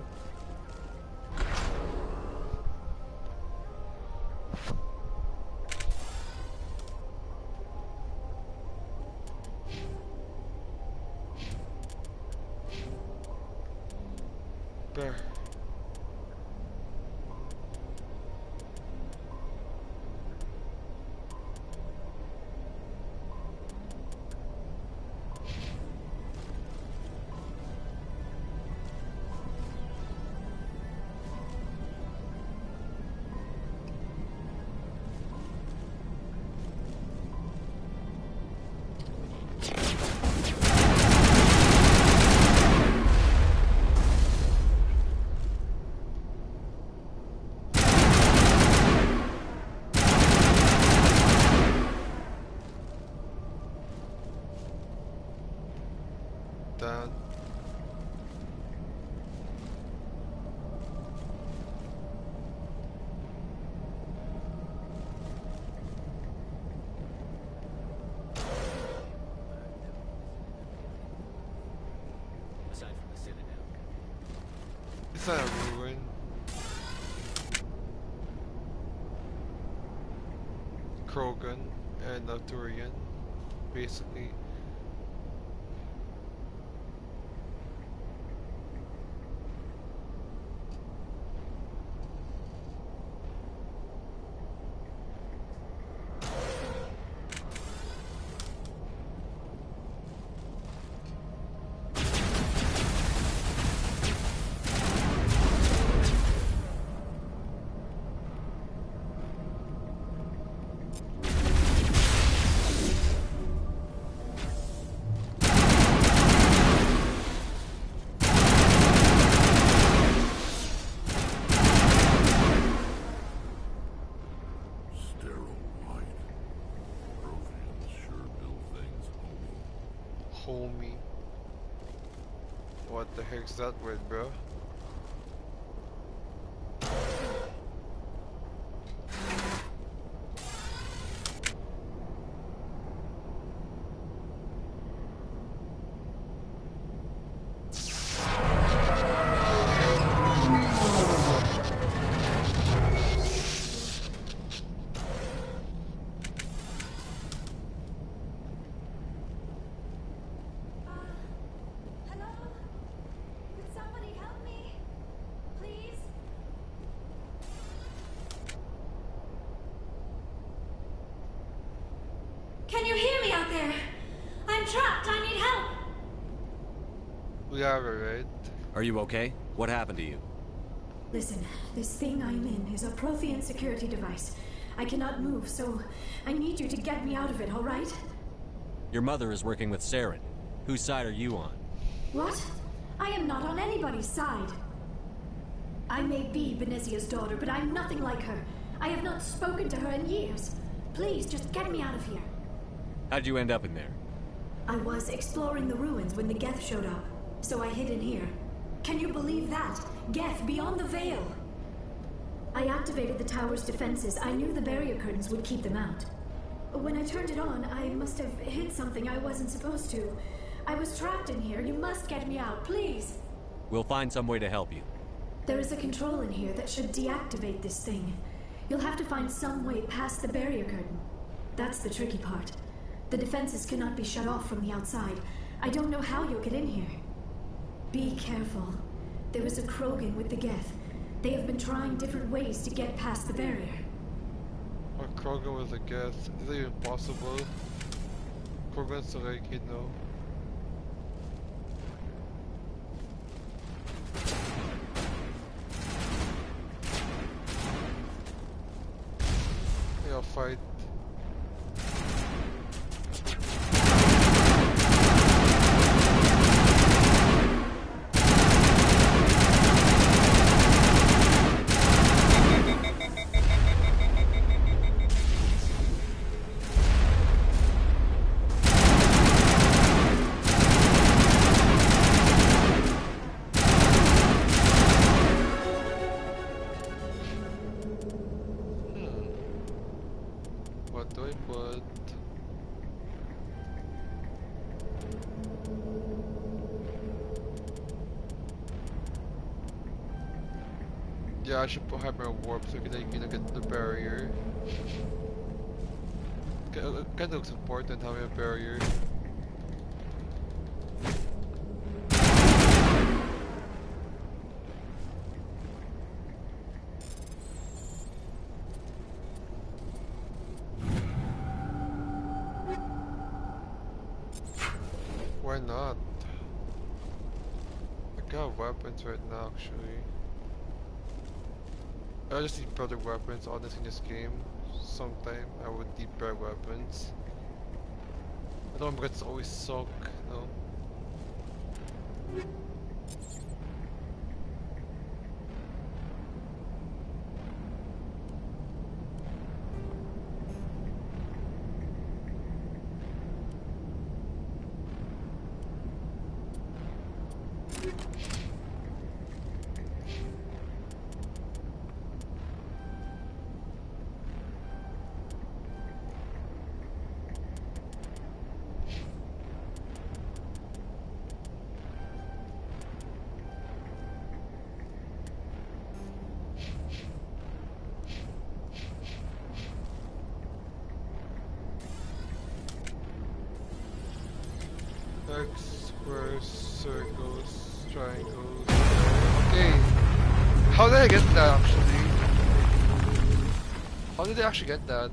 S1: Bear. Down.
S15: Aside from the Citadel.
S1: It's not a ruin. Krogan and Turian, basically. Homie. What the heck's that word, bro?
S16: Can you hear me out there? I'm trapped. I need help.
S1: We are right.
S15: Are you okay? What happened to you?
S16: Listen, this thing I'm in is a Prothean security device. I cannot move, so I need you to get me out of it, all right?
S15: Your mother is working with Saren. Whose side are you on?
S16: What? I am not on anybody's side. I may be Benezia's daughter, but I'm nothing like her. I have not spoken to her in years. Please, just get me out of here.
S15: How'd you end up in there?
S16: I was exploring the ruins when the Geth showed up, so I hid in here. Can you believe that? Geth beyond the veil! I activated the tower's defenses. I knew the barrier curtains would keep them out. When I turned it on, I must have hit something I wasn't supposed to. I was trapped in here. You must get me out, please!
S15: We'll find some way to help you.
S16: There is a control in here that should deactivate this thing. You'll have to find some way past the barrier curtain. That's the tricky part. The defenses cannot be shut off from the outside. I don't know how you'll get in here. Be careful. There is a Krogan with the Geth. They have been trying different ways to get past the barrier.
S1: A Krogan with a Geth? Is that even possible? Krogan's like, you know. I'll fight. Yeah, I should have my warp so I can get the barrier. Kinda looks important having a barrier. Why not? I got weapons right now actually. I just need better weapons honestly in this game. Sometime I would need better weapons. I don't want to always suck, no. X, squares, circles, triangles. Okay. How did I get that actually? How did I actually get that?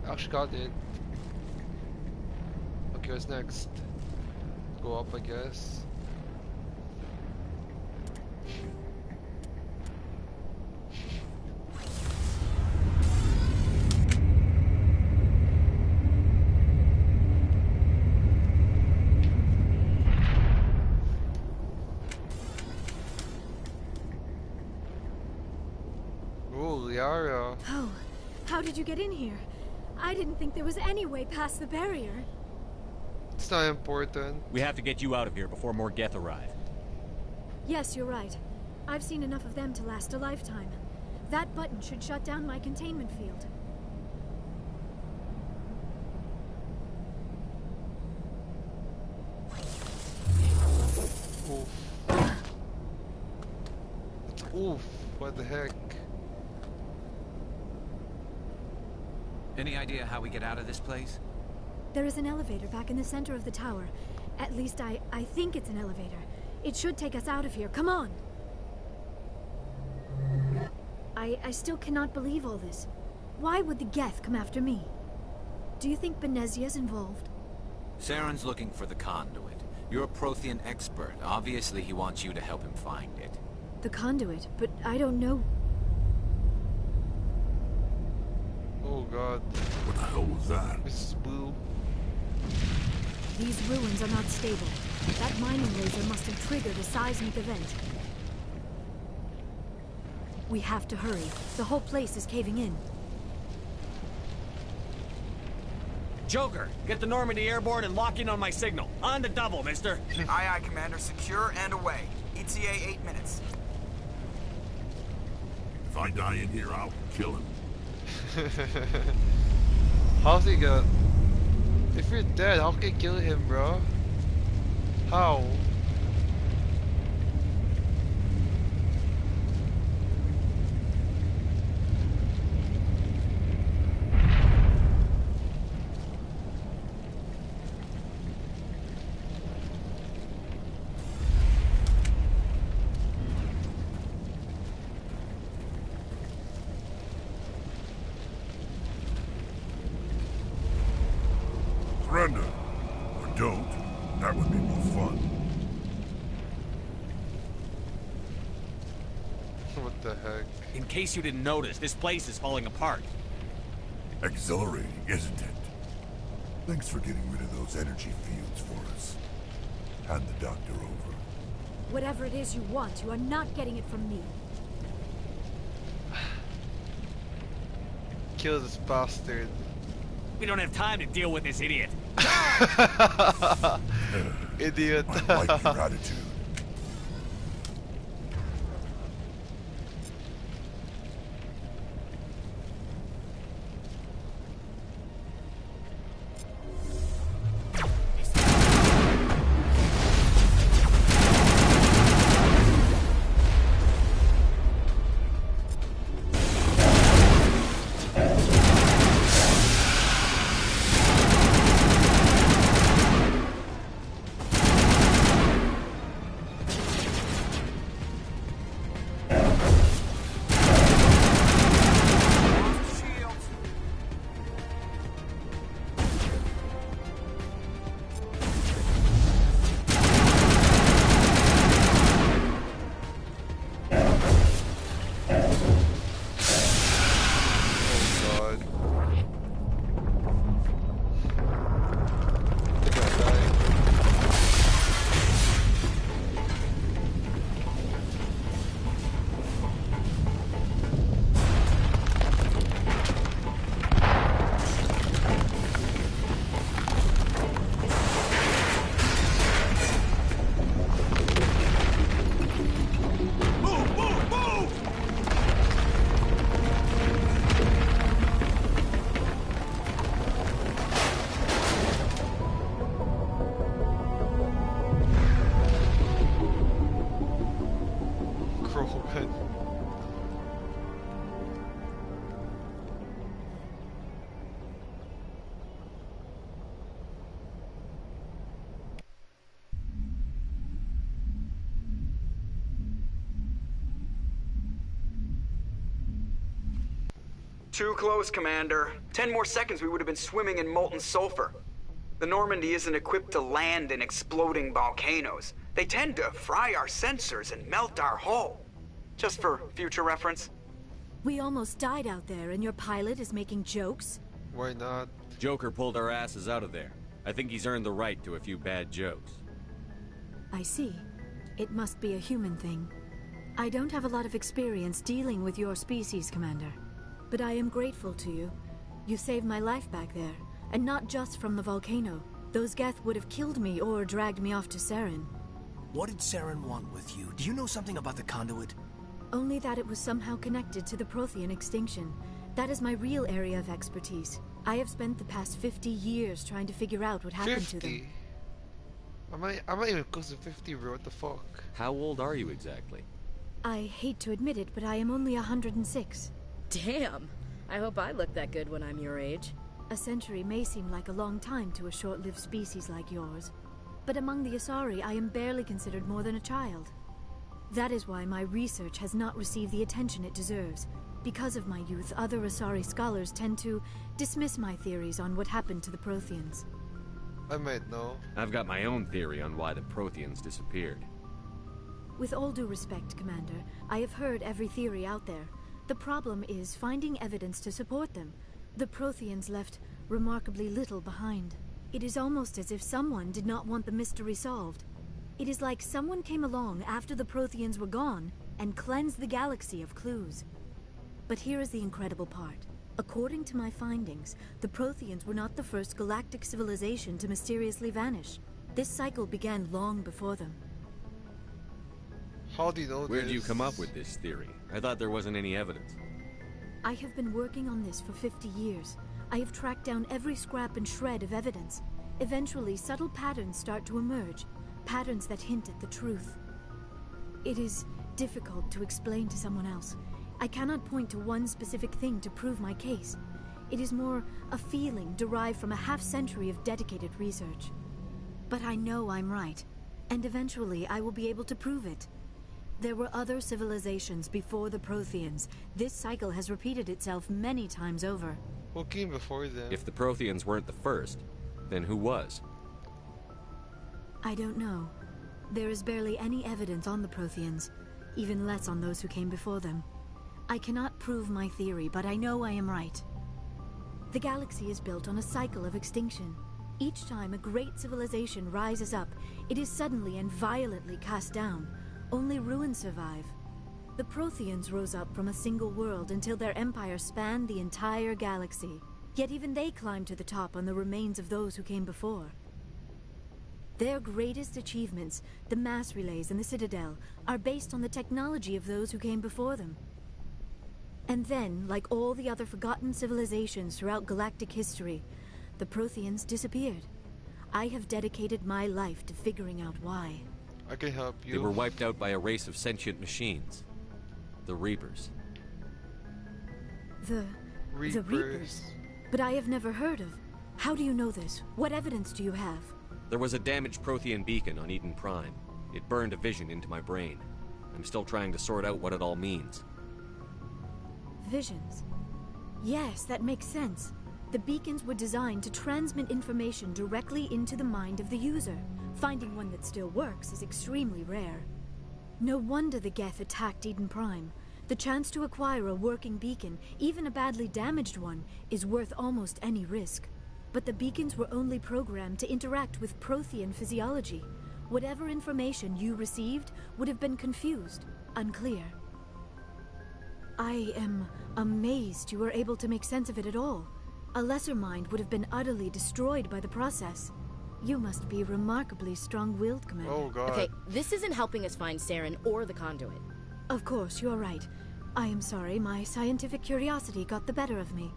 S1: I actually got it. Okay, what's next? Go up, I guess.
S2: Oh, how did you get in here? I didn't think there was any way past the barrier.
S1: It's not important.
S15: We have to get you out of here before more Geth arrive.
S2: Yes, you're right. I've seen enough of them to last a lifetime. That button should shut down my containment field.
S1: Oof. Oof, what the heck?
S19: Any idea how we get out of this place?
S2: There is an elevator back in the center of the tower. At least I think it's an elevator. It should take us out of here. Come on! I still cannot believe all this. Why would the Geth come after me? Do you think Benezia's involved?
S19: Saren's looking for the conduit. You're a Prothean expert. Obviously, he wants you to help him find it.
S2: The conduit? But I don't know...
S1: Oh god.
S10: What the hell was that?
S1: Mrs. Blue.
S2: These ruins are not stable. That mining laser must have triggered a seismic event. We have to hurry. The whole place is caving in.
S15: Joker, get the Normandy airborne and lock in on my signal. On the double, mister.
S11: Aye, aye, Commander. Secure and away. ETA 8 minutes.
S10: If I die in here, I'll kill him.
S1: How's he gonna... If you're dead, how can you kill him, bro? How?
S10: Surrender. Or don't. That would be more fun.
S1: What the heck?
S15: In case you didn't notice, this place is falling apart.
S10: Exhilarating, isn't it? Thanks for getting rid of those energy fields for us. Hand the doctor over.
S2: Whatever it is you want, you are not getting it from me.
S1: Kill this bastard.
S15: We don't have time to deal with this idiot.
S1: Idiot.
S10: I like your attitude.
S11: Too close, Commander. 10 more seconds we would have been swimming in molten sulfur. The Normandy isn't equipped to land in exploding volcanoes. They tend to fry our sensors and melt our hull. Just for future reference.
S2: We almost died out there, and your pilot is making jokes?
S1: Why not?
S15: Joker pulled our asses out of there. I think he's earned the right to a few bad jokes.
S2: I see. It must be a human thing. I don't have a lot of experience dealing with your species, Commander. But I am grateful to you. You saved my life back there, and not just from the volcano. Those Geth would have killed me or dragged me off to Saren.
S22: What did Saren want with you? Do you know something about the conduit?
S2: Only that it was somehow connected to the Prothean extinction. That is my real area of expertise. I have spent the past 50 years trying to figure out what happened to them.
S1: I'm not even close to 50, bro. What the fuck?
S15: How old are you exactly?
S2: I hate to admit it, but I am only 106.
S5: Damn! I hope I look that good when I'm your age.
S2: A century may seem like a long time to a short-lived species like yours. But among the Asari, I am barely considered more than a child. That is why my research has not received the attention it deserves. Because of my youth, other Asari scholars tend to dismiss my theories on what happened to the Protheans.
S1: I might know.
S15: I've got my own theory on why the Protheans disappeared.
S2: With all due respect, Commander, I have heard every theory out there. The problem is finding evidence to support them. The Protheans left remarkably little behind. It is almost as if someone did not want the mystery solved. It is like someone came along after the Protheans were gone and cleansed the galaxy of clues. But here is the incredible part. According to my findings, the Protheans were not the first galactic civilization to mysteriously vanish. This cycle began long before them.
S1: How do you know this?
S15: Where do you come up with this theory? I thought there wasn't any evidence.
S2: I have been working on this for 50 years. I have tracked down every scrap and shred of evidence. Eventually, subtle patterns start to emerge, patterns that hint at the truth. It is difficult to explain to someone else. I cannot point to one specific thing to prove my case. It is more a feeling derived from a half-century of dedicated research. But I know I'm right, and eventually I will be able to prove it. There were other civilizations before the Protheans. This cycle has repeated itself many times over.
S1: Who came before them?
S15: If the Protheans weren't the first, then who was?
S2: I don't know. There is barely any evidence on the Protheans, even less on those who came before them. I cannot prove my theory, but I know I am right. The galaxy is built on a cycle of extinction. Each time a great civilization rises up, it is suddenly and violently cast down. Only ruins survive. The Protheans rose up from a single world until their empire spanned the entire galaxy. Yet even they climbed to the top on the remains of those who came before. Their greatest achievements, the mass relays and the Citadel, are based on the technology of those who came before them. And then, like all the other forgotten civilizations throughout galactic history, the Protheans disappeared. I have dedicated my life to figuring out why.
S1: I can help you.
S15: They were wiped out by a race of sentient machines. The Reapers.
S2: The Reapers? But I have never heard of. How do you know this? What evidence do you have?
S15: There was a damaged Prothean beacon on Eden Prime. It burned a vision into my brain. I'm still trying to sort out what it all means.
S2: Visions. Yes, that makes sense. The beacons were designed to transmit information directly into the mind of the user. Finding one that still works is extremely rare. No wonder the Geth attacked Eden Prime. The chance to acquire a working beacon, even a badly damaged one, is worth almost any risk. But the beacons were only programmed to interact with Prothean physiology. Whatever information you received would have been confused, unclear. I am amazed you were able to make sense of it at all. A lesser mind would have been utterly destroyed by the process. You must be remarkably strong-willed, Commander.
S1: Oh, God.
S5: Okay, this isn't helping us find Saren or the conduit.
S2: Of course, you're right. I am sorry, my scientific curiosity got the better of me.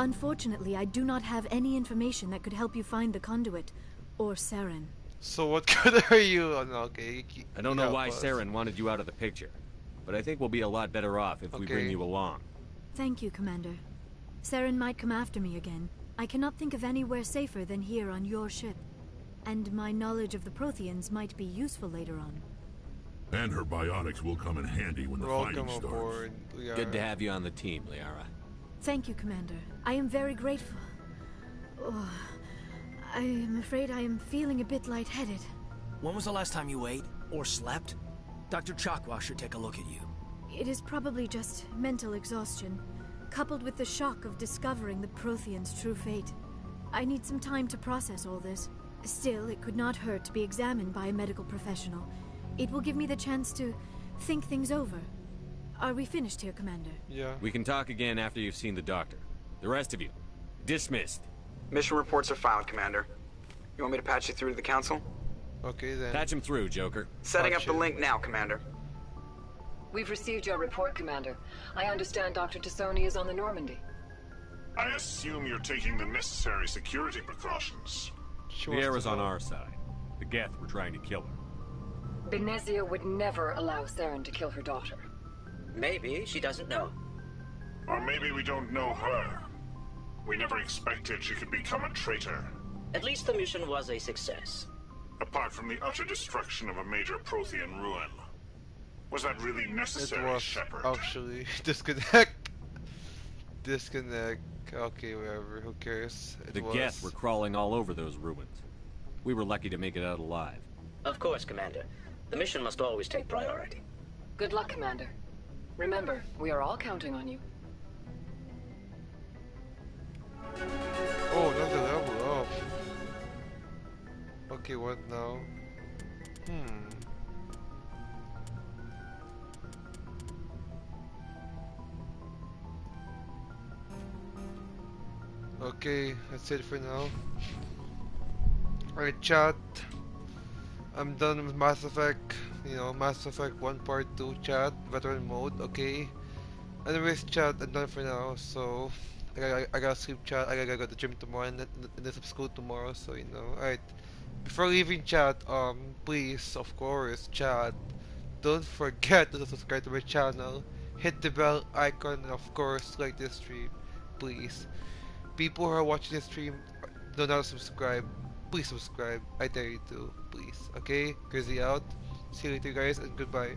S2: Unfortunately, I do not have any information that could help you find the conduit, or Saren.
S1: So what good are you? Oh, no, okay.
S15: I don't know why Saren wanted you out of the picture, but I think we'll be a lot better off if we bring you along.
S2: Thank you, Commander. Saren might come after me again. I cannot think of anywhere safer than here on your ship. And my knowledge of the Protheans might be useful later on.
S10: And her bionics will come in handy when the fighting starts.
S15: Good to have you on the team, Liara.
S2: Thank you, Commander. I am very grateful. Oh, I am afraid I am feeling a bit lightheaded.
S22: When was the last time you ate? Or slept? Dr. Chakwa should take a look at you.
S2: It is probably just mental exhaustion, coupled with the shock of discovering the Protheans' true fate. I need some time to process all this. Still, it could not hurt to be examined by a medical professional. It will give me the chance to think things over. Are we finished here, Commander?
S1: Yeah.
S15: We can talk again after you've seen the doctor. The rest of you, dismissed.
S11: Mission reports are filed, Commander. You want me to patch you through to the Council?
S1: Okay, then.
S15: Patch him through, Joker.
S11: Setting up the link now, Commander.
S21: We've received your report, Commander. I understand Dr. Tassoni is on the Normandy.
S6: I assume you're taking the necessary security precautions.
S15: Vieira's on our side. The Geth were trying to kill her.
S21: Benezia would never allow Saren to kill her daughter.
S20: Maybe she doesn't know.
S6: Or maybe we don't know her. We never expected she could become a traitor.
S20: At least the mission was a success.
S6: Apart from the utter destruction of a major Prothean ruin. Was that really necessary,
S1: It was
S6: Shepard?
S1: actually. Disconnect. Disconnect. Okay, whatever. Who cares?
S15: The Geth were crawling all over those ruins. We were lucky to make it out alive.
S20: Of course, Commander. The mission must always take priority.
S21: Good luck, Commander. Remember, we are all counting on you.
S1: Oh, another level up. Okay, what now? Okay, that's it for now. Alright, chat. I'm done with Mass Effect. You know, Mass Effect 1 Part 2 chat. Veteran mode, okay. Anyways, chat, I'm done for now. So, I gotta sleep, chat. I gotta go to the gym tomorrow and then some school tomorrow. So, you know. Alright. Before leaving, chat, please, of course, chat, don't forget to subscribe to my channel. Hit the bell icon and, of course, like this stream. Please. People who are watching this stream do not subscribe. Please subscribe. I dare you to. Please. Okay? Crazy out. See you later, guys, and goodbye.